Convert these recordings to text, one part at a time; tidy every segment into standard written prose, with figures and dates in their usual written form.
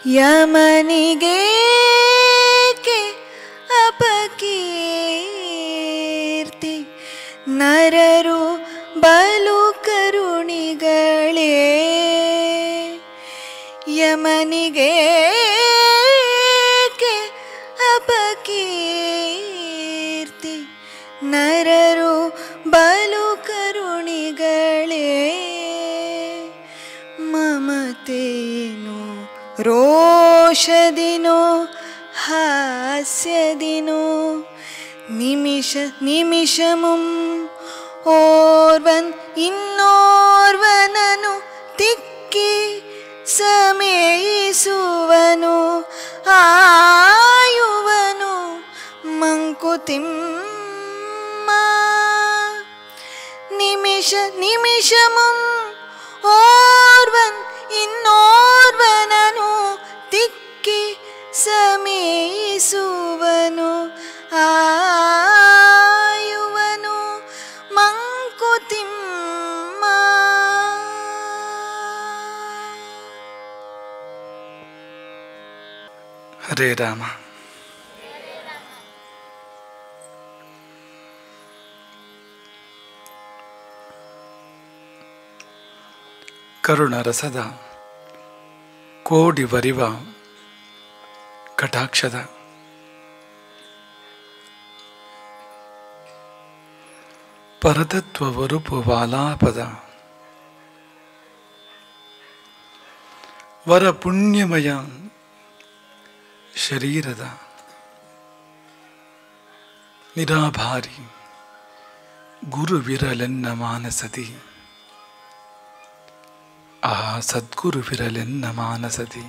ಯಮನಿಗೇಕೆ ಅಪಕೀರ್ತಿ ನರರು ಬಲು ಕರುಣಿಗಳೇ ಯಮನಿಗೇಕೆ ಅಪಕೀರ್ತಿ ನರರು ಬಲು ಕರುಣಿಗಳೇ ಮಮತೆಯೇನೋ ರೋಷದಿನೋ ಹಾಸ್ಯದಿನೋ ನಿಮಿಷ ನಿಮಿಷಮುಂ ಓರ್ವನ್ ಇನ್ನೋರ್ವನನು ತಿಕ್ಕಿ ಸಮಯಿಸುವನು ಆಯುವನು ಮಂಕುತಿಮ್ಮ ನಿಮಿಷ ನಿಮಿಷಮುಂ ಓರ್ವನ್ ಇನ್ನೋರ್ವನನು ತಿಕ್ಕಿ ಸಮಯಿಸುವನು ಆಯುವನು ಮಂಕುತಿಮ್ಮ. ಹರೇ ರಾಮ. ಕರುಣ ರಸದ ಕೋಡಿ ವರಿವ ಕಟಾಕ್ಷದ ಪರತತ್ವ ವರುಪು ವಾಲಾಪದ ವರ ಪುಣ್ಯಮಯ ಶರೀರದ ನಿರಾಭಾರಿ ಗುರುವಿರಲೆನ್ನ ಮಾನಸದಿ ಆ ಸದ್ಗುರುವಿರಲೆನ್ನ ಮಾನಸದಿ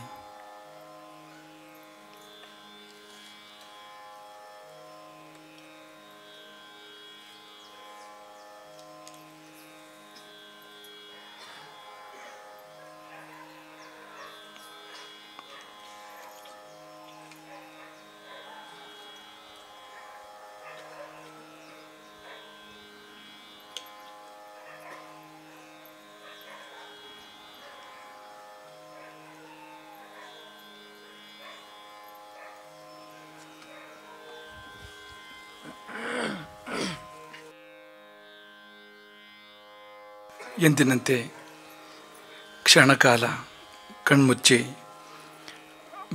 ಎಂದಿನಂತೆ ಕ್ಷಣಕಾಲ ಕಣ್ಮುಚ್ಚಿ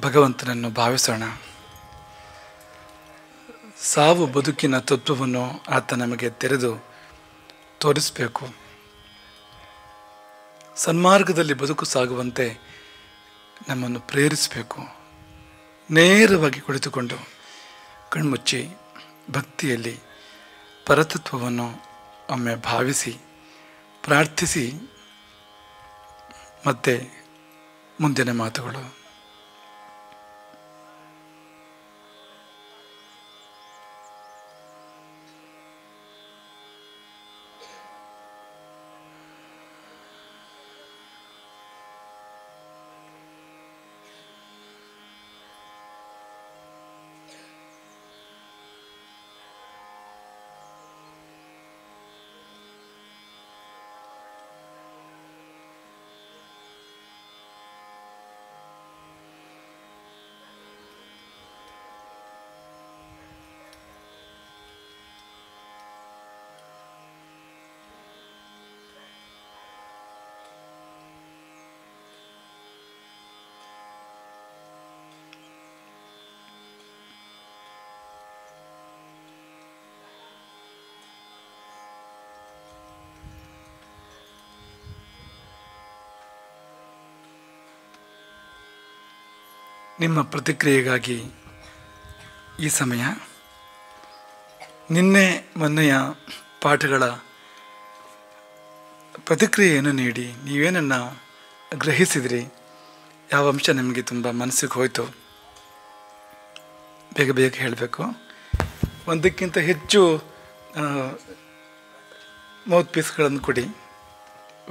ಭಗವಂತನನ್ನು ಭಾವಿಸೋಣ. ಸಾವು ಬದುಕಿನ ತತ್ವವನ್ನು ಆತ ನಮಗೆ ತೆರೆದು ತೋರಿಸಬೇಕು. ಸನ್ಮಾರ್ಗದಲ್ಲಿ ಬದುಕು ಸಾಗುವಂತೆ ನಮ್ಮನ್ನು ಪ್ರೇರಿಸಬೇಕು. ನೇರವಾಗಿ ಕುಳಿತುಕೊಂಡು ಕಣ್ಮುಚ್ಚಿ ಭಕ್ತಿಯಲ್ಲಿ ಪರತತ್ವವನ್ನು ಒಮ್ಮೆ ಭಾವಿಸಿ ಪ್ರಾರ್ಥಿಸಿ ಮತ್ತೆ ಮುಂದಿನ ಮಾತುಗಳು. ನಿಮ್ಮ ಪ್ರತಿಕ್ರಿಯೆಗಾಗಿ ಈ ಸಮಯ. ನಿನ್ನೆ ಮೊನ್ನೆಯ ಪಾಠಗಳ ಪ್ರತಿಕ್ರಿಯೆಯನ್ನು ನೀಡಿ ನೀವೇನನ್ನು ಗ್ರಹಿಸಿದ್ರಿ, ಯಾವ ಅಂಶ ನಿಮಗೆ ತುಂಬ ಮನಸ್ಸಿಗೆ ಹೋಯಿತು ಬೇಗ ಬೇಗ ಹೇಳಬೇಕು. ಒಂದಕ್ಕಿಂತ ಹೆಚ್ಚು ಮೌತ್ ಪೀಸ್ಗಳನ್ನು ಕೊಡಿ.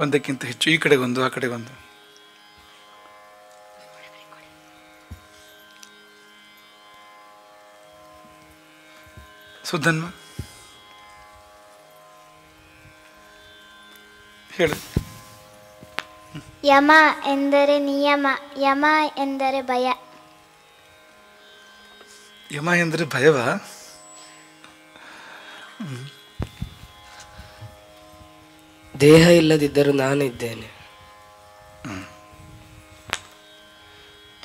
ಒಂದಕ್ಕಿಂತ ಹೆಚ್ಚು, ಈ ಕಡೆಗೊಂದು ಆ ಕಡೆಗೊಂದು. ಸುಧನ್ವ ಹೇಳು. ಯಮ ಎಂದರೆ ನಿಯಮ, ಯಮ ಎಂದರೆ ಭಯ. ಯಮ ಎಂದರೆ ಭಯವಾ? ದೇಹ ಇಲ್ಲದಿದ್ದರೂ ನಾನು ಇದ್ದೇನೆ.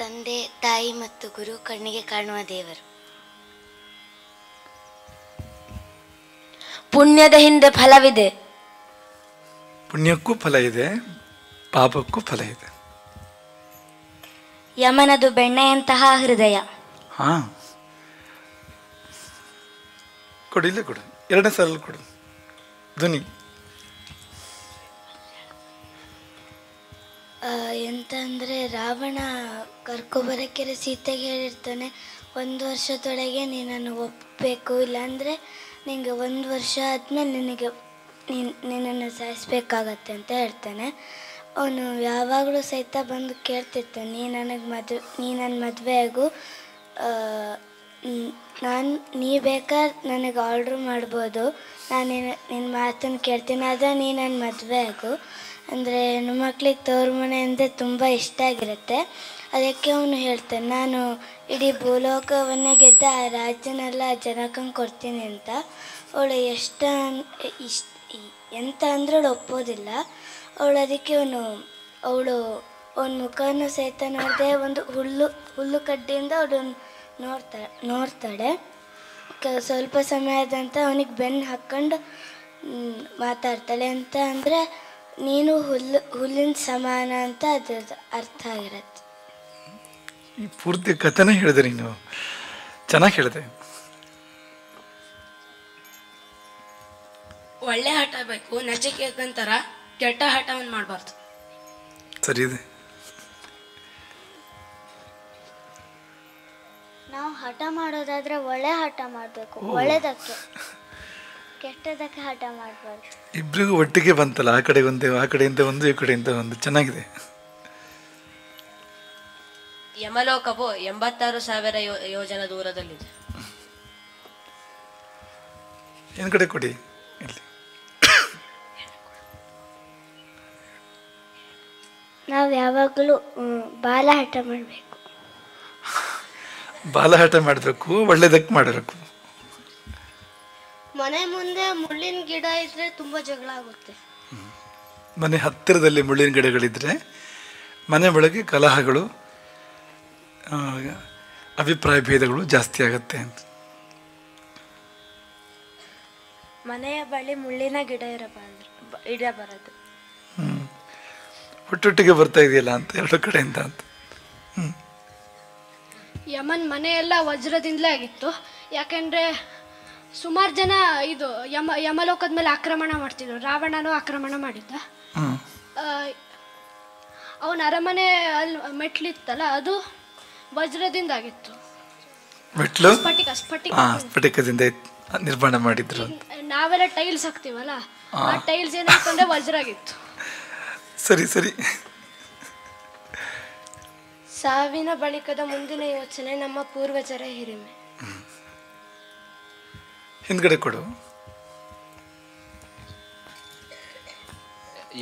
ತಂದೆ ತಾಯಿ ಮತ್ತು ಗುರು ಕಣ್ಣಿಗೆ ಕಾಣುವ ದೇವರು. ಪುಣ್ಯದ ಹಿಂದೆ ಫಲವಿದೆ. ಪುಣ್ಯಕ್ಕೂ ಫಲ ಇದೆ, ಪಾಪಕ್ಕೂ ಫಲ ಇದೆ. ಯಮನದು ಬೆಣ್ಣೆಯಂತಹ ಹೃದಯ. ಹಾ, ಕೊಡು, ಇಲ್ಲೇ ಕೊಡು, ಎರಡನೇ ಸಾಲ ಕೊಡು ಧ್ವನಿ. ಎಂತ ಅಂದರೆ ರಾವಣ ಕರ್ಕೊಬರಕ್ಕೆ ಸೀತೆಗೆ ಹೇಳಿರ್ತಾನೆ, 1 ವರ್ಷದೊಳಗೆ ನೀನನ್ನು ಒಪ್ಪಬೇಕು, ಇಲ್ಲಾಂದರೆ ನಿನಗೆ 1 ವರ್ಷ ಆದಮೇಲೆ ನಿನ್ನನ್ನು ಸಾಯಿಸ್ಬೇಕಾಗತ್ತೆ ಅಂತ ಹೇಳ್ತಾನೆ. ಅವನು ಯಾವಾಗಲೂ ಸಹಿತ ಬಂದು ಕೇಳ್ತಿರ್ತಾನೆ, ನೀ ನನ್ನ ಮದುವೆ ಆಗು, ನೀ ಬೇಕಾದ್ರೆ ನನಗೆ ಆರ್ಡ್ರ್ ಮಾಡ್ಬೋದು, ನಾನು ನಿನ್ನ ಮಾತನ್ನು ಕೇಳ್ತೀನಿ, ಆದರೆ ನೀ ನನ್ನ ಮದುವೆ ಆಗು. ಅಂದರೆ ಹೆಣ್ಮಕ್ಳಿಗೆ ತವ್ರ ಮನೆ ಅಂದರೆ ತುಂಬ ಇಷ್ಟ ಆಗಿರುತ್ತೆ. ಅದಕ್ಕೆ ಅವನು ಹೇಳ್ತಾನೆ, ನಾನು ಇಡೀ ಭೂಲೋಕವನ್ನೇ ಗೆದ್ದ ಆ ರಾಜ್ಯನೆಲ್ಲ ಜನಕಂಗೆ ಕೊಡ್ತೀನಿ ಅಂತ. ಅವಳು ಎಂತ ಅಂದ್ರೆ ಅವಳು ಒಪ್ಪೋದಿಲ್ಲ. ಅವಳು ಅದಕ್ಕೆ ಅವಳು ಅವನ ಮುಖವನ್ನು ಸಹಿತ ನೋಡದೆ ಒಂದು ಹುಲ್ಲು ಕಡ್ಡಿಯಿಂದ ಅವಳು ನೋಡ್ತಾಳೆ. ಸ್ವಲ್ಪ ಸಮಯದಂತ ಅವನಿಗೆ ಬೆನ್ನು ಹಾಕ್ಕೊಂಡು ಮಾತಾಡ್ತಾಳೆ. ಅಂತ ಅಂದರೆ ನೀನು ಹುಲ್ಲಿನ ಸಮಾನ ಅಂತ ಅದ್ರದ್ದು ಅರ್ಥ ಆಗಿರತ್ತೆ. ಈ ಪೂರ್ತಿ ಕಥೆನೇ ಹೇಳಿದೆ, ನೀನು ಚೆನ್ನಾಗಿ ಹೇಳಿದೆ. ಒಳ್ಳೆ ಹಠ ಬೇಕು, ನಚಿಕೇತನಂತರ ಕೆಟ್ಟ ಹಠವನ್ನು ಮಾಡಬಾರ್ದು. ಸರಿ ಇದೆ. ನಾವು ಹಠ ಮಾಡೋದಾದ್ರೆ ಒಳ್ಳೆ ಹಠ ಮಾಡಬೇಕು, ಒಳ್ಳೆದಕ್ಕೆ, ಕೆಟ್ಟದಕ್ಕೆ ಹಠ ಮಾಡಬಾರ್ದು. ಇಬ್ರಿಗೂ ಒಟ್ಟಿಗೆ ಬಂತಲ್ಲ, ಆ ಕಡೆ ಒಂದು, ಆ ಕಡೆಯಿಂದ ಒಂದು, ಈ ಕಡೆಯಿಂದ ಒಂದು, ಚೆನ್ನಾಗಿದೆ. ಯಮಲೋಕವು 86,000 ಯೋಜನ ದೂರದಲ್ಲಿದೆ. ಏನ್ ಕಡೆ ಕೊಡಿ, ಇಲ್ಲಿ ನಾವು ಯಾವಾಗಲೂ ಬಾಲ ಹಠ ಮಾಡಬೇಕು. ಬಾಲ ಹಠ ಮಾಡಬೇಕು, ಒಳ್ಳೇದಕ್ಕೆ ಮಾಡಬೇಕು. ಮನೆ ಮುಂದೆ ಮುಳ್ಳಿನ ಗಿಡ ಇದ್ರೆ ತುಂಬ ಜಗಳ ಆಗುತ್ತೆ. ಮನೆ ಹತ್ತಿರದಲ್ಲಿ ಮುಳ್ಳಿನ ಗಿಡಗಳಿದ್ರೆ ಮನೆ ಒಳಗೆ ಕಲಹಗಳು, ಅಭಿಪ್ರಾಯ ಭೇದಗಳು ಜಾಸ್ತಿ ಆಗತ್ತೆ ಅಂತ. ಮನೆಯ ಬಳಿ ಮುಳ್ಳಿನ ಗಿಡ ಇಡಬಾರದು. ಒಟ್ಟೊಟ್ಟಿಗೆ ಬರ್ತಾ ಇದೆಯಲ್ಲ ಅಂತ, ಎರಡು ಕಡೆಯಿಂದ ಅಂತ. ಯಮನ್ ಮನೆಯೆಲ್ಲ ವಜ್ರದಿಂದಲೇ ಆಗಿತ್ತು. ಯಾಕೆಂದರೆ ಸುಮಾರು ಜನ ಇದು ಯಮಲೋಕದ ಮೇಲೆ ಆಕ್ರಮಣ ಮಾಡ್ತಿದ್ರು. ರಾವಣನೂ ಆಕ್ರಮಣ ಮಾಡಿದ್ದ. ಅವನ ಅರಮನೆ ಅಲ್ಲಿ ಮೆಟ್ಲಿತ್ತಲ್ಲ, ಅದು ವಜ್ರದಿಂದ ಆಗಿತ್ತು. ಮೆಟ್ಲು ಸ್ಫಟಿಕದಿಂದ ನಿರ್ಮಾಣ ಮಾಡಿದ್ರು. ನಾವೆಲ್ಲ ಟೈಲ್ಸ್ ಹಾಕ್ತೀವಲ್ಲ, ಆ ಟೈಲ್ಸ್ ಏನಾಗ್ತಂದ್ರೆ ವಜ್ರ ಆಗಿತ್ತು. ಸರಿ ಸರಿ. ಸಾವಿನ ಬಳಿಕದ ಮುಂದಿನ ಯೋಚನೆ ನಮ್ಮ ಪೂರ್ವಜರ ಹಿರಿಮೆ. ಹಿಂದ್ಗಡೆ ಕೊಡು.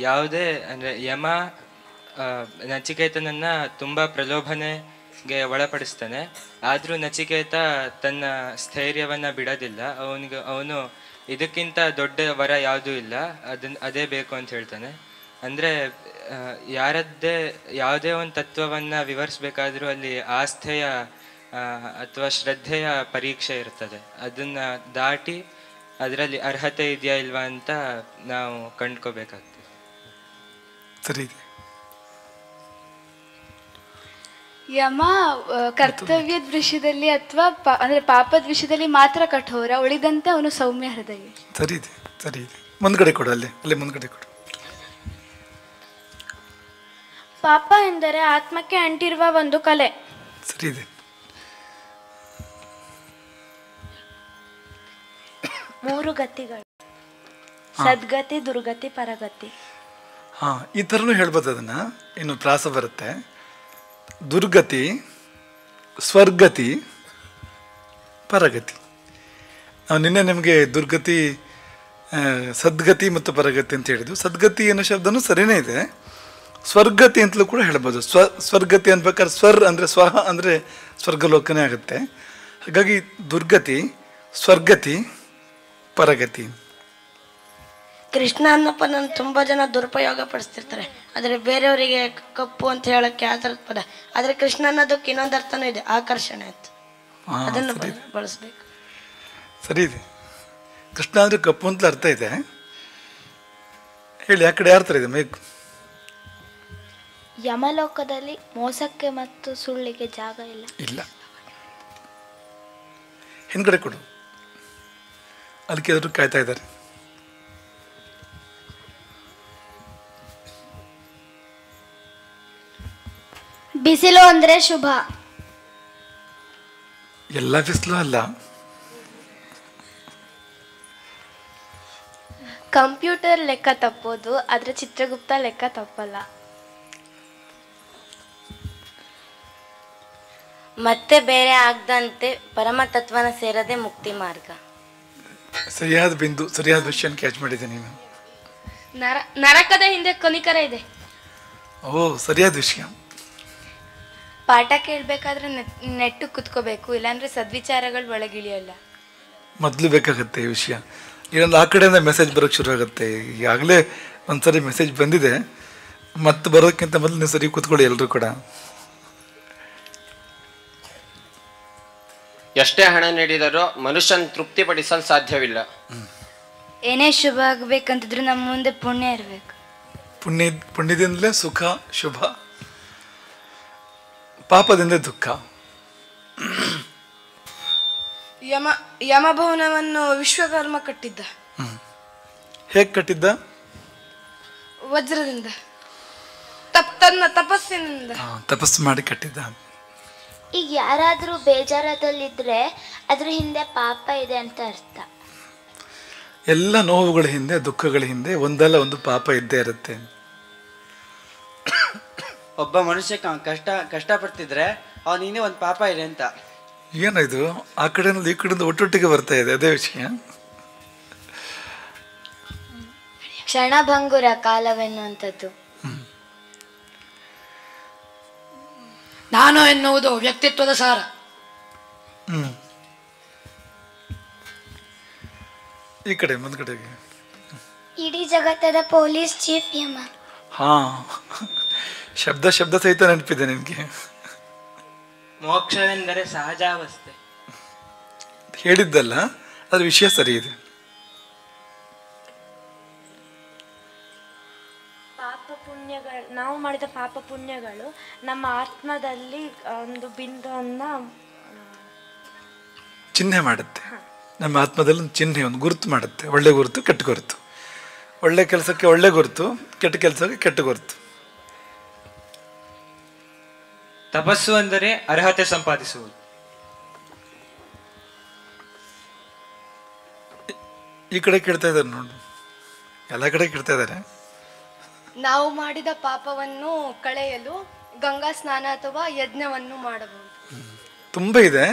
ಯಾವುದೇ ಅಂದರೆ ಯಮ ನಚಿಕೇತನನ್ನ ತುಂಬ ಪ್ರಲೋಭನೆಗೆ ಒಳಪಡಿಸ್ತಾನೆ. ಆದರೂ ನಚಿಕೇತ ತನ್ನ ಸ್ಥೈರ್ಯವನ್ನು ಬಿಡೋದಿಲ್ಲ. ಅವನು ಇದಕ್ಕಿಂತ ದೊಡ್ಡ ವರ ಯಾವುದೂ ಇಲ್ಲ, ಅದೇ ಬೇಕು ಅಂತ ಹೇಳ್ತಾನೆ. ಅಂದರೆ ಯಾವುದೇ ಒಂದು ತತ್ವವನ್ನು ವಿವರಿಸಬೇಕಾದ್ರೂ ಅಲ್ಲಿ ಆಸ್ಥೆಯ ಅಥವಾ ಶ್ರದ್ಧೆಯ ಪರೀಕ್ಷೆ ಇರ್ತದೆ. ಅದನ್ನು ದಾಟಿ ಅದರಲ್ಲಿ ಅರ್ಹತೆ ಇದೆಯಾ ಇಲ್ವಾ ಅಂತ ನಾವು ಕಂಡ್ಕೋಬೇಕಾಗ್ತದೆ. ಸರಿ. ಯಮ ಕರ್ತವ್ಯದ ವಿಷಯದಲ್ಲಿ ಅಥವಾ ಅಂದರೆ ಪಾಪದ ವಿಷಯದಲ್ಲಿ ಮಾತ್ರ ಕಠೋರ, ಉಳಿದಂತೆ ಅವನು ಸೌಮ್ಯ ಹೃದಯ. ಸರಿ ಇದೆ, ಸರಿ ಇದೆ. ಮುಂದ್ಗಡೆ ಕೊಡು, ಅಲ್ಲೇ ಮುಂದ್ಗಡೆ ಕೊಡು. ಪಾಪ ಎಂದರೆ ಆತ್ಮಕ್ಕೆ ಅಂಟಿರುವ ಒಂದು ಕಲೆ. ಸರಿ ಇದೆ. 3 ಗತಿಗಳು: ಸದ್ಗತಿ, ದುರ್ಗತಿ, ಪರಗತಿ. ಹಾ, ಈ ಥರನೂ ಹೇಳ್ಬೋದು ಅದನ್ನ. ಇನ್ನು ಪ್ರಾಸ ಬರುತ್ತೆ: ದುರ್ಗತಿ, ಸ್ವರ್ಗತಿ, ಪರಗತಿ. ನಾವು ನಿನ್ನೆ ನಿಮಗೆ ದುರ್ಗತಿ, ಸದ್ಗತಿ ಮತ್ತು ಪರಗತಿ ಅಂತ ಹೇಳಿದ್ವು. ಸದ್ಗತಿ ಅನ್ನೋ ಶಬ್ದನೂ ಸರಿಯೇ ಇದೆ. ಸ್ವರ್ಗತಿ ಅಂತಲೂ ಕೂಡ ಹೇಳ್ಬೋದು. ಸ್ವರ್ಗತಿ ಅನ್ಬೇಕಾದ್ರೆ ಸ್ವರ್ ಅಂದರೆ ಸ್ವಹ ಅಂದರೆ ಸ್ವರ್ಗಲೋಕನೇ ಆಗುತ್ತೆ. ಹಾಗಾಗಿ ದುರ್ಗತಿ, ಸ್ವರ್ಗತಿ, ಪರಗತಿ. ಕೃಷ್ಣ ಅನ್ನೋ ಪದನ ತುಂಬ ಜನ ದುರುಪಯೋಗ ಪಡಿಸ್ತಿರ್ತಾರೆ. ಆದರೆ ಬೇರೆಯವರಿಗೆ ಕಪ್ಪು ಅಂತ ಹೇಳಕ್ಕೆ ಆ ಥರದ ಪದ. ಆದರೆ ಕೃಷ್ಣ ಅನ್ನೋದಕ್ಕೆ ಇನ್ನೊಂದು ಅರ್ಥನೂ ಇದೆ, ಆಕರ್ಷಣೆ ಅಂತ. ಅದನ್ನು ಬಳಸ್ಬೇಕು. ಸರಿ ಇದೆ. ಕೃಷ್ಣ ಅಂದರೆ ಕಪ್ಪು ಅಂತಲೇ ಅರ್ಥ ಇದೆ. ಹೇಳಿ, ಆ ಕಡೆ ಯಾರ ಥರ ಇದೆ ಮೇಘ್? ಯಮಲೋಕದಲ್ಲಿ ಮೋಸಕ್ಕೆ ಮತ್ತು ಸುಳ್ಳಿಗೆ ಜಾಗ ಇಲ್ಲ. ಹಿಂದ್ಗಡೆ ಕೊಡು. ಅದಕ್ಕೆ ಎದುರು ಕಾಯ್ತಾ ಇದ್ದಾರೆ. ಬಿಸಿಲು ಅಂದ್ರೆ ಶುಭ. ಎಲ್ಲ ಬಿಸಿಲು ಅಲ್ಲ. ಕಂಪ್ಯೂಟರ್ ಲೆಕ್ಕ ತಪ್ಪೋದು, ಆದರೆ ಚಿತ್ರಗುಪ್ತ ಲೆಕ್ಕ ತಪ್ಪಲ್ಲ. ಮತ್ತೆ ಬೇರೆ ಆಗದಂತೆ ಪರಮತತ್ವನ ಸೇರದೆ ಮುಕ್ತಿ ಮಾರ್ಗ. ಸರಿಯಾದ ಬಿಂದು, ಸರಿಯಾದ ವಿಷಯ ಕ್ಯಾಚ್ ಮಾಡಿದೆ ನೀನು. ನರಕದ ಹಿಂದೆ ಕನಿಕರ ಇದೆ. ಓ, ಸರಿಯಾದ ವಿಷಯ. ಪಾಠ ಕೇಳಬೇಕಾದ್ರೆ ನೆಟ್ಟು ಕುತ್ಕೋಬೇಕು, ಇಲ್ಲಾಂದ್ರೆ ಸದ್ವಿಚಾರಗಳು ಒಳಗಿಳಿಯಲ್ಲ. ಮೊದಲು ಬೇಕಾಗತ್ತೆ ಈ ವಿಷಯ. ಇನ್ನೊಂದು ಆ ಕಡೆಯಿಂದ ಮೆಸೇಜ್ ಬರೋಕ್ಕೆ ಶುರು ಆಗುತ್ತೆ. ಈಗಾಗಲೇ ಒಂದ್ಸರಿ ಮೆಸೇಜ್ ಬಂದಿದೆ, ಮತ್ತೆ ಬರೋದಕ್ಕಿಂತ ಮೊದಲು ನೀವು ಸರಿ ಕೂತ್ಕೊಳ್ಳಿ ಎಲ್ಲರೂ ಕೂಡ. ಎಷ್ಟೇ ಹಣ ನೀಡಿದರೂ ಮನುಷ್ಯನ ತೃಪ್ತಿಪಡಿಸಲು ಸಾಧ್ಯವಿಲ್ಲ. ಏನೇ ಶುಭ ಆಗ್ಬೇಕಂತಿದ್ರು ನಮ್ಮ ಮುಂದೆ ಪುಣ್ಯ ಇರಬೇಕು. ಪುಣ್ಯದಿಂದಲೇ ಸುಖ ಶುಭ, ಪಾಪದಿಂದ ದುಃಖ. ಯಮಭವನವನ್ನು ವಿಶ್ವಕರ್ಮ ಕಟ್ಟಿದ್ದ. ಹೇಗೆ ಕಟ್ಟಿದ್ದ? ವಜ್ರದಿಂದ, ತನ್ನ ತಪಸ್ಸಿನಿಂದ. ತಪಸ್ಸು ಮಾಡಿ ಕಟ್ಟಿದ್ದ. ಈಗ ಯಾರಾದರೂ ಬೇಜಾರದಲ್ಲಿದ್ರೆ ಅದ್ರ ಹಿಂದೆ ಪಾಪ ಇದೆ ಅಂತ ಅರ್ಥ. ಎಲ್ಲ ನೋವುಗಳ ಹಿಂದೆ, ದುಃಖಗಳ ಹಿಂದೆ ಒಂದಲ್ಲ ಒಂದು ಪಾಪ ಇದ್ದೇ ಇರುತ್ತೆ. ಒಬ್ಬ ಮನುಷ್ಯ ಕಷ್ಟಪಡ್ತಿದ್ರೆ ಅವನಿಗೆ ಒಂದು ಪಾಪ ಇದೆ ಅಂತ. ಏನಿದು? ಆ ಕಡೆಯಿಂದ ಈ ಕಡೆಯಿಂದ ಒಟ್ಟೊಟ್ಟಿಗೆ ಬರ್ತಾ ಇದೆ, ಅದೇ ವಿಷಯ. ಕ್ಷಣಭಂಗುರ ಕಾಲವೆನ್ನುವಂಥದ್ದು. ನಾನು ಎನ್ನುವುದು ವ್ಯಕ್ತಿತ್ವದ ಸಾರ. ಈ ಕಡೆ ಮುಂದ್ಗಡೆಗೆ. ಇಡೀ ಜಗತ್ತದ ಪೊಲೀಸ್ ಚೀಫ್ ಯಮ. ಹಾ, ಶಬ್ದ ಸಹಿತ ನೆನಪಿದೆ ನಿನಗೆ. ಮೋಕ್ಷವೆಂದರೆ ಸಹಜಾವಸ್ಥೆ ಹೇಳಿದ್ದಲ್ಲ, ಅದ್ರ ವಿಷಯ ಸರಿ ಇದೆ. ನಾವು ಮಾಡಿದ ಪಾಪ ಪುಣ್ಯಗಳು ನಮ್ಮ ಆತ್ಮದಲ್ಲಿ ಒಂದು ಬಿಂದುವನ್ನ ಚಿಹ್ನೆ ಮಾಡುತ್ತೆ. ನಮ್ಮ ಆತ್ಮದಲ್ಲಿ ಒಂದು ಚಿಹ್ನೆ, ಒಂದು ಗುರುತು ಮಾಡುತ್ತೆ. ಒಳ್ಳೆ ಗುರುತು, ಕೆಟ್ಟ ಗುರುತು. ಒಳ್ಳೆ ಕೆಲಸಕ್ಕೆ ಒಳ್ಳೆ ಗುರುತು, ಕೆಟ್ಟ ಕೆಲಸಕ್ಕೆ ಕೆಟ್ಟ ಗುರುತು. ತಪಸ್ಸು ಅಂದರೆ ಅರ್ಹತೆ ಸಂಪಾದಿಸುವುದು. ಈ ಕಡೆ ಕೇಳ್ತಾ ಇದ್ದಾರೆ ನೋಡು, ಎಲ್ಲ ಕಡೆ ಕೇಳ್ತಾ ಇದ್ದಾರೆ. ನಾವು ಮಾಡಿದ ಪಾಪವನ್ನು ಕಳೆಯಲು ಗಂಗಾ ಸ್ನಾನ ಅಥವಾ ಯಜ್ಞವನ್ನು ಮಾಡಬಹುದು. ತುಂಬ ಇದೆ.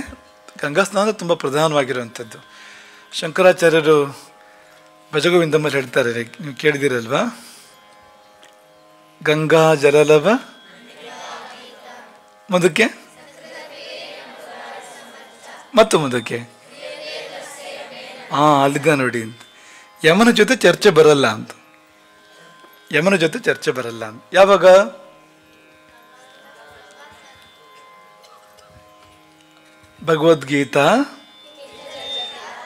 ಗಂಗಾ ಸ್ನಾನ ತುಂಬ ಪ್ರಧಾನವಾಗಿರುವಂಥದ್ದು. ಶಂಕರಾಚಾರ್ಯರು ಭಜಗೋವಿಂದಮ್ಮಲ್ಲಿ ಹೇಳ್ತಾರೆ, ನೀವು ಕೇಳಿದಿರಲ್ವಾ? ಗಂಗಾ ಜಲಲವ ಮುಂದಕ್ಕೆ ಮತ್ತು ಮುಂದಕ್ಕೆ ಅಲ್ಲಿದ್ದ ನೋಡಿ. ಯಮನ ಜೊತೆ ಚರ್ಚೆ ಬರಲ್ಲ ಅಂತ. ಯಮನ ಜೊತೆ ಚರ್ಚೆ ಬರಲ್ಲ ಅಂತ ಯಾವಾಗ? ಭಗವದ್ಗೀತಾ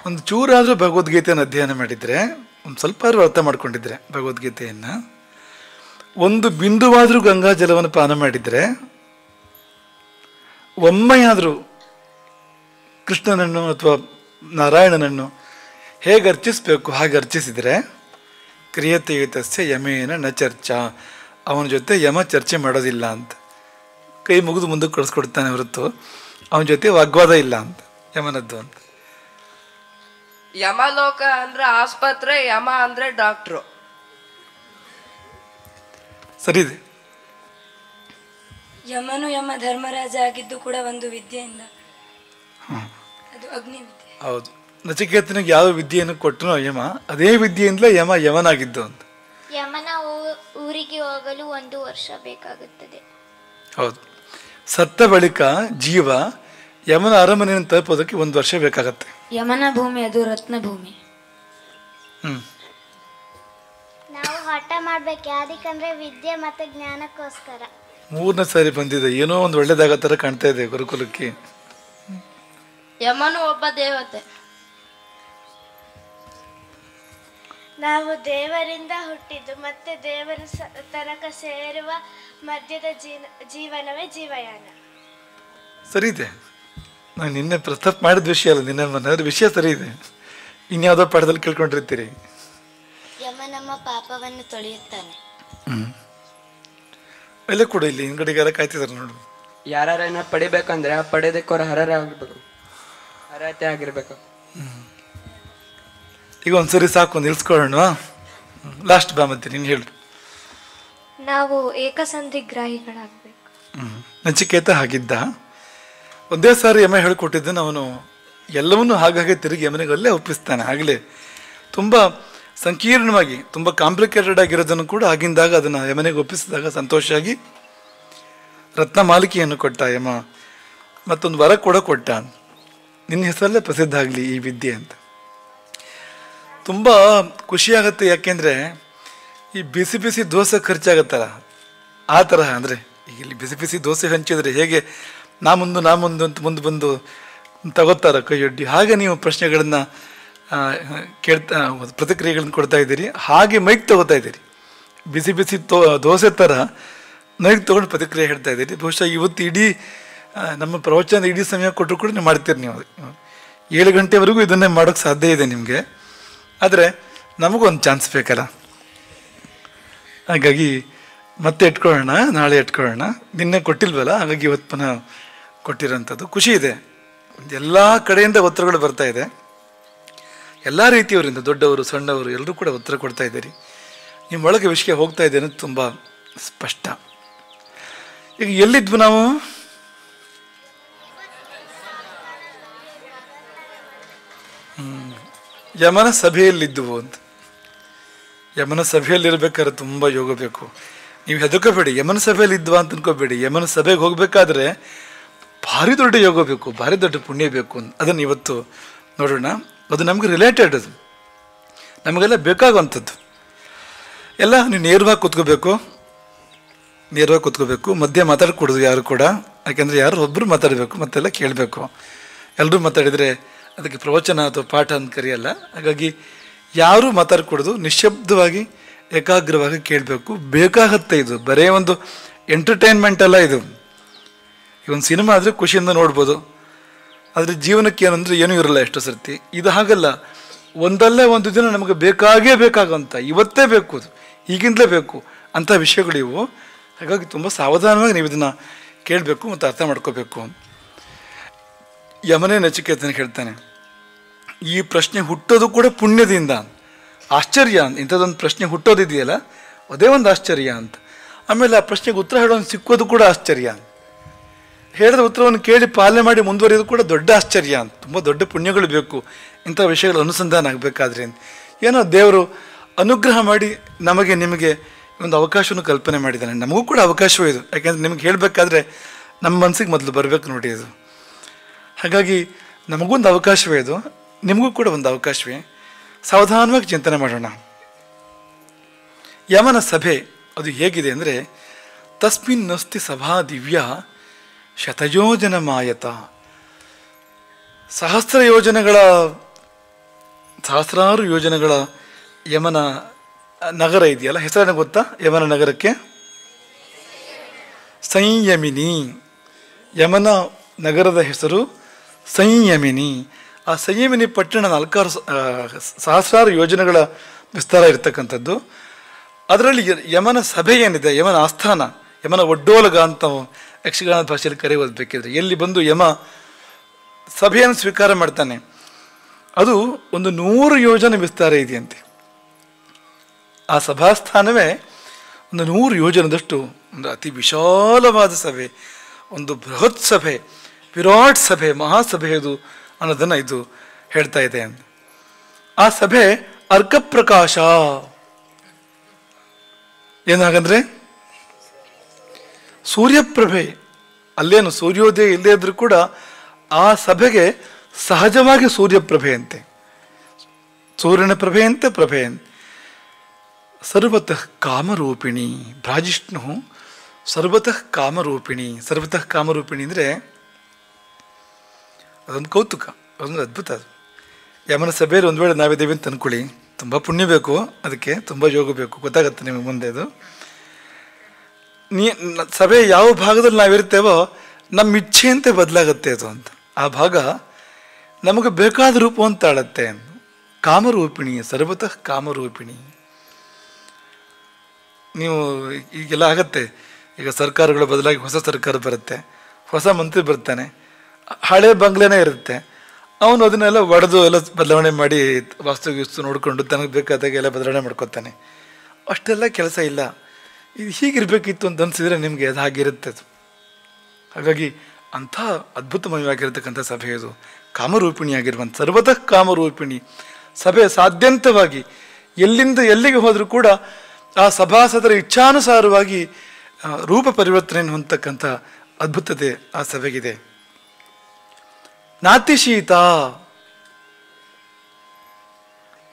ಒಂದು ಚೂರಾದರೂ ಭಗವದ್ಗೀತೆಯನ್ನು ಅಧ್ಯಯನ ಮಾಡಿದರೆ, ಒಂದು ಸ್ವಲ್ಪ ಅರ್ಥ ಮಾಡ್ಕೊಂಡಿದ್ರೆ ಭಗವದ್ಗೀತೆಯನ್ನು, ಒಂದು ಬಿಂದುವಾದರೂ ಗಂಗಾ ಜಲವನ್ನು ಪಾನ ಮಾಡಿದರೆ, ಒಮ್ಮೆಯಾದರೂ ಕೃಷ್ಣನನ್ನು ಅಥವಾ ನಾರಾಯಣನನ್ನು ಹೇಗೆ ಅರ್ಚಿಸಬೇಕು ಹಾಗೆ ಅರ್ಚಿಸಿದರೆ, ಕ್ರಿಯತೆಯುತಸ್ಯ ಯಮೇನ ನ ಚರ್ಚಾ, ಅವನ ಜೊತೆ ಯಮ ಚರ್ಚೆ ಮಾಡೋದಿಲ್ಲ ಅಂತ. ಕೈ ಮುಗಿದು ಮುಂದಕ್ಕೆ ಕಳಿಸ್ಕೊಡ್ತಾನೆ ಹೊರತು ಅವನ ಜೊತೆ ವಾಗ್ವಾದ ಇಲ್ಲ ಅಂತ, ಯಮನದ್ದು ಅಂತ. ಯಮಲೋಕ ಅಂದ್ರೆ ಆಸ್ಪತ್ರೆ, ಯಮ ಅಂದ್ರೆ ಡಾಕ್ಟ್ರು. ಸರಿ ಇದೆ. ಯಮನು ಯಮ ಧರ್ಮರಾಜ ಆಗಿದ್ದು ಕೂಡ ಒಂದು ವಿದ್ಯೆಯಿಂದ, ಅದು ಅಗ್ನಿ ವಿದ್ಯೆ. ಹೌದು. ನಚಿಕೇತನಿಗೆ ಯಾವ ವಿದ್ಯೆಯನ್ನು ಕೊಟ್ಟನೋ ಯಮ, ಅದೇ ವಿದ್ಯೆಯಿಂದಲೇ ಯಮ ಯವನಾಗಿದ್ದು ಅಂತ. ಯಮನ ಊರಿಗೆ ಹೋಗಲು 1 ವರ್ಷ ಬೇಕಾಗುತ್ತದೆ. ಹೌದು, ಸತ್ತ ಬಳಿಕ ಜೀವ ಯಮನ ಅರಮನೆಯನ್ನು ತಲುಪೋದಕ್ಕೆ 1 ವರ್ಷ ಬೇಕಾಗತ್ತೆ. ಯಮನ ಭೂಮಿ ಅದು ರತ್ನ ಭೂಮಿ. ನಾವು ಹಠ ಮಾಡ್ಬೇಕು, ಯಾರಿಕಂದ್ರೆ ವಿದ್ಯೆ ಮತ್ತೆ ಜ್ಞಾನಕ್ಕೋಸ್ಕರ. 3ನೇ ಸಾರಿ ಬಂದಿದೆ, ಏನೋ ಒಂದು ಒಳ್ಳೇದಾಗ ತರ ಕಾಣ್ತಾ ಇದೆ ಗುರುಕುಲಕ್ಕೆ. ಯಮನು ಒಬ್ಬ ದೇವತೆ. ನಾವು ದೇವರಿಂದ ಹುಟ್ಟಿದ್ದು ಮತ್ತೆ ದೇವರ ತನಕ ಸೇರುವ ಮಧ್ಯದ ಜೀವನವೇ ಜೀವಯಾನ. ಸರಿ ಇದೆ, ನಾನು ನಿನ್ನೆ ಪ್ರಸ್ತಾಪ ಮಾಡಿದ ವಿಷಯ ಅಲ್ಲ, ನಿನ್ನೆ ಮನೆಯವ್ರ ವಿಷಯ ಸರಿ ಇದೆ. ಇನ್ಯಾವುದೋ ಪಾಠದಲ್ಲಿ ಕೇಳ್ಕೊಂಡಿರ್ತೀರಿ. ಯಮ ನಮ್ಮ ಪಾಪವನ್ನು ತೊಳೆಯುತ್ತಾನೆ. ಎಲ್ಲ ಕೂಡ ಇಲ್ಲಿ ಹಿಂಗಡಿಗಾರ ಕಾಯ್ತಿದಾರೆ ನೋಡು. ಯಾರನ್ನ ಪಡಿಬೇಕಂದ್ರೆ ಆ ಪಡೆದಕ್ಕೋರ ಅರ್ಹತೆ ಆಗಿರ್ಬೇಕು. ಈಗ ಒಂದ್ಸರಿ ಸಾಕು, ನಿಲ್ಸ್ಕೊಳ್ಳೋಣ. ಲಾಸ್ಟ್ ಬಾ ಮತ್ತೆ ನೀನು ಹೇಳು. ನಾವು ಏಕಸಂಧಿಗ್ರಾಹಿಗಳಾಗಬೇಕು. ನಚಿಕೇತ ಹಾಗಿದ್ದ. ಒಂದೇ ಸಾರಿ ಯಮ ಹೇಳಿಕೊಟ್ಟಿದ್ದನ್ನು ಅವನು ಎಲ್ಲವನ್ನೂ ಹಾಗಾಗಿ ತಿರುಗಿ ಯಮನಿಗೆ ಅಲ್ಲೇ ಒಪ್ಪಿಸ್ತಾನೆ. ಆಗಲೇ ತುಂಬ ಸಂಕೀರ್ಣವಾಗಿ ತುಂಬ ಕಾಂಪ್ಲಿಕೇಟೆಡ್ ಆಗಿರೋದನ್ನು ಕೂಡ ಆಗಿಂದಾಗ ಅದನ್ನು ಯಮನಿಗೆ ಒಪ್ಪಿಸಿದಾಗ ಸಂತೋಷವಾಗಿ ರತ್ನ ಮಾಲಿಕೆಯನ್ನು ಕೊಟ್ಟ ಯಮ. ಮತ್ತೊಂದು ವರ ಕೂಡ ಕೊಟ್ಟ, ನಿನ್ನ ಹೆಸರಲ್ಲೇ ಪ್ರಸಿದ್ಧ ಆಗಲಿ ಈ ವಿದ್ಯೆ ಅಂತ. ತುಂಬ ಖುಷಿಯಾಗತ್ತೆ, ಯಾಕೆಂದರೆ ಈ ಬಿಸಿ ಬಿಸಿ ದೋಸೆ ಖರ್ಚಾಗತ್ತಲ್ಲ ಆ ತರಹ. ಅಂದರೆ ಈಗ ಇಲ್ಲಿ ಬಿಸಿ ಬಿಸಿ ದೋಸೆ ಹಂಚಿದ್ರೆ ಹೇಗೆ ನಾ ಮುಂದು ಅಂತ ಮುಂದೆ ಬಂದು ತಗೋತಾರ ಕೈಯೊಡ್ಡಿ, ಹಾಗೆ ನೀವು ಪ್ರಶ್ನೆಗಳನ್ನು ಕೇಳ್ತಾ ಪ್ರತಿಕ್ರಿಯೆಗಳನ್ನು ಕೊಡ್ತಾ ಇದ್ದೀರಿ. ಹಾಗೆ ಮೈಕ್ ತಗೋತಾ ಇದ್ದೀರಿ, ಬಿಸಿ ಬಿಸಿ ದೋಸೆ ಥರ ಮೈಕ್ ತೊಗೊಂಡು ಪ್ರತಿಕ್ರಿಯೆ ಹೇಳ್ತಾ ಇದ್ದೀರಿ. ಬಹುಶಃ ಇವತ್ತು ಇಡೀ ನಮ್ಮ ಪ್ರವಚನದ ಇಡೀ ಸಮಯ ಕೊಟ್ಟರು ಕೂಡ ನೀವು ಮಾಡ್ತೀರಿ. ನೀವು 7 ಗಂಟೆವರೆಗೂ ಇದನ್ನೇ ಮಾಡೋಕ್ಕೆ ಸಾಧ್ಯ ಇದೆ ನಿಮಗೆ. ಆದರೆ ನಮಗೊಂದು ಚಾನ್ಸ್ ಬೇಕಲ್ಲ, ಹಾಗಾಗಿ ಮತ್ತೆ ಇಟ್ಕೊಳ್ಳೋಣ, ನಾಳೆ ಇಟ್ಕೊಳ್ಳೋಣ. ನಿನ್ನೆ ಕೊಟ್ಟಿಲ್ವಲ್ಲ, ಹಾಗಾಗಿ ಇವತ್ತು ಪುನಃ ಕೊಟ್ಟಿರೋಂಥದ್ದು ಖುಷಿ ಇದೆ. ಎಲ್ಲ ಕಡೆಯಿಂದ ಉತ್ತರಗಳು ಬರ್ತಾ ಇದೆ, ಎಲ್ಲ ರೀತಿಯವರಿಂದ, ದೊಡ್ಡವರು ಸಣ್ಣವರು ಎಲ್ಲರೂ ಕೂಡ ಉತ್ತರ ಕೊಡ್ತಾ ಇದ್ದೀರಿ. ನಿಮ್ಮೊಳಗೆ ವಿಷಯ ಹೋಗ್ತಾ ಇದೆ ಅನ್ನೋದು ತುಂಬ ಸ್ಪಷ್ಟ. ಈಗ ಎಲ್ಲಿದ್ವು ನಾವು? ಯಮನ ಸಭೆಯಲ್ಲಿದ್ದುವು ಅಂತ. ಯಮನ ಸಭೆಯಲ್ಲಿರ್ಬೇಕಾದ್ರೆ ತುಂಬ ಯೋಗ ಬೇಕು. ನೀವು ಹೆದರ್ಕೋಬೇಡಿ, ಯಮನ ಸಭೆಯಲ್ಲಿ ಇದ್ವಾ ಅಂತ ಅನ್ಕೋಬೇಡಿ. ಯಮನ ಸಭೆಗೆ ಹೋಗ್ಬೇಕಾದ್ರೆ ಭಾರಿ ದೊಡ್ಡ ಯೋಗ ಬೇಕು, ಭಾರಿ ದೊಡ್ಡ ಪುಣ್ಯ ಬೇಕು. ಅದನ್ನು ಇವತ್ತು ನೋಡೋಣ. ಅದು ನಮ್ಗೆ ರಿಲೇಟೆಡ್, ಅದು ನಮಗೆಲ್ಲ ಬೇಕಾಗುವಂಥದ್ದು. ಎಲ್ಲ ನೀವು ನೇರವಾಗಿ ಕೂತ್ಕೋಬೇಕು, ಮಧ್ಯೆ ಮಾತಾಡ್ಕೊಡೋದು ಯಾರು ಕೂಡ. ಯಾಕೆಂದರೆ ಯಾರು ಒಬ್ಬರು ಮಾತಾಡಬೇಕು, ಮತ್ತೆಲ್ಲ ಕೇಳಬೇಕು. ಎಲ್ಲರೂ ಮಾತಾಡಿದರೆ ಅದಕ್ಕೆ ಪ್ರವಚನ ಅಥವಾ ಪಾಠ ಅಂತ ಕರೆಯಲ್ಲ. ಹಾಗಾಗಿ ಯಾರೂ ಮಾತಾಡ್ಕೊಡೋದು, ನಿಶ್ಶಬ್ದವಾಗಿ ಏಕಾಗ್ರವಾಗಿ ಕೇಳಬೇಕು. ಬೇಕಾಗತ್ತೆ. ಇದು ಬರೇ ಒಂದು ಎಂಟರ್ಟೈನ್ಮೆಂಟ್ ಅಲ್ಲ, ಇದು ಈ ಒಂದು ಸಿನಿಮಾ ಆದರೆ ಖುಷಿಯಿಂದ ನೋಡ್ಬೋದು, ಆದರೆ ಜೀವನಕ್ಕೆ ಏನಂದರೆ ಏನೂ ಇರಲ್ಲ ಎಷ್ಟೋ ಸರ್ತಿ. ಇದು ಹಾಗಲ್ಲ, ಒಂದಲ್ಲೇ ಒಂದು ದಿನ ನಮಗೆ ಬೇಕಾಗಂತ, ಇವತ್ತೇ ಬೇಕು, ಈಗಿಂದಲೇ ಬೇಕು ಅಂಥ ವಿಷಯಗಳಿವು. ಹಾಗಾಗಿ ತುಂಬ ಸಾವಧಾನವಾಗಿ ನೀವು ಇದನ್ನು ಕೇಳಬೇಕು ಮತ್ತು ಅರ್ಥ ಮಾಡ್ಕೋಬೇಕು. ಯಮನೇ ನಚಿಕೇತನಿಗೆ ಹೇಳ್ತಾನೆ, ಈ ಪ್ರಶ್ನೆ ಹುಟ್ಟೋದು ಕೂಡ ಪುಣ್ಯದಿಂದ. ಆಶ್ಚರ್ಯ, ಇಂಥದ್ದೊಂದು ಪ್ರಶ್ನೆ ಹುಟ್ಟೋದಿದೆಯಲ್ಲ ಅದೇ ಒಂದು ಆಶ್ಚರ್ಯ ಅಂತ. ಆಮೇಲೆ ಆ ಪ್ರಶ್ನೆಗೆ ಉತ್ತರ ಹೇಳೋನು ಸಿಕ್ಕೋದು ಕೂಡ ಆಶ್ಚರ್ಯ. ಹೇಳಿದ ಉತ್ತರವನ್ನು ಕೇಳಿ ಪಾಲನೆ ಮಾಡಿ ಮುಂದುವರಿಯೋದು ಕೂಡ ದೊಡ್ಡ ಆಶ್ಚರ್ಯ ಅಂತ. ತುಂಬ ದೊಡ್ಡ ಪುಣ್ಯಗಳು ಬೇಕು ಇಂಥ ವಿಷಯಗಳ ಅನುಸಂಧಾನ ಆಗಬೇಕಾದ್ರೆ. ಏನೋ ದೇವರು ಅನುಗ್ರಹ ಮಾಡಿ ನಮಗೆ ನಿಮಗೆ ಒಂದು ಅವಕಾಶವನ್ನು ಕಲ್ಪನೆ ಮಾಡಿದ್ದಾನೆ. ನಮಗೂ ಕೂಡ ಅವಕಾಶವೇ ಇದು, ಯಾಕೆಂದರೆ ನಿಮ್ಗೆ ಹೇಳಬೇಕಾದ್ರೆ ನಮ್ಮ ಮನಸ್ಸಿಗೆ ಮೊದಲು ಬರಬೇಕು ನೋಡಿ ಅದು. ಹಾಗಾಗಿ ನಮಗೊಂದು ಅವಕಾಶವೇ ಇದು, ನಿಮಗೂ ಕೂಡ ಒಂದು ಅವಕಾಶವೇ. ಸಾವಧಾನವಾಗಿ ಚಿಂತನೆ ಮಾಡೋಣ. ಯಮನ ಸಭೆ ಅದು ಹೇಗಿದೆ ಅಂದರೆ, ತಸ್ಮಿನ್ ನಸ್ತಿ ಸಭಾ ದಿವ್ಯ ಶತಯೋಜನ ಮಾಯತ. ಸಹಸ್ರಾರು ಯೋಜನೆಗಳ ಯಮನ ನಗರ ಇದೆಯಲ್ಲ, ಹೆಸರನ್ನು ಗೊತ್ತಾ ಯಮನ ನಗರಕ್ಕೆ? ಸಂಯಮಿನಿ. ಯಮನ ನಗರದ ಹೆಸರು ಸಂಯಮಿನಿ. ಆ ಸಂಯಮಿನಿ ಪಟ್ಟಣ 4 ಸಹಸ್ರಾರು ಯೋಜನೆಗಳ ವಿಸ್ತಾರ ಇರತಕ್ಕಂಥದ್ದು. ಅದರಲ್ಲಿ ಯಮನ ಸಭೆ ಏನಿದೆ, ಯಮನ ಆಸ್ಥಾನ, ಯಮನ ಒಡ್ಡೋಲಗ ಅಂತ ಯಕ್ಷಗಾನ ಭಾಷೆಯಲ್ಲಿ ಕರೆ ಓದಬೇಕಿದ್ರೆ, ಎಲ್ಲಿ ಬಂದು ಯಮ ಸಭೆಯನ್ನು ಸ್ವೀಕಾರ ಮಾಡ್ತಾನೆ, ಅದು ಒಂದು 100 ಯೋಜನೆ ವಿಸ್ತಾರ ಇದೆಯಂತೆ. ಆ ಸಭಾಸ್ಥಾನವೇ ಒಂದು 100 ಯೋಜನದಷ್ಟು ಒಂದು ಅತಿ ವಿಶಾಲವಾದ ಸಭೆ, ಒಂದು ಬೃಹತ್ ಸಭೆ, ವಿರಾಟ್ ಸಭೆ, ಮಹಾಸಭೆ ಅದು ಅನ್ನೋದನ್ನು ಇದು ಹೇಳ್ತಾ ಇದೆ. ಆ ಸಭೆ ಅರ್ಕಪ್ರಕಾಶ. ಏನಾಗಂದ್ರೆ ಸೂರ್ಯಪ್ರಭೆ, ಅಲ್ಲೇನು ಸೂರ್ಯೋದಯ ಇಲ್ಲದೇ ಇದ್ರೂ ಕೂಡ ಆ ಸಭೆಗೆ ಸಹಜವಾಗಿ ಸೂರ್ಯಪ್ರಭೆಯಂತೆ, ಸೂರ್ಯನ ಪ್ರಭೆಯಂತೆ ಪ್ರಭೆಯಂತೆ. ಸರ್ವತಃ ಕಾಮರೂಪಿಣಿ ಭ್ರಾಜಿಷ್ಣು, ಸರ್ವತಃ ಕಾಮರೂಪಿಣಿ. ಸರ್ವತಃ ಕಾಮರೂಪಿಣಿ ಅಂದರೆ ಅದೊಂದು ಕೌತುಕ, ಅದೊಂದು ಅದ್ಭುತ. ಅದು ಯಮನ ಸಭೆಯಲ್ಲಿ ಒಂದು ವೇಳೆ ನಾವಿದ್ದೇವೆ ಅಂತ ಅಂದ್ಕೊಳ್ಳಿ, ತುಂಬ ಪುಣ್ಯ ಬೇಕು, ಅದಕ್ಕೆ ತುಂಬ ಯೋಗ ಬೇಕು, ಗೊತ್ತಾಗತ್ತೆ ನಿಮಗೆ ಮುಂದೆ. ಅದು ಸಭೆ ಯಾವ ಭಾಗದಲ್ಲಿ ನಾವಿರ್ತೇವೋ ನಮ್ಮ ಇಚ್ಛೆಯಂತೆ ಬದಲಾಗತ್ತೆ ಅದು ಅಂತ. ಆ ಭಾಗ ನಮಗೆ ಬೇಕಾದ ರೂಪವನ್ನು ತಾಳತ್ತೆ. ಕಾಮರೂಪಿಣಿ, ಸರ್ವತಃ ಕಾಮರೂಪಿಣಿ. ನೀವು ಈಗೆಲ್ಲ ಆಗತ್ತೆ, ಈಗ ಸರ್ಕಾರಗಳು ಬದಲಾಗಿ ಹೊಸ ಸರ್ಕಾರ ಬರುತ್ತೆ, ಹೊಸ ಮಂತ್ರಿ ಬರ್ತಾನೆ, ಹಳೆ ಬಂಗ್ಲೆನೇ ಇರುತ್ತೆ, ಅವನು ಅದನ್ನೆಲ್ಲ ಒಡೆದು ಎಲ್ಲ ಬದಲಾವಣೆ ಮಾಡಿ ವಾಸ್ತು ನೋಡಿಕೊಂಡು ತನಗೆ ಬೇಕಾದಾಗ ಎಲ್ಲ ಬದಲಾವಣೆ ಮಾಡ್ಕೊತಾನೆ. ಅಷ್ಟೆಲ್ಲ ಕೆಲಸ ಇಲ್ಲ. ಇದು ಹೀಗಿರಬೇಕಿತ್ತು ಅಂತ ಅನಿಸಿದರೆ ನಿಮಗೆ ಅದು ಹಾಗಿರುತ್ತೆ ಅದು. ಹಾಗಾಗಿ ಅಂಥ ಅದ್ಭುತಮಯವಾಗಿರತಕ್ಕಂಥ ಸಭೆ ಅದು, ಕಾಮರೂಪಿಣಿಯಾಗಿರುವಂಥ ಸರ್ವತಃ ಕಾಮರೂಪಿಣಿ ಸಭೆ. ಸಾಧ್ಯಂತವಾಗಿ ಎಲ್ಲಿಂದ ಎಲ್ಲಿಗೆ ಹೋದರೂ ಕೂಡ ಆ ಸಭಾಸದರ ಇಚ್ಛಾನುಸಾರವಾಗಿ ರೂಪ ಪರಿವರ್ತನೆಯನ್ನು ಹೊಂದತಕ್ಕಂಥ ಅದ್ಭುತತೆ ಆ ಸಭೆಗಿದೆ. ನಾತಿ ಶೀತ,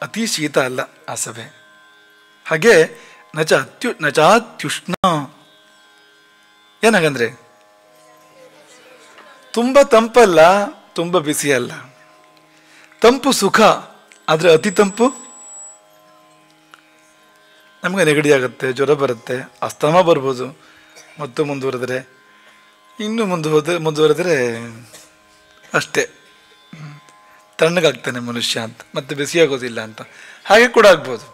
ಅತಿ ಶೀತ ಅಲ್ಲ ಆ ಸಭೆ. ಹಾಗೆ ನಚಾತ್ಯುಷ್ಣ, ಏನಾಗಂದ್ರೆ ತುಂಬ ತಂಪಲ್ಲ, ತುಂಬ ಬಿಸಿ ಅಲ್ಲ. ತಂಪು ಸುಖ, ಆದರೆ ಅತಿ ತಂಪು ನಮಗೆ ನೆಗಡಿ ಆಗುತ್ತೆ, ಜ್ವರ ಬರುತ್ತೆ, ಅಸ್ತಮ ಬರ್ಬೋದು, ಮತ್ತು ಮುಂದುವರೆದರೆ ಇನ್ನೂ ಮುಂದುವರೆದರೆ ಅಷ್ಟೇ ತಣ್ಣಗಾಗ್ತಾನೆ ಮನುಷ್ಯ ಅಂತ, ಮತ್ತೆ ಬಿಸಿಯಾಗೋದಿಲ್ಲ ಅಂತ. ಹಾಗೆ ಕೂಡ ಆಗ್ಬೋದು.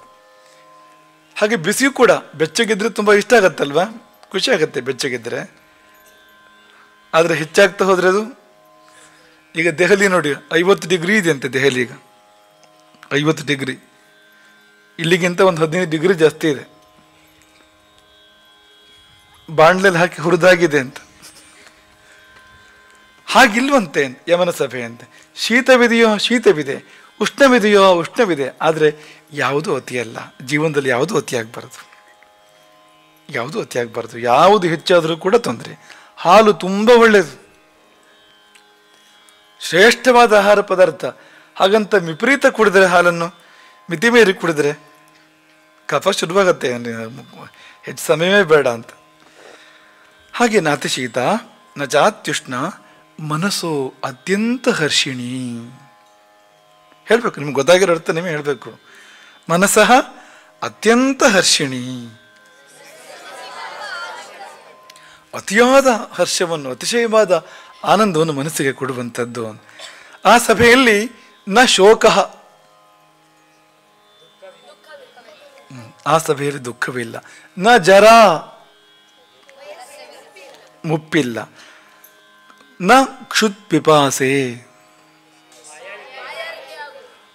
ಹಾಗೆ ಬಿಸಿಯೂ ಕೂಡ ಬೆಚ್ಚಗಿದ್ರೆ ತುಂಬ ಇಷ್ಟ ಆಗತ್ತಲ್ವಾ, ಖುಷಿ ಆಗತ್ತೆ ಬೆಚ್ಚಗಿದ್ರೆ. ಆದರೆ ಹೆಚ್ಚಾಗ್ತಾ ಹೋದ್ರೆ ಅದು, ಈಗ ದೆಹಲಿ ನೋಡಿ 50 ಡಿಗ್ರಿ ಇದೆ ಅಂತೆ ದೆಹಲಿ. ಈಗ 50 ಡಿಗ್ರಿ, ಇಲ್ಲಿಗಿಂತ ಒಂದು 15 ಡಿಗ್ರಿ ಜಾಸ್ತಿ ಇದೆ. ಬಾಣ್ಲೆಲ್ಲಿ ಹಾಕಿ ಹುರಿದಾಗಿದೆ ಅಂತ. ಹಾಗಿಲ್ವಂತೆ ಯಮನ ಸಭೆ ಅಂತೆ. ಶೀತವಿದೆಯೋ ಶೀತವಿದೆ, ಉಷ್ಣವಿದೆಯೋ ಉಷ್ಣವಿದೆ, ಆದರೆ ಯಾವುದೂ ಅತಿಯಲ್ಲ. ಜೀವನದಲ್ಲಿ ಯಾವುದೂ ಅತಿಯಾಗಬಾರ್ದು, ಯಾವುದೂ ಅತಿಯಾಗಬಾರ್ದು. ಯಾವುದು ಹೆಚ್ಚಾದರೂ ಕೂಡ ತೊಂದರೆ. ಹಾಲು ತುಂಬ ಒಳ್ಳೆಯದು, ಶ್ರೇಷ್ಠವಾದ ಆಹಾರ ಪದಾರ್ಥ. ಹಾಗಂತ ವಿಪರೀತ ಕುಡಿದರೆ, ಹಾಲನ್ನು ಮಿತಿಮೀರಿ ಕುಡಿದರೆ ಕಫ ಶುರುವಾಗತ್ತೆ, ಹೆಚ್ಚು ಸಮಯವೇ ಬೇಡ ಅಂತ. ಹಾಗೆ ನಾತಿಶೀತ ನಚಾತ್ಯುಷ್ಣ ಮನಸ್ಸು ಅತ್ಯಂತ ಹರ್ಷಿಣಿ. ಹೇಳ್ಬೇಕು, ನಿಮ್ಗೆ ಗೊತ್ತಾಗಿರೋ ಅರ್ಥ ನಿಮಗೆ ಹೇಳಬೇಕು. ಮನಸ್ಸಃ ಅತ್ಯಂತ ಹರ್ಷಿಣಿ, ಅತಿಯಾದ ಹರ್ಷವನ್ನು, ಅತಿಶಯವಾದ ಆನಂದವನ್ನು ಮನಸ್ಸಿಗೆ ಕೊಡುವಂಥದ್ದು. ಆ ಸಭೆಯಲ್ಲಿ ನ ಶೋಕ, ಆ ಸಭೆಯಲ್ಲಿ ದುಃಖವಿಲ್ಲ. ನ ಜರ, ಮುಪ್ಪಿಲ್ಲ. ನ ಕ್ಷುತ್ ಪಿಪಾಸೆ,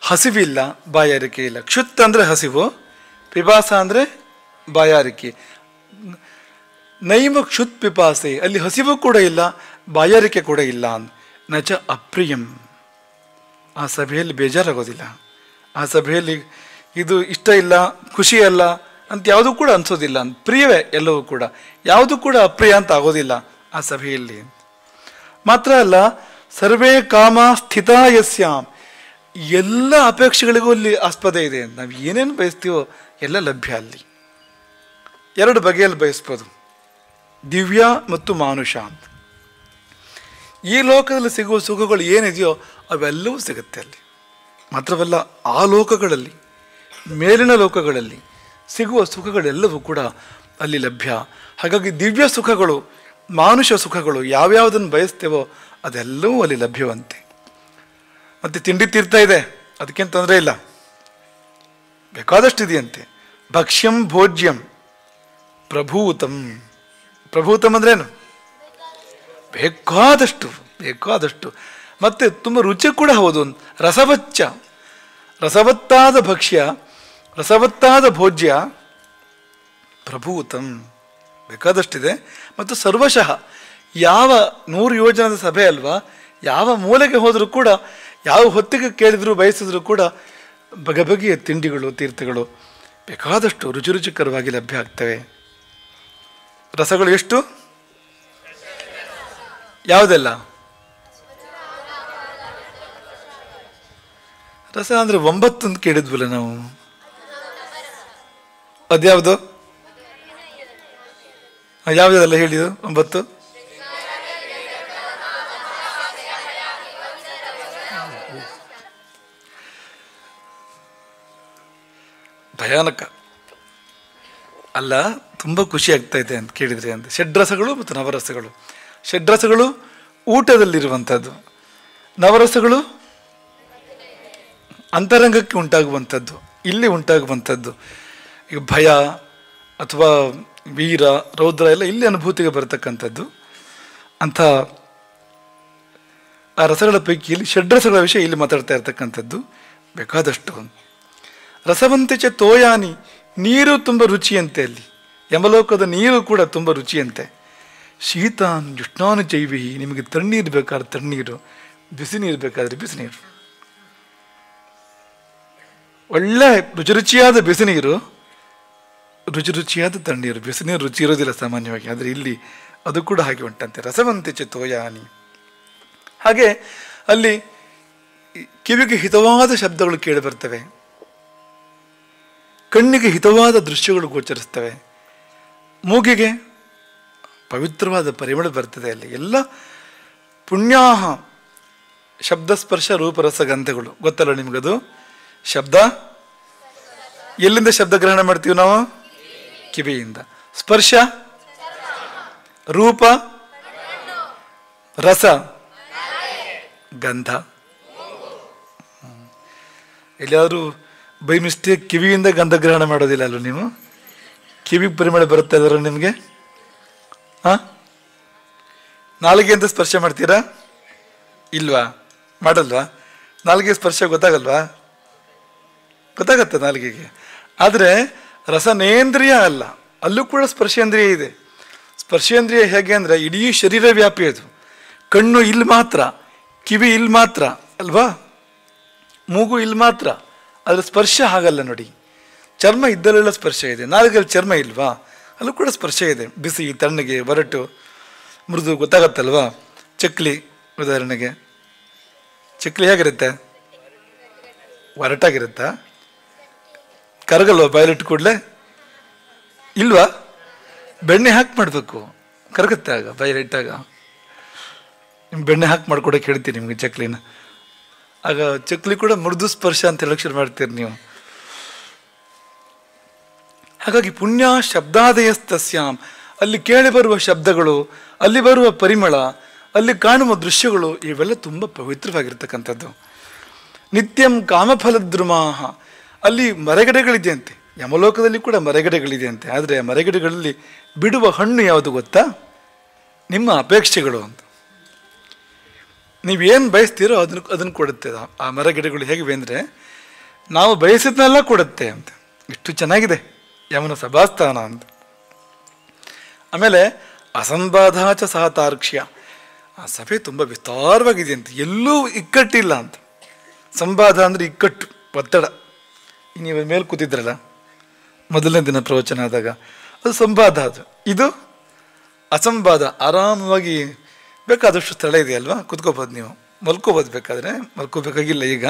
ಹಸಿವಿಲ್ಲ, ಬಾಯಾರಿಕೆ ಇಲ್ಲ. ಕ್ಷುತ್ ಅಂದ್ರೆ ಹಸಿವು, ಪಿಪಾಸ ಅಂದ್ರೆ ಬಾಯಾರಿಕೆ. ನೈವ ಕ್ಷುತ್ ಪಿಪಾಸೆ, ಅಲ್ಲಿ ಹಸಿವು ಕೂಡ ಇಲ್ಲ, ಬಾಯಾರಿಕೆ ಕೂಡ ಇಲ್ಲ. ನಚ ಅಪ್ರಿಯಂ, ಆ ಸಭೆಯಲ್ಲಿ ಬೇಜಾರಾಗೋದಿಲ್ಲ. ಆ ಸಭೆಯಲ್ಲಿ ಇದು ಇಷ್ಟ ಇಲ್ಲ, ಖುಷಿ ಅಲ್ಲ ಅಂತ ಯಾವುದೂ ಕೂಡ ಅನ್ಸೋದಿಲ್ಲ. ಪ್ರಿಯವೇ ಎಲ್ಲವೂ ಕೂಡ, ಯಾವುದೂ ಕೂಡ ಅಪ್ರಿಯ ಅಂತ ಆಗೋದಿಲ್ಲ ಆ ಸಭೆಯಲ್ಲಿ. ಮಾತ್ರ ಅಲ್ಲ, ಸರ್ವೇ ಕಾಮ ಸ್ಥಿತ ಯಸ್ಯಾಂ, ಎಲ್ಲ ಅಪೇಕ್ಷೆಗಳಿಗೂ ಅಲ್ಲಿ ಆಸ್ಪದ ಇದೆ. ನಾವು ಏನೇನು ಬಯಸ್ತೀವೋ ಎಲ್ಲ ಲಭ್ಯ ಅಲ್ಲಿ. 2 ಬಗೆಯಲ್ಲಿ ಬಯಸ್ಬೋದು, ದಿವ್ಯ ಮತ್ತು ಮಾನುಷ ಅಂತ. ಈ ಲೋಕದಲ್ಲಿ ಸಿಗುವ ಸುಖಗಳು ಏನಿದೆಯೋ ಅವೆಲ್ಲವೂ ಸಿಗುತ್ತೆ ಅಲ್ಲಿ. ಮಾತ್ರವಲ್ಲ, ಆ ಲೋಕಗಳಲ್ಲಿ, ಮೇಲಿನ ಲೋಕಗಳಲ್ಲಿ ಸಿಗುವ ಸುಖಗಳೆಲ್ಲವೂ ಕೂಡ ಅಲ್ಲಿ ಲಭ್ಯ. ಹಾಗಾಗಿ ದಿವ್ಯ ಸುಖಗಳು, ಮಾನುಷ ಸುಖಗಳು ಯಾವ್ಯಾವುದನ್ನು ಬಯಸ್ತೇವೋ ಅದೆಲ್ಲವೂ ಅಲ್ಲಿ ಲಭ್ಯವಂತೆ. ಮತ್ತು ತಿಂಡಿ ತೀರ್ಥ ಇದೆ, ಅದಕ್ಕೇನು ತೊಂದರೆ ಇಲ್ಲ, ಬೇಕಾದಷ್ಟು ಇದೆಯಂತೆ. ಭಕ್ಷ್ಯಂ ಭೋಜ್ಯಂ ಪ್ರಭೂತಂ, ಪ್ರಭೂತಂ ಅಂದ್ರೇನು? ಬೇಕಾದಷ್ಟು ಬೇಕಾದಷ್ಟು. ಮತ್ತೆ ತುಂಬ ರುಚಿ ಕೂಡ ಹೌದು. ರಸವಚ್ಚ, ರಸವತ್ತಾದ ಭಕ್ಷ್ಯ, ರಸವತ್ತಾದ ಭೋಜ್ಯ, ಪ್ರಭೂತಂ, ಬೇಕಾದಷ್ಟಿದೆ. ಮತ್ತು ಸರ್ವಶಃ, ಯಾವ 100 ಯೋಜನದ ಸಭೆ ಅಲ್ವಾ, ಯಾವ ಮೂಲೆಗೆ ಹೋದರೂ ಕೂಡ, ಯಾವ ಹೊತ್ತಿಗೆ ಕೇಳಿದ್ರು ಬಯಸಿದ್ರು ಕೂಡ ಬಗೆ ಬಗೆಯ ತಿಂಡಿಗಳು, ತೀರ್ಥಗಳು ಬೇಕಾದಷ್ಟು ರುಚಿಕರವಾಗಿ ಲಭ್ಯ ಆಗ್ತವೆ. ರಸಗಳು ಎಷ್ಟು? ಯಾವುದೆಲ್ಲ? ರಸ ಅಂದರೆ 9 ಅಂತ ಕೇಳಿದ್ವಲ್ಲ ನಾವು. ಅದ್ಯಾವುದು? ಯಾವುದೆಲ್ಲ ಹೇಳಿದ್ದು 9? ಭಯಾನಕ ಅಲ್ಲ, ತುಂಬ ಖುಷಿ ಆಗ್ತಾ ಇದೆ ಅಂತ ಕೇಳಿದ್ರಿ ಅಂತ. ಷಡ್ರಸಗಳು ಮತ್ತು ನವರಸಗಳು. ಷಡ್ರಸಗಳು ಊಟದಲ್ಲಿರುವಂಥದ್ದು, ನವರಸಗಳು ಅಂತರಂಗಕ್ಕೆ ಉಂಟಾಗುವಂಥದ್ದು, ಇಲ್ಲಿ ಉಂಟಾಗುವಂಥದ್ದು. ಈಗ ಭಯ ಅಥವಾ ವೀರ ರೌದ್ರ ಎಲ್ಲ ಇಲ್ಲಿ ಅನುಭೂತಿಗೆ ಬರತಕ್ಕಂಥದ್ದು. ಅಂಥ ಆ ರಸಗಳ ಪೈಕಿಯಲ್ಲಿ ಷಡ್ರಸಗಳ ವಿಷಯ ಇಲ್ಲಿ ಮಾತಾಡ್ತಾ ಇರ್ತಕ್ಕಂಥದ್ದು ಬೇಕಾದಷ್ಟು. ರಸವಂತೆ ಚ ತೋಯಾನಿ, ನೀರು ತುಂಬ ರುಚಿಯಂತೆ. ಅಲ್ಲಿ ಯಮಲೋಕದ ನೀರು ಕೂಡ ತುಂಬ ರುಚಿಯಂತೆ. ಶೀತಾನ್ ಉಷ್ಣಾನು ಚೈವಿಹಿ, ನಿಮಗೆ ತಣ್ಣೀರು ಬೇಕಾದ್ರೆ ತಣ್ಣೀರು, ಬಿಸಿ ನೀರು ಬೇಕಾದರೆ ಬಿಸಿ ನೀರು. ಒಳ್ಳೆ ರುಚಿಯಾದ ಬಿಸಿ ನೀರು, ರುಚಿಯಾದ ತಣ್ಣೀರು. ಬಿಸಿ ನೀರು ರುಚಿ ಇರೋದಿಲ್ಲ ಸಾಮಾನ್ಯವಾಗಿ, ಆದರೆ ಇಲ್ಲಿ ಅದು ಕೂಡ ಹಾಗೆ ಉಂಟಂತೆ. ರಸವಂತೆ ಚ ತೋಯಾನಿ. ಹಾಗೆ ಅಲ್ಲಿ ಕಿವಿಗೆ ಹಿತವಾದ ಶಬ್ದಗಳು ಕೇಳಿ ಬರ್ತವೆ, ಕಣ್ಣಿಗೆ ಹಿತವಾದ ದೃಶ್ಯಗಳು ಗೋಚರಿಸ್ತವೆ, ಮೂಗಿಗೆ ಪವಿತ್ರವಾದ ಪರಿಮಳ ಬರ್ತದೆ. ಅಲ್ಲಿ ಎಲ್ಲ ಪುಣ್ಯಾಹ ಶಬ್ದಸ್ಪರ್ಶ ರೂಪರಸಗಂಧಗಳು. ಗೊತ್ತಲ್ಲ ನಿಮಗದು? ಶಬ್ದ ಎಲ್ಲಿಂದ ಶಬ್ದ ಗ್ರಹಣ ಮಾಡ್ತೀವಿ ನಾವು? ಕಿವಿಯಿಂದ. ಸ್ಪರ್ಶ ರೂಪ, ರಸ ಗಂಧ. ಎಲ್ಲಿಯಾದರೂ ಬೈ ಮಿಸ್ಟೇಕ್ ಕಿವಿಯಿಂದ ಗಂಧ ಗ್ರಹಣ ಮಾಡೋದಿಲ್ಲ ಅಲ್ವ ನೀವು? ಕಿವಿಗೆ ಪರಿಮಳ ಬರುತ್ತಾ ಇದಾರ ನಿಮಗೆ? ನಾಲಿಗೆಯಿಂದ ಸ್ಪರ್ಶ ಮಾಡ್ತೀರಾ? ಇಲ್ವಾ? ಮಾಡಲ್ವಾ? ನಾಲಿಗೆ ಸ್ಪರ್ಶ ಗೊತ್ತಾಗಲ್ವಾ? ಗೊತ್ತಾಗತ್ತೆ ನಾಲಿಗೆಗೆ. ಆದರೆ ರಸನೇಂದ್ರಿಯ ಅಲ್ಲ, ಅಲ್ಲೂ ಕೂಡ ಸ್ಪರ್ಶೇಂದ್ರಿಯ ಇದೆ. ಸ್ಪರ್ಶೇಂದ್ರಿಯ ಹೇಗೆ ಅಂದರೆ ಇಡೀ ಶರೀರ ವ್ಯಾಪಿ ಅದು. ಕಣ್ಣು ಇಲ್ಲಿ ಮಾತ್ರ, ಕಿವಿ ಇಲ್ಲಿ ಮಾತ್ರ ಅಲ್ವಾ, ಮೂಗು ಇಲ್ಲಿ ಮಾತ್ರ. ಅದ್ರ ಸ್ಪರ್ಶ ಹಾಗಲ್ಲ ನೋಡಿ. ಚರ್ಮ ಇದ್ದಲ್ಲೆಲ್ಲ ಸ್ಪರ್ಶ ಇದೆ, ನಾಲಿಗೆಯಲ್ಲಿ ಚರ್ಮ ಇಲ್ವಾ, ಅಲ್ಲೂ ಕೂಡ ಸ್ಪರ್ಶ ಇದೆ. ಬಿಸಿ, ತಣ್ಣಗೆ, ಒರಟು, ಮೃದು ಗೊತ್ತಾಗತ್ತಲ್ವಾ? ಚಕ್ಲಿ ಉದಾಹರಣೆಗೆ, ಚಕ್ಲಿ ಹೇಗಿರುತ್ತೆ? ಒರಟಾಗಿರುತ್ತಾ? ಕರಗಲ್ವಾ ಬಾಯ್ಲಿಟ್ಟು ಕೂಡಲೇ? ಇಲ್ವಾ? ಬೆಣ್ಣೆ ಹಾಕಿ ಮಾಡಬೇಕು, ಕರಗುತ್ತೆ ಆಗ ಬಾಯ್ಲಿಟ್ಟಾಗ. ಬೆಣ್ಣೆ ಹಾಕಿ ಮಾಡ್ಕೊಡಕ್ಕೆ ಹೇಳ್ತೀನಿ ನಿಮಗೆ ಚಕ್ಲಿನ. ಆಗ ಚಕ್ಲಿ ಕೂಡ ಮೃದು ಸ್ಪರ್ಶ ಅಂತ ಹೇಳಕ್ಕೆ ಶುರು ಮಾಡ್ತೀರಿ ನೀವು. ಹಾಗಾಗಿ ಪುಣ್ಯ ಶಬ್ದಾದಯಸ್ತಸ್ಯಾಂ, ಅಲ್ಲಿ ಕೇಳಿ ಬರುವ ಶಬ್ದಗಳು, ಅಲ್ಲಿ ಬರುವ ಪರಿಮಳ, ಅಲ್ಲಿ ಕಾಣುವ ದೃಶ್ಯಗಳು ಇವೆಲ್ಲ ತುಂಬ ಪವಿತ್ರವಾಗಿರ್ತಕ್ಕಂಥದ್ದು. ನಿತ್ಯಂ ಕಾಮಫಲದ್ರುಮಾಹ, ಅಲ್ಲಿ ಮರಗಿಡಗಳಿದೆಯಂತೆ. ಯಮಲೋಕದಲ್ಲಿ ಕೂಡ ಮರಗಿಡಗಳಿದೆಯಂತೆ. ಆದರೆ ಆ ಮರಗಿಡಗಳಲ್ಲಿ ಬಿಡುವ ಹಣ್ಣು ಯಾವುದು ಗೊತ್ತಾ? ನಿಮ್ಮ ಅಪೇಕ್ಷೆಗಳು ಅಂತ. ನೀವೇನು ಬಯಸ್ತೀರೋ ಅದನ್ನು ಕೊಡುತ್ತೆ ಆ ಮರಗಿಡಗಳು. ಹೇಗಿವೆ ಅಂದರೆ ನಾವು ಬಯಸಿದ್ನೆಲ್ಲ ಕೊಡುತ್ತೆ ಅಂತ. ಎಷ್ಟು ಚೆನ್ನಾಗಿದೆ ಯಮನ ಸಭಾಸ್ಥಾನ ಅಂತ. ಆಮೇಲೆ ಅಸಂಬಾಧಾಚ ಸಹ ತಾರ್ಕ್ಷ್ಯ, ಆ ಸಭೆ ತುಂಬ ವಿಸ್ತಾರವಾಗಿದೆ ಅಂತ, ಎಲ್ಲೂ ಇಕ್ಕಟ್ಟಿಲ್ಲ ಅಂತ. ಸಂವಾದ ಅಂದರೆ ಇಕ್ಕಟ್ಟು, ಒತ್ತಡ. ನೀವು ಮೇಲೆ ಕೂತಿದ್ರಲ್ಲ ಮೊದಲನೇ ದಿನ ಪ್ರವಚನ ಆದಾಗ, ಅದು ಸಂವಾದ. ಅದು ಇದು ಅಸಂವಾದ. ಆರಾಮವಾಗಿ ಬೇಕಾದಷ್ಟು ಸ್ಥಳ ಇದೆ ಅಲ್ವಾ, ಕುತ್ಕೋಬೋದು, ನೀವು ಮಲ್ಕೋಬೋದು. ಬೇಕಾದರೆ ಮಲ್ಕೋಬೇಕಾಗಿಲ್ಲ. ಈಗ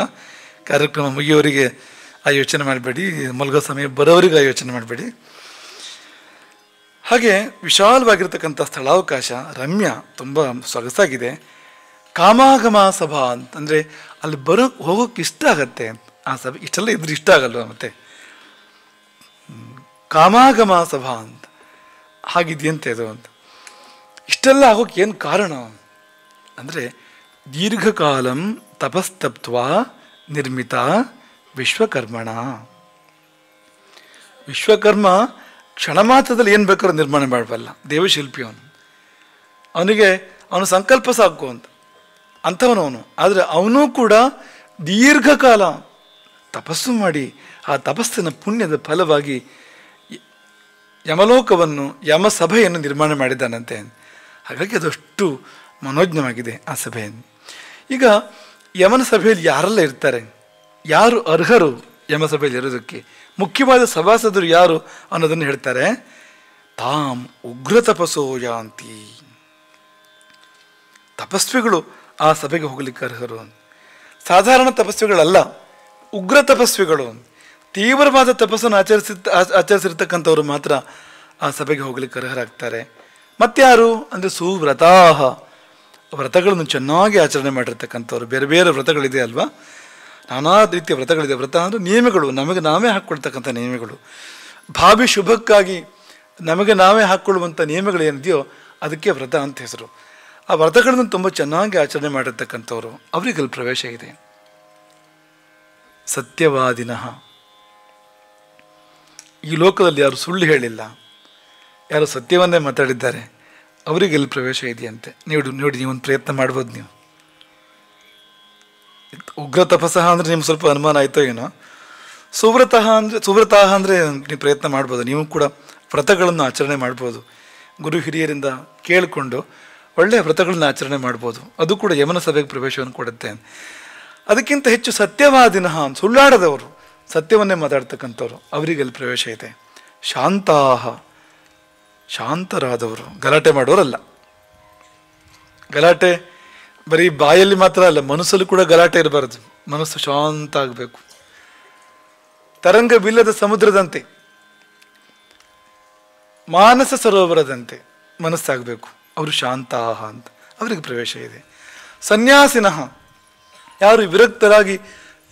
ಕಾರ್ಯಕ್ರಮ ಮುಗಿಯೋರಿಗೆ ಆ ಯೋಚನೆ ಮಾಡಬೇಡಿ, ಮಲ್ಗೋ ಸಮಯ ಬರೋರಿಗೆ ಆ ಯೋಚನೆ ಮಾಡಬೇಡಿ. ಹಾಗೆ ವಿಶಾಲವಾಗಿರ್ತಕ್ಕಂಥ ಸ್ಥಳಾವಕಾಶ, ರಮ್ಯ, ತುಂಬ ಸೊಗಸಾಗಿದೆ. ಕಾಮಾಗಮ ಸಭಾ ಅಂತಂದರೆ ಅಲ್ಲಿ ಹೋಗೋಕ್ಕೆ ಇಷ್ಟ ಆಗತ್ತೆ. ಆ ಸಭೆ ಇಷ್ಟೆಲ್ಲ ಇದ್ರೆ ಇಷ್ಟ ಆಗಲ್ವ ಮತ್ತೆ? ಕಾಮಾಗಮ ಸಭಾ ಅಂತ ಹಾಗಿದೆಯಂತೆ ಅದು ಅಂತ. ಇಷ್ಟೆಲ್ಲ ಆಗೋಕ್ಕೆ ಏನು ಕಾರಣ ಅಂದರೆ ದೀರ್ಘಕಾಲಂ ತಪಸ್ತಪ್ತ್ವ ನಿರ್ಮಿತ ವಿಶ್ವಕರ್ಮಣ. ವಿಶ್ವಕರ್ಮ ಕ್ಷಣ ಮಾತ್ರದಲ್ಲಿ ಏನು ಬೇಕಾದ್ರೂ ನಿರ್ಮಾಣ ಮಾಡಬಲ್ಲ, ದೇವಶಿಲ್ಪಿ ಅವನು. ಅವನು ಸಂಕಲ್ಪ ಸಾಕು ಅಂತ ಅಂಥವನು. ಆದರೆ ಅವನು ಕೂಡ ದೀರ್ಘಕಾಲ ತಪಸ್ಸು ಮಾಡಿ ಆ ತಪಸ್ಸಿನ ಪುಣ್ಯದ ಫಲವಾಗಿ ಯಮಲೋಕವನ್ನು, ಯಮಸಭೆಯನ್ನು ನಿರ್ಮಾಣ ಮಾಡಿದ್ದಾನಂತೆ. ಹಾಗಾಗಿ ಅದಷ್ಟು ಮನೋಜ್ಞವಾಗಿದೆ ಆ ಸಭೆಯನ್ನು. ಈಗ ಯಮನ ಸಭೆಯಲ್ಲಿ ಯಾರೆಲ್ಲ ಇರ್ತಾರೆ, ಯಾರು ಅರ್ಹರು ಯಮಸಭೆಯಲ್ಲಿ ಇರೋದಕ್ಕೆ. ಮುಖ್ಯವಾದ ಸಭಾಸದರು ಯಾರು ಅನ್ನೋದನ್ನು ಹೇಳ್ತಾರೆ. ತಾಂ ಉಗ್ರ ತಪಸ್ಸೋ ಯಾಂತಿ, ತಪಸ್ವಿಗಳು ಆ ಸಭೆಗೆ ಹೋಗ್ಲಿಕ್ಕೆ ಅರ್ಹರು. ಸಾಧಾರಣ ತಪಸ್ವಿಗಳಲ್ಲ, ಉಗ್ರ ತಪಸ್ವಿಗಳು, ತೀವ್ರವಾದ ತಪಸ್ಸನ್ನು ಆಚರಿಸಿರ್ತಕ್ಕಂಥವ್ರು ಮಾತ್ರ ಆ ಸಭೆಗೆ ಹೋಗ್ಲಿಕ್ಕೆ ಅರ್ಹರಾಗ್ತಾರೆ. ಮತ್ತಾರು ಅಂದರೆ ಸುವ್ರತಾಹ, ವ್ರತಗಳನ್ನು ಚೆನ್ನಾಗಿ ಆಚರಣೆ ಮಾಡಿರ್ತಕ್ಕಂಥವ್ರು. ಬೇರೆ ಬೇರೆ ವ್ರತಗಳಿದೆ ಅಲ್ವಾ, ನಾನಾ ರೀತಿಯ ವ್ರತಗಳಿದೆ. ವ್ರತ ಅಂದರೆ ನಿಯಮಗಳು, ನಮಗೆ ನಾವೇ ಹಾಕ್ಕೊಳ್ತಕ್ಕಂಥ ನಿಯಮಗಳು. ಭಾವಿ ಶುಭಕ್ಕಾಗಿ ನಮಗೆ ನಾವೇ ಹಾಕ್ಕೊಳ್ಳುವಂಥ ನಿಯಮಗಳು ಏನಿದೆಯೋ ಅದಕ್ಕೆ ವ್ರತ ಅಂತ ಹೆಸರು. ಆ ವ್ರತಗಳನ್ನು ತುಂಬ ಚೆನ್ನಾಗಿ ಆಚರಣೆ ಮಾಡಿರ್ತಕ್ಕಂಥವ್ರು, ಅವರಿಗಲ್ಲಿ ಪ್ರವೇಶ ಇದೆ. ಸತ್ಯವಾದಿನಃ, ಈ ಲೋಕದಲ್ಲಿ ಯಾರು ಸುಳ್ಳು ಹೇಳಿಲ್ಲ, ಯಾರು ಸತ್ಯವನ್ನೇ ಮಾತಾಡಿದ್ದಾರೆ, ಅವರಿಗೆ ಎಲ್ಲಿ ಪ್ರವೇಶ ಇದೆಯಂತೆ. ನೋಡಿ ನೀವೊಂದು ಪ್ರಯತ್ನ ಮಾಡ್ಬೋದು. ನೀವು ಉಗ್ರ ತಪಸ್ಸಹ ಅಂದರೆ ನಿಮ್ಗೆ ಸ್ವಲ್ಪ ಅನುಮಾನ ಆಯಿತೋ ಏನೋ. ಸುವ್ರತಾಹ ಅಂದರೆ ನೀವು ಪ್ರಯತ್ನ ಮಾಡ್ಬೋದು. ನೀವು ಕೂಡ ವ್ರತಗಳನ್ನು ಆಚರಣೆ ಮಾಡ್ಬೋದು. ಗುರು ಹಿರಿಯರಿಂದ ಕೇಳಿಕೊಂಡು ಒಳ್ಳೆಯ ವ್ರತಗಳನ್ನು ಆಚರಣೆ ಮಾಡ್ಬೋದು. ಅದು ಕೂಡ ಯಮನ ಸಭೆಗೆ ಪ್ರವೇಶವನ್ನು ಕೊಡುತ್ತೆ. ಅದಕ್ಕಿಂತ ಹೆಚ್ಚು ಸತ್ಯವಾದಿನಃ, ಸುಳ್ಳಾಡದವರು, ಸತ್ಯವನ್ನೇ ಮಾತಾಡ್ತಕ್ಕಂಥವ್ರು, ಅವರಿಗೆಲ್ಲಿ ಪ್ರವೇಶ ಇದೆ. ಶಾಂತಾಹ, ಶಾಂತರಾದವರು, ಗಲಾಟೆ ಮಾಡೋರಲ್ಲ. ಗಲಾಟೆ ಬರೀ ಬಾಯಲ್ಲಿ ಮಾತ್ರ ಅಲ್ಲ, ಮನಸ್ಸಲ್ಲೂ ಕೂಡ ಗಲಾಟೆ ಇರಬಾರ್ದು. ಮನಸ್ಸು ಶಾಂತ ಆಗಬೇಕು. ತರಂಗವಿಲ್ಲದ ಸಮುದ್ರದಂತೆ, ಮಾನಸ ಸರೋವರದಂತೆ ಮನಸ್ಸಾಗಬೇಕು. ಅವರು ಶಾಂತಾಹ ಅಂತ, ಅವರಿಗೆ ಪ್ರವೇಶ ಇದೆ. ಸನ್ಯಾಸಿನಃ, ಯಾರು ವಿರಕ್ತರಾಗಿ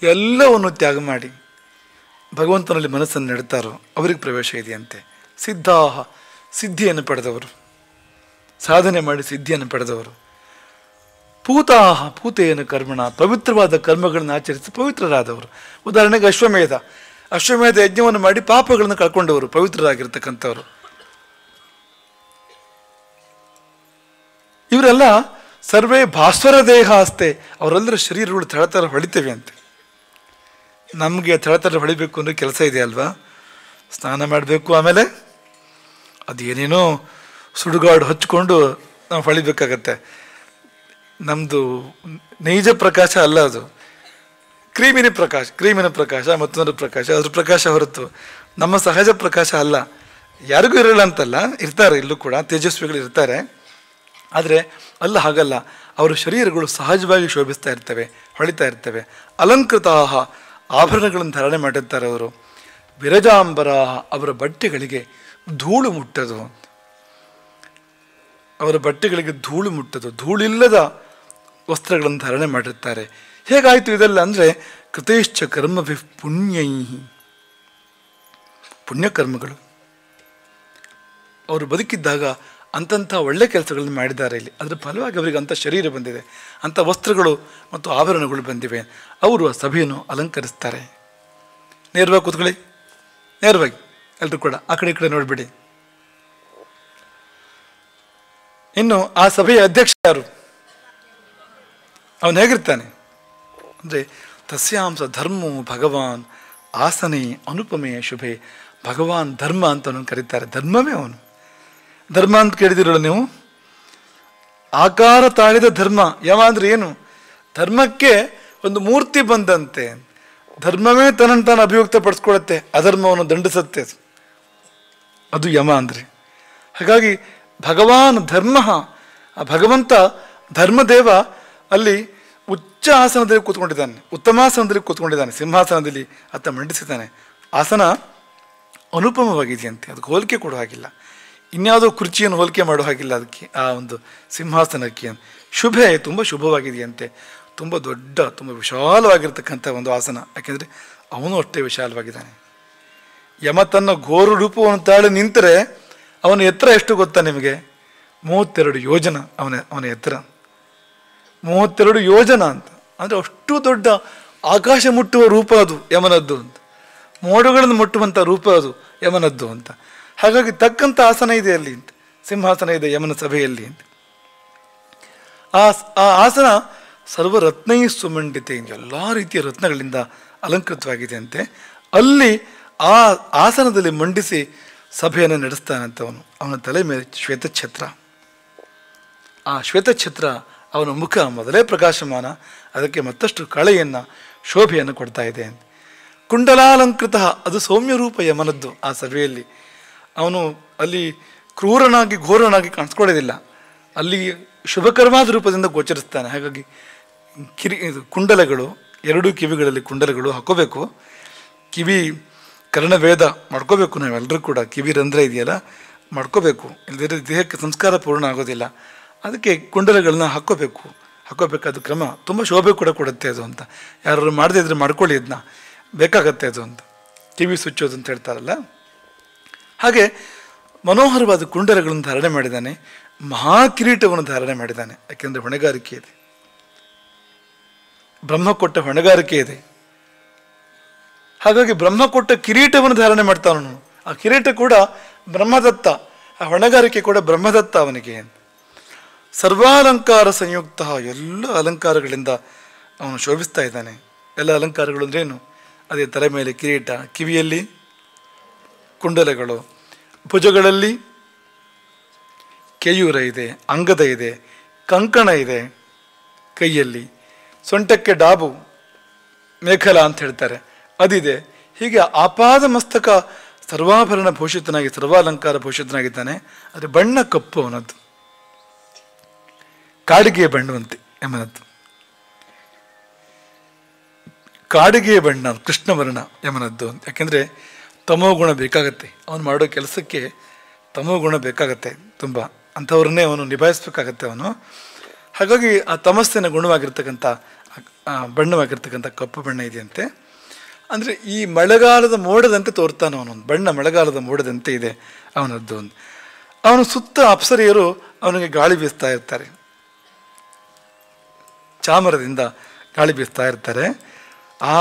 ಎಲ್ಲವನ್ನು ತ್ಯಾಗ ಮಾಡಿ ಭಗವಂತನಲ್ಲಿ ಮನಸ್ಸನ್ನು ನೆಡ್ತಾರೋ ಅವರಿಗೆ ಪ್ರವೇಶ ಇದೆಯಂತೆ. ಸಿದ್ಧಾಹ, ಸಿದ್ಧಿಯನ್ನು ಪಡೆದವರು, ಸಾಧನೆ ಮಾಡಿ ಸಿದ್ಧಿಯನ್ನು ಪಡೆದವರು. ಪೂತಾಹ, ಪೂತೆಯನ್ನು ಕರ್ಮಣ, ಪವಿತ್ರವಾದ ಕರ್ಮಗಳನ್ನು ಆಚರಿಸಿ ಪವಿತ್ರರಾದವರು. ಉದಾಹರಣೆಗೆ ಅಶ್ವಮೇಧ ಯಜ್ಞವನ್ನು ಮಾಡಿ ಪಾಪಗಳನ್ನು ಕಳ್ಕೊಂಡವರು, ಪವಿತ್ರರಾಗಿರ್ತಕ್ಕಂಥವರು. ಇವರೆಲ್ಲ ಸರ್ವೇ ಭಾಸ್ವರ ದೇಹ ಅಸ್ತೆ, ಅವರೆಲ್ಲರ ಶರೀರಗಳು ಥಳಥಳ ಹೊಳಿತೇವೆ ಅಂತೆ. ನಮಗೆ ಥಳಥಳ ಹೊಳಿಬೇಕು ಅನ್ನೋ ಕೆಲಸ ಇದೆ ಅಲ್ವಾ, ಸ್ನಾನ ಮಾಡಬೇಕು, ಆಮೇಲೆ ಅದೇನೇನೋ ಸುಡುಗಾಡು ಹಚ್ಕೊಂಡು ನಾವು ಹೊಳಿಬೇಕಾಗತ್ತೆ. ನಮ್ಮದು ನೈಜ ಪ್ರಕಾಶ ಅಲ್ಲ ಅದು, ಕ್ರೀಮಿನ ಪ್ರಕಾಶ ಮತ್ತೊಂದು ಪ್ರಕಾಶ, ಅದ್ರ ಪ್ರಕಾಶ ಹೊರತು ನಮ್ಮ ಸಹಜ ಪ್ರಕಾಶ ಅಲ್ಲ. ಯಾರಿಗೂ ಇರಲ್ಲ ಅಂತಲ್ಲ, ಇರ್ತಾರೆ, ಇಲ್ಲೂ ಕೂಡ ತೇಜಸ್ವಿಗಳು ಇರ್ತಾರೆ. ಆದರೆ ಅಲ್ಲ, ಹಾಗಲ್ಲ. ಅವರ ಶರೀರಗಳು ಸಹಜವಾಗಿ ಶೋಭಿಸ್ತಾ ಇರ್ತವೆ, ಹೊಳಿತಾ ಇರ್ತವೆ. ಅಲಂಕೃತಾಹ, ಆಭರಣಗಳನ್ನು ಧಾರಣೆ ಮಾಡಿರ್ತಾರೆ ಅವರು. ವಿರಜಾಂಬರಾಹ, ಅವರ ಬಟ್ಟೆಗಳಿಗೆ ಧೂಳು ಮುಟ್ಟದು, ಅವರ ಬಟ್ಟೆಗಳಿಗೆ ಧೂಳು ಮುಟ್ಟದು, ಧೂಳಿಲ್ಲದ ವಸ್ತ್ರಗಳನ್ನು ಧಾರಣೆ ಮಾಡಿರ್ತಾರೆ. ಹೇಗಾಯಿತು ಇದೆಲ್ಲ ಅಂದರೆ ಕೃತೇಶ್ಚ ಕರ್ಮಭಿ ಪುಣ್ಯೈ, ಪುಣ್ಯಕರ್ಮಗಳು. ಅವರು ಬದುಕಿದ್ದಾಗ ಅಂಥ ಒಳ್ಳೆ ಕೆಲಸಗಳನ್ನು ಮಾಡಿದ್ದಾರೆ ಇಲ್ಲಿ, ಅದರ ಫಲವಾಗಿ ಅವರಿಗೆ ಅಂಥ ಶರೀರ ಬಂದಿದೆ, ಅಂಥ ವಸ್ತ್ರಗಳು ಮತ್ತು ಆಭರಣಗಳು ಬಂದಿವೆ. ಅವರು ಆ ಸಭೆಯನ್ನು ಅಲಂಕರಿಸ್ತಾರೆ. ನೇರವಾಗಿ ಕೂತ್ಕೊಳ್ಳಿ, ನೇರವಾಗಿ ಎಲ್ಲರೂ ಕೂಡ ಆ ಕಡೆ ಈ ಕಡೆ ನೋಡಿಬಿಡಿ. ಇನ್ನು ಆ ಸಭೆಯ ಅಧ್ಯಕ್ಷ ಯಾರು? ಅವನು ಹೇಗಿರ್ತಾನೆ ಅಂದರೆ ತಸ್ಯಾಂಸ ಧರ್ಮೋ ಭಗವಾನ್ ಆಸನೆ ಅನುಪಮೆ ಶುಭೆ. ಭಗವಾನ್ ಧರ್ಮ ಅಂತ ಅವನನ್ನು ಕರೀತಾರೆ. ಧರ್ಮವೇ ಅವನು. ಧರ್ಮ ಅಂತ ಕೇಳಿದಿರಲ್ಲ ನೀವು, ಆಕಾರ ತಾಳಿದ ಧರ್ಮ. ಯಮ ಅಂದ್ರೆ ಏನು? ಧರ್ಮಕ್ಕೆ ಒಂದು ಮೂರ್ತಿ ಬಂದಂತೆ, ಧರ್ಮವೇ ತನ್ನನ್ನು ತಾನು ಅಭಿವ್ಯಕ್ತ ಪಡಿಸ್ಕೊಳತ್ತೆ, ಅಧರ್ಮವನ್ನು ದಂಡಿಸುತ್ತೆ, ಅದು ಯಮ ಅಂದರೆ. ಹಾಗಾಗಿ ಭಗವಾನ್ ಧರ್ಮ, ಆ ಭಗವಂತ ಧರ್ಮದೇವ ಅಲ್ಲಿ ಉಚ್ಚ ಆಸನದಲ್ಲಿ ಕೂತ್ಕೊಂಡಿದ್ದಾನೆ, ಉತ್ತಮಾಸನದಲ್ಲಿ ಕೂತ್ಕೊಂಡಿದ್ದಾನೆ, ಸಿಂಹಾಸನದಲ್ಲಿ ಆತ ಮಂಡಿಸಿದ್ದಾನೆ. ಆಸನ ಅನುಪಮವಾಗಿದೆಯಂತೆ, ಅದಕ್ಕೆ ಹೋಲಿಕೆ ಕೊಡೋ ಹಾಗಿಲ್ಲ, ಇನ್ಯಾವುದೋ ಕುರ್ಚಿಯನ್ನು ಹೋಲಿಕೆ ಮಾಡೋ ಹಾಗಿಲ್ಲ ಅದಕ್ಕೆ, ಆ ಒಂದು ಸಿಂಹಾಸನಕ್ಕೆ. ಶುಭೆ, ತುಂಬ ಶುಭವಾಗಿದೆಯಂತೆ, ತುಂಬ ದೊಡ್ಡ, ತುಂಬ ವಿಶಾಲವಾಗಿರ್ತಕ್ಕಂಥ ಒಂದು ಆಸನ. ಯಾಕೆಂದರೆ ಅವನು ಅಷ್ಟೇ ವಿಶಾಲವಾಗಿದ್ದಾನೆ. ಯಮ ತನ್ನ ಘೋರ ರೂಪವನ್ನು ತಾಳಿ ನಿಂತರೆ ಅವನ ಎತ್ತರ ಎಷ್ಟು ಗೊತ್ತಾ ನಿಮಗೆ? 32 ಯೋಜನ ಅವನ ಎತ್ತರ. 32 ಯೋಜನ ಅಂತ ಅಂದರೆ ಅಷ್ಟು ದೊಡ್ಡ ಆಕಾಶ ಮುಟ್ಟುವ ರೂಪ ಅದು ಯಮನದ್ದು ಅಂತ, ಮೋಡಗಳನ್ನು ಮುಟ್ಟುವಂಥ ರೂಪ ಅದು ಯಮನದ್ದು ಅಂತ. ಹಾಗಾಗಿ ತಕ್ಕಂಥ ಆಸನ ಇದೆ ಅಲ್ಲಿ ಅಂತ, ಸಿಂಹಾಸನ ಇದೆ ಯಮನ ಸಭೆಯಲ್ಲಿ ಅಂತ. ಆ ಆಸನ ಸರ್ವರತ್ನೈ ಸುಮಂಡಿತೆ, ಎಲ್ಲ ರೀತಿಯ ರತ್ನಗಳಿಂದ ಅಲಂಕೃತವಾಗಿದೆ ಅಂತೆ. ಅಲ್ಲಿ ಆ ಆಸನದಲ್ಲಿ ಮಂಡಿಸಿ ಸಭೆಯನ್ನು ನಡೆಸ್ತಾನಂತವನು. ಅವನ ತಲೆ ಮೇಲೆ ಶ್ವೇತಛತ್ರ. ಆ ಶ್ವೇತಛತ್ರ ಅವನ ಮುಖ ಮೊದಲೇ ಪ್ರಕಾಶಮಾನ, ಅದಕ್ಕೆ ಮತ್ತಷ್ಟು ಕಳೆಯನ್ನು, ಶೋಭೆಯನ್ನು ಕೊಡ್ತಾ ಇದೆ. ಕುಂಡಲಾಲಂಕೃತ, ಅದು ಸೌಮ್ಯ ರೂಪ ಯಮನದ್ದು. ಆ ಸಭೆಯಲ್ಲಿ ಅವನು ಅಲ್ಲಿ ಕ್ರೂರನಾಗಿ ಘೋರನಾಗಿ ಕಾಣಿಸ್ಕೊಳ್ಳೋದಿಲ್ಲ, ಅಲ್ಲಿ ಶುಭಕರವಾದ ರೂಪದಿಂದ ಗೋಚರಿಸ್ತಾನೆ. ಹಾಗಾಗಿ ಕುಂಡಲಗಳು, ಎರಡೂ ಕಿವಿಗಳಲ್ಲಿ ಕುಂಡಲಗಳು ಹಾಕೋಬೇಕು. ಕಿವಿ ಕರ್ಣವೇದ ಮಾಡ್ಕೋಬೇಕು. ನಾವೆಲ್ಲರೂ ಕೂಡ ಕಿವಿ ರಂಧ್ರ ಇದೆಯಲ್ಲ ಮಾಡ್ಕೋಬೇಕು, ಇಲ್ಲದಿದ್ದರೆ ದೇಹಕ್ಕೆ ಸಂಸ್ಕಾರ ಪೂರ್ಣ ಆಗೋದಿಲ್ಲ. ಅದಕ್ಕೆ ಕುಂಡಲಗಳನ್ನ ಹಾಕೋಬೇಕಾದ ಕ್ರಮ ತುಂಬ ಶೋಭೆ ಕೂಡ ಕೊಡುತ್ತೆ ಅದು ಅಂತ. ಯಾರು ಮಾಡದೇ ಇದ್ರೆ ಮಾಡ್ಕೊಳ್ಳಿ, ಇದನ್ನ ಬೇಕಾಗತ್ತೆ ಅದು ಅಂತ. ಕಿವಿ ಸುಚ್ಚೋದು ಅಂತ ಹೇಳ್ತಾರಲ್ಲ ಹಾಗೆ ಮನೋಹರವಾದ ಕುಂಡಲಗಳನ್ನು ಧಾರಣೆ ಮಾಡಿದ್ದಾನೆ. ಮಹಾಕಿರೀಟವನ್ನು ಧಾರಣೆ ಮಾಡಿದ್ದಾನೆ. ಯಾಕೆಂದರೆ ಹೊಣೆಗಾರಿಕೆ ಇದೆ, ಬ್ರಹ್ಮ ಕೊಟ್ಟ ಹೊಣೆಗಾರಿಕೆ ಇದೆ. ಹಾಗಾಗಿ ಬ್ರಹ್ಮ ಕೊಟ್ಟ ಕಿರೀಟವನ್ನು ಧಾರಣೆ ಮಾಡ್ತಾವನು. ಆ ಕಿರೀಟ ಕೂಡ ಬ್ರಹ್ಮದತ್ತ, ಆ ಹೊಣೆಗಾರಿಕೆ ಕೂಡ ಬ್ರಹ್ಮದತ್ತ ಅವನಿಗೆ. ಸರ್ವಾಲಂಕಾರ ಸಂಯುಕ್ತ, ಎಲ್ಲ ಅಲಂಕಾರಗಳಿಂದ ಅವನು ಶೋಭಿಸ್ತಾ ಇದ್ದಾನೆ. ಎಲ್ಲ ಅಲಂಕಾರಗಳು ಅಂದ್ರೇನು? ಅದೇ ತಲೆ ಮೇಲೆ ಕಿರೀಟ, ಕಿವಿಯಲ್ಲಿ ಕುಂಡಲಗಳು, ಭುಜಗಳಲ್ಲಿ ಕೇಯೂರ ಇದೆ, ಅಂಗದ ಇದೆ, ಕಂಕಣ ಇದೆ ಕೈಯಲ್ಲಿ, ಸೊಂಟಕ್ಕೆ ಡಾಬು ಮೇಖಲ ಅಂತ ಹೇಳ್ತಾರೆ ಅದಿದೆ. ಹೀಗೆ ಆಪಾದ ಮಸ್ತಕ ಸರ್ವಾಭರಣ ಭೂಷಿತನಾಗಿ, ಸರ್ವಾಲಂಕಾರ ಭೂಷಿತನಾಗಿದ್ದಾನೆ. ಆದರೆ ಬಣ್ಣ ಕಪ್ಪು ಅವನದ್ದು, ಕಾಡಿಗೆಯ ಬಣ್ಣವಂತೆ ಯಮನದ್ದು. ಕಾಡಿಗೆಯ ಬಣ್ಣ ಕೃಷ್ಣವರ್ಣ ಯಮನದ್ದು. ಯಾಕೆಂದರೆ ತಮೋಗುಣ ಬೇಕಾಗತ್ತೆ, ಅವನು ಮಾಡೋ ಕೆಲಸಕ್ಕೆ ತಮೋಗುಣ ಬೇಕಾಗತ್ತೆ ತುಂಬ. ಅಂಥವ್ರನ್ನೇ ಅವನು ನಿಭಾಯಿಸ್ಬೇಕಾಗತ್ತೆ ಅವನು. ಹಾಗಾಗಿ ಆ ತಮಸ್ಸಿನ ಗುಣವಾಗಿರ್ತಕ್ಕಂಥ ಬಣ್ಣವಾಗಿರ್ತಕ್ಕಂಥ ಕಪ್ಪು ಬಣ್ಣ ಇದೆಯಂತೆ. ಅಂದರೆ ಈ ಮಳೆಗಾಲದ ಮೋಡದಂತೆ ತೋರ್ತಾನೆ ಅವನೊಂದು ಬಣ್ಣ, ಮಳೆಗಾಲದ ಮೋಡದಂತೆ ಇದೆ ಅವನದ್ದು. ಅವನು ಸುತ್ತ ಅಪ್ಸರಿಯರು ಅವನಿಗೆ ಗಾಳಿ ಬೀಸ್ತಾ ಇರ್ತಾರೆ, ಚಾಮರದಿಂದ ಗಾಳಿ ಬೀಸ್ತಾ ಇರ್ತಾರೆ. ಆ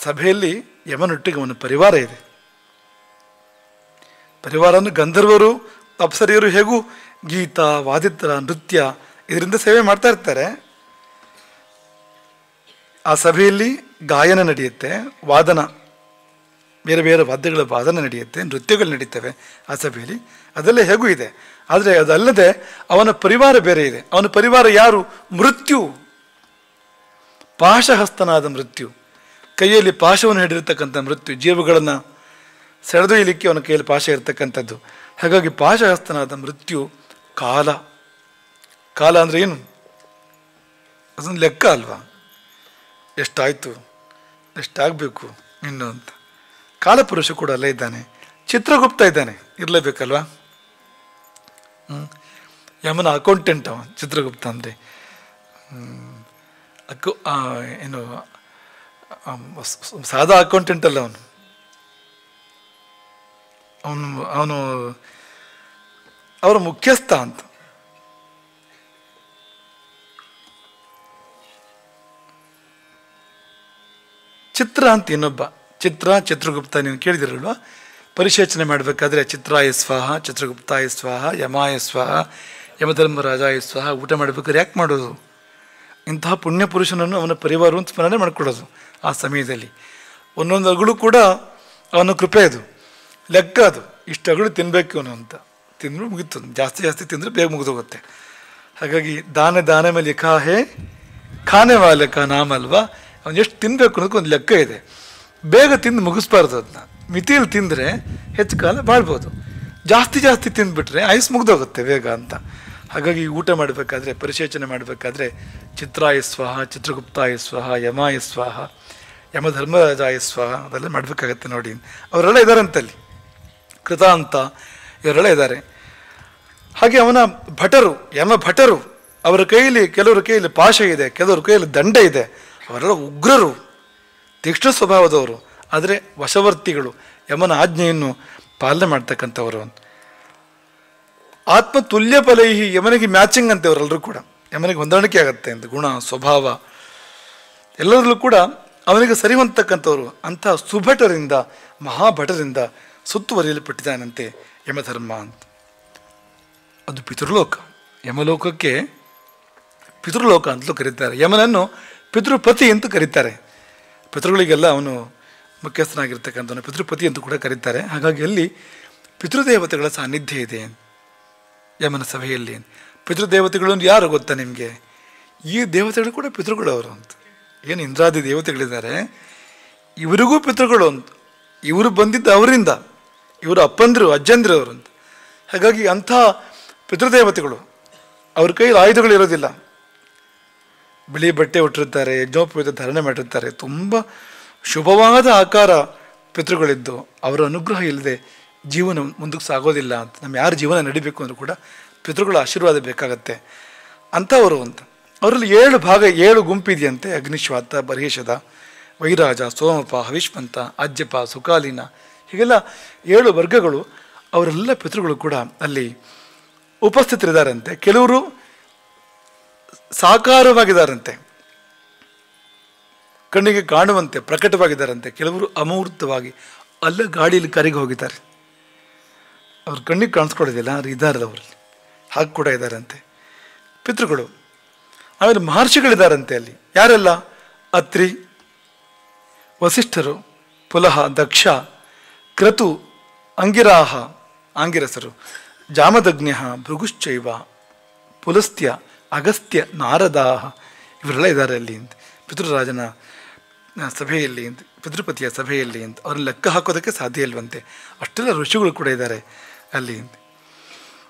ಸಭೆಯಲ್ಲಿ ಯಮನೊಟ್ಟಿಗೆ ಅವನ ಪರಿವಾರ ಇದೆ. ಪರಿವಾರ ಅಂದರೆ ಗಂಧರ್ವರು, ಅಪ್ಸರಿಯರು ಹೇಗೂ ಗೀತ, ವಾದಿತ್ರ, ನೃತ್ಯ ಇದರಿಂದ ಸೇವೆ ಮಾಡ್ತಾ ಇರ್ತಾರೆ. ಆ ಸಭೆಯಲ್ಲಿ ಗಾಯನ ನಡೆಯುತ್ತೆ, ವಾದನ, ಬೇರೆ ಬೇರೆ ವಾದ್ಯಗಳ ವಾದನ ನಡೆಯುತ್ತೆ, ನೃತ್ಯಗಳು ನಡೀತವೆ ಆ ಸಭೆಯಲ್ಲಿ. ಅದೆಲ್ಲ ಹೇಗೂ ಇದೆ. ಆದರೆ ಅದಲ್ಲದೆ ಅವನ ಪರಿವಾರ ಬೇರೆ ಇದೆ. ಅವನ ಪರಿವಾರ ಯಾರು? ಮೃತ್ಯು, ಪಾಶಹಸ್ತನಾದ ಮೃತ್ಯು, ಕೈಯಲ್ಲಿ ಪಾಶವನ್ನು ಹಿಡಿದಿರ್ತಕ್ಕಂಥ ಮೃತ್ಯು, ಜೀವಗಳನ್ನು ಸೆಳೆದೊಯ್ಯಲಿಕ್ಕೆ ಅವನ ಕೈಯಲ್ಲಿ ಪಾಶ ಇರ್ತಕ್ಕಂಥದ್ದು. ಹಾಗಾಗಿ ಪಾಶಹಸ್ತನಾದ ಮೃತ್ಯು. ಕಾಲ, ಕಾಲ ಅಂದರೆ ಏನು? ಅದೊಂದು ಲೆಕ್ಕ ಅಲ್ವಾ? ಎಷ್ಟಾಯಿತು, ಎಷ್ಟಾಗಬೇಕು ಇನ್ನು ಅಂತ. ಕಾಲಪುರುಷ ಕೂಡ ಅಲ್ಲೇ ಇದ್ದಾನೆ. ಚಿತ್ರಗುಪ್ತ ಇದ್ದಾನೆ, ಇರಲೇಬೇಕಲ್ವಾ? ಯಮನ ಅಕೌಂಟೆಂಟ್ ಅವ ಚಿತ್ರಗುಪ್ತ ಅಂದರೆ. ಏನು ಸಾದಾ ಅಕೌಂಟೆಂಟ್ ಅಲ್ಲ ಅವನು. ಅವನು ಅವರ ಮುಖ್ಯಸ್ಥ ಅಂತ. ಚಿತ್ರ ಅಂತ ಇನ್ನೊಬ್ಬ, ಚಿತ್ರಗುಪ್ತ ನೀವು ಕೇಳಿದಿರಲ್ವ? ಪರಿಶೇಚನೆ ಮಾಡಬೇಕಾದ್ರೆ ಚಿತ್ರಾಯ ಸ್ವಾಹ, ಚಿತ್ರಗುಪ್ತಾಯ ಸ್ವಾಹ, ಯಮಾಯ ಸ್ವಾಹ, ಯಮಧರ್ಮರಾಜಾಯ ಸ್ವಾಹ. ಊಟ ಮಾಡಬೇಕಾದ್ರೆ ಯಾಕೆ ಮಾಡೋದು? ಇಂತಹ ಪುಣ್ಯ ಪುರುಷನನ್ನು ಅವನ ಪರಿವಾರವನ್ನು ಸ್ಮರಣೆ ಮಾಡಿಕೊಳ್ಳೋದು ಆ ಸಮಯದಲ್ಲಿ. ಒಂದೊಂದು ಅಗಳು ಕೂಡ ಅವನ ಕೃಪೆ, ಅದು ಲೆಕ್ಕ, ಅದು ಇಷ್ಟು ಅಗಳು ತಿನ್ಬೇಕು ಅವನು ಅಂತ. ತಿಂದರೂ ಮುಗಿತು, ಜಾಸ್ತಿ ತಿಂದರೆ ಬೇಗ ಮುಗಿದೋಗುತ್ತೆ. ಹಾಗಾಗಿ ದಾನೆ ಮೇಲೆ ಲಿಖಾ ಹೇ ಖಾನೆ ವಾಲೆಕ ನಾಮ ಅಲ್ವಾ? ಅವನು ಎಷ್ಟು ತಿನ್ನಬೇಕು ಅನ್ನೋದಕ್ಕೆ ಒಂದು ಲೆಕ್ಕ ಇದೆ. ಬೇಗ ತಿಂದು ಮುಗಿಸ್ಬಾರ್ದು ಅದನ್ನ. ಮಿತಿಯಲ್ಲಿ ತಿಂದರೆ ಹೆಚ್ಚು ಕಾಲ ಬಾಳ್ಬೋದು. ಜಾಸ್ತಿ ತಿಂದುಬಿಟ್ರೆ ಆಯುಸ್ ಮುಗ್ದೋಗುತ್ತೆ ಬೇಗ ಅಂತ. ಹಾಗಾಗಿ ಊಟ ಮಾಡಬೇಕಾದ್ರೆ, ಪರಿಶೇಚನೆ ಮಾಡಬೇಕಾದ್ರೆ ಚಿತ್ರಾಯ ಸ್ವಾಹ, ಚಿತ್ರಗುಪ್ತಾಯ ಸ್ವಾಹ, ಯಮಾಯ ಸ್ವಾಹ, ಯಮಧರ್ಮರಾಜಾಯ ಸ್ವಾಹ ಅದೆಲ್ಲ ಮಾಡಬೇಕಾಗತ್ತೆ ನೋಡಿ. ಅವರೆಲ್ಲ ಇದ್ದಾರೆ ಅಂತಲ್ಲಿ, ಕೃತ ಅಂತ ಇವರೆಲ್ಲ ಇದ್ದಾರೆ. ಹಾಗೆ ಅವನ ಭಟರು, ಯಮ ಭಟರು, ಅವರ ಕೈಯಲ್ಲಿ ಕೆಲವರ ಕೈಯಲ್ಲಿ ಪಾಶ ಇದೆ, ಕೆಲವರ ಕೈಯಲ್ಲಿ ದಂಡ ಇದೆ. ಅವರೆಲ್ಲ ಉಗ್ರರು, ತೀಕ್ಷ್ಣ ಸ್ವಭಾವದವರು, ಆದರೆ ವಶವರ್ತಿಗಳು, ಯಮನ ಆಜ್ಞೆಯನ್ನು ಪಾಲನೆ ಮಾಡ್ತಕ್ಕಂಥವರು. ಆತ್ಮ ತುಲ್ಯ ಫಲೈಹಿ, ಯಮನಿಗೆ ಮ್ಯಾಚಿಂಗ್ ಅಂತೆ ಅವರೆಲ್ಲರೂ ಕೂಡ. ಯಮನಿಗೆ ಹೊಂದಾಣಿಕೆ ಆಗತ್ತೆ ಅಂತ, ಗುಣ ಸ್ವಭಾವ ಎಲ್ಲರಲ್ಲೂ ಕೂಡ ಅವನಿಗೆ ಸರಿ ಹೊಂದತಕ್ಕಂಥವ್ರು. ಅಂಥ ಸುಭಟರಿಂದ, ಮಹಾಭಟರಿಂದ ಸುತ್ತುವರಿಯಲ್ಪಟ್ಟಿದ್ದಾನಂತೆ ಯಮಧರ್ಮ ಅಂತ. ಅದು ಪಿತೃಲೋಕ. ಯಮಲೋಕಕ್ಕೆ ಪಿತೃಲೋಕ ಅಂತಲೂ ಕರೀತಾರೆ. ಯಮನನ್ನು ಪಿತೃಪತಿ ಅಂತ ಕರೀತಾರೆ. ಪಿತೃಗಳಿಗೆಲ್ಲ ಅವನು ಮುಖ್ಯಸ್ಥನಾಗಿರ್ತಕ್ಕಂಥವನು ಪಿತೃಪತಿ ಅಂತ ಕೂಡ ಕರೀತಾರೆ. ಹಾಗಾಗಿ ಅಲ್ಲಿ ಪಿತೃದೇವತೆಗಳ ಸಾನ್ನಿಧ್ಯ ಇದೆ ಯಮನ ಸಭೆಯಲ್ಲಿ. ಪಿತೃದೇವತೆಗಳು ಯಾರು ಗೊತ್ತಾ ನಿಮಗೆ? ಈ ದೇವತೆಗಳು ಕೂಡ ಪಿತೃಗಳು ಅವರು ಅಂತ. ಏನು ಇಂದ್ರಾದಿ ದೇವತೆಗಳಿದ್ದಾರೆ, ಇವರಿಗೂ ಪಿತೃಗಳು ಅಂತ, ಇವರು ಬಂದಿದ್ದು ಅವರಿಂದ, ಇವರು ಅಪ್ಪಂದಿರು ಅಜ್ಜಂದಿರು ಅವರು ಅಂತ. ಹಾಗಾಗಿ ಅಂಥ ಪಿತೃದೇವತೆಗಳು, ಅವ್ರ ಕೈಯಲ್ಲಿ ಆಯುಧಗಳು ಇರೋದಿಲ್ಲ, ಬಿಳಿ ಬಟ್ಟೆ ಉಟ್ಟಿರ್ತಾರೆ, ಯಜ್ಞೋಪವೀತ ಧಾರಣೆ ಮಾಡಿರ್ತಾರೆ, ತುಂಬ ಶುಭವಾದ ಆಕಾರ ಪಿತೃಗಳಿದ್ದು ಅವರ ಅನುಗ್ರಹ ಇಲ್ಲದೆ ಜೀವನ ಮುಂದಕ್ಕೆ ಸಾಗೋದಿಲ್ಲ ಅಂತ. ನಮ್ಮ ಯಾರು ಜೀವನ ನಡಿಬೇಕು ಅಂದರೂ ಕೂಡ ಪಿತೃಗಳ ಆಶೀರ್ವಾದ ಬೇಕಾಗತ್ತೆ ಅಂಥವರು ಅಂತ. ಅವರಲ್ಲಿ 7 ಭಾಗ 7 ಗುಂಪಿದೆಯಂತೆ. ಅಗ್ನಿಶ್ವಾತ, ಬರ್ಹೇಶದ, ವೈರಾಜ, ಸೋಮಪ, ಹವಿಷ್ಮಂತ, ಅಜ್ಜಪ, ಸುಕಾಲೀನ, ಹೀಗೆಲ್ಲ 7 ವರ್ಗಗಳು. ಅವರೆಲ್ಲ ಪಿತೃಗಳು ಕೂಡ ಅಲ್ಲಿ ಉಪಸ್ಥಿತರಿದ್ದಾರಂತೆ. ಕೆಲವರು ಸಾಕಾರವಾಗಿದ್ದಾರಂತೆ, ಕಣ್ಣಿಗೆ ಕಾಣುವಂತೆ ಪ್ರಕಟವಾಗಿದ್ದಾರಂತೆ. ಕೆಲವರು ಅಮೂರ್ತವಾಗಿ ಅಲ್ಲ ಗಾಡಿಯಲ್ಲಿ ಕರೆಗೆ ಹೋಗಿದ್ದಾರೆ, ಅವ್ರ ಕಣ್ಣಿಗೆ ಕಾಣಿಸ್ಕೊಳ್ಳೋದಿಲ್ಲ, ಅವ್ರು ಇದ್ದಾರೆ ಅವರಲ್ಲಿ, ಹಾಗೆ ಕೂಡ ಇದ್ದಾರಂತೆ ಪಿತೃಗಳು. ಆಮೇಲೆ ಮಹರ್ಷಿಗಳಿದ್ದಾರಂತೆ ಅಲ್ಲಿ. ಯಾರೆಲ್ಲ? ಅತ್ರಿ, ವಸಿಷ್ಠರು, ಪುಲಹ, ದಕ್ಷ, ಕ್ರತು, ಅಂಗಿರಾಹ ಆಂಗಿರಸರು, ಜಾಮದಗ್ನ್ಯ, ಭೃಗುಶ್ಚೈವ, ಪುಲಸ್ತ್ಯ, ಅಗಸ್ತ್ಯ, ನಾರದಾಹ ಇವರೆಲ್ಲ ಇದ್ದಾರೆ ಅಲ್ಲಿ ಅಂತ. ಪಿತೃರಾಜನ ಸಭೆಯಲ್ಲಿ ಅಂತ, ಪಿತೃಪತಿಯ ಸಭೆಯಲ್ಲಿ ಅಂತ. ಅವ್ರನ್ನ ಲೆಕ್ಕ ಹಾಕೋದಕ್ಕೆ ಸಾಧ್ಯ ಇಲ್ವಂತೆ, ಅಷ್ಟೆಲ್ಲ ಋಷಿಗಳು ಕೂಡ ಇದ್ದಾರೆ ಅಲ್ಲಿ ಅಂತ.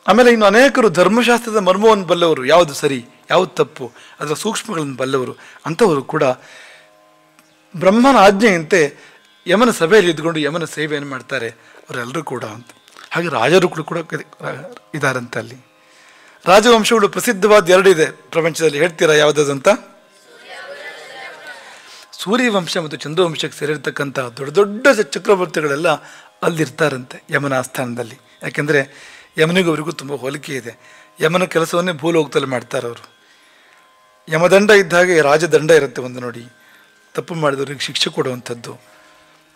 ಆಮೇಲೆ ಇನ್ನು ಅನೇಕರು ಧರ್ಮಶಾಸ್ತ್ರದ ಮರ್ಮವನ್ನು ಬಲ್ಲವರು, ಯಾವುದು ಸರಿ ಯಾವುದು ತಪ್ಪು ಅದರ ಸೂಕ್ಷ್ಮಗಳನ್ನು ಬಲ್ಲವರು ಅಂಥವರು ಕೂಡ ಬ್ರಹ್ಮನ ಆಜ್ಞೆಯಂತೆ ಯಮನ ಸಭೆಯಲ್ಲಿ ಇದ್ಕೊಂಡು ಯಮನ ಸೇವೆಯನ್ನು ಮಾಡ್ತಾರೆ ಅವರೆಲ್ಲರೂ ಕೂಡ ಅಂತ. ಹಾಗೆ ರಾಜರು ಕೂಡ ಇದ್ದಾರಂತೆ ಅಲ್ಲಿ. ರಾಜವಂಶಗಳು ಪ್ರಸಿದ್ಧವಾದ 2 ಇದೆ ಪ್ರಪಂಚದಲ್ಲಿ, ಹೇಳ್ತೀರಾ ಯಾವುದಂತ? ಸೂರ್ಯವಂಶ ಮತ್ತು ಚಂದ್ರವಂಶಕ್ಕೆ ಸೇರಿರ್ತಕ್ಕಂಥ ದೊಡ್ಡ ದೊಡ್ಡ ಚಕ್ರವರ್ತಿಗಳೆಲ್ಲ ಅಲ್ಲಿರ್ತಾರಂತೆ ಯಮನ ಆಸ್ಥಾನದಲ್ಲಿ. ಯಾಕೆಂದರೆ ಯಮನಿಗೂ ಅವರಿಗೂ ತುಂಬ ಹೋಲಿಕೆ ಇದೆ. ಯಮನ ಕೆಲಸವನ್ನೇ ಭೂಲೋಕದಲ್ಲಿ ಮಾಡ್ತಾರೆ ಅವರು. ಯಮದಂಡ ಇದ್ದ ಹಾಗೆ ರಾಜದಂಡ ಇರುತ್ತೆ ಒಂದು ನೋಡಿ, ತಪ್ಪು ಮಾಡಿದವರಿಗೆ ಶಿಕ್ಷೆ ಕೊಡುವಂಥದ್ದು,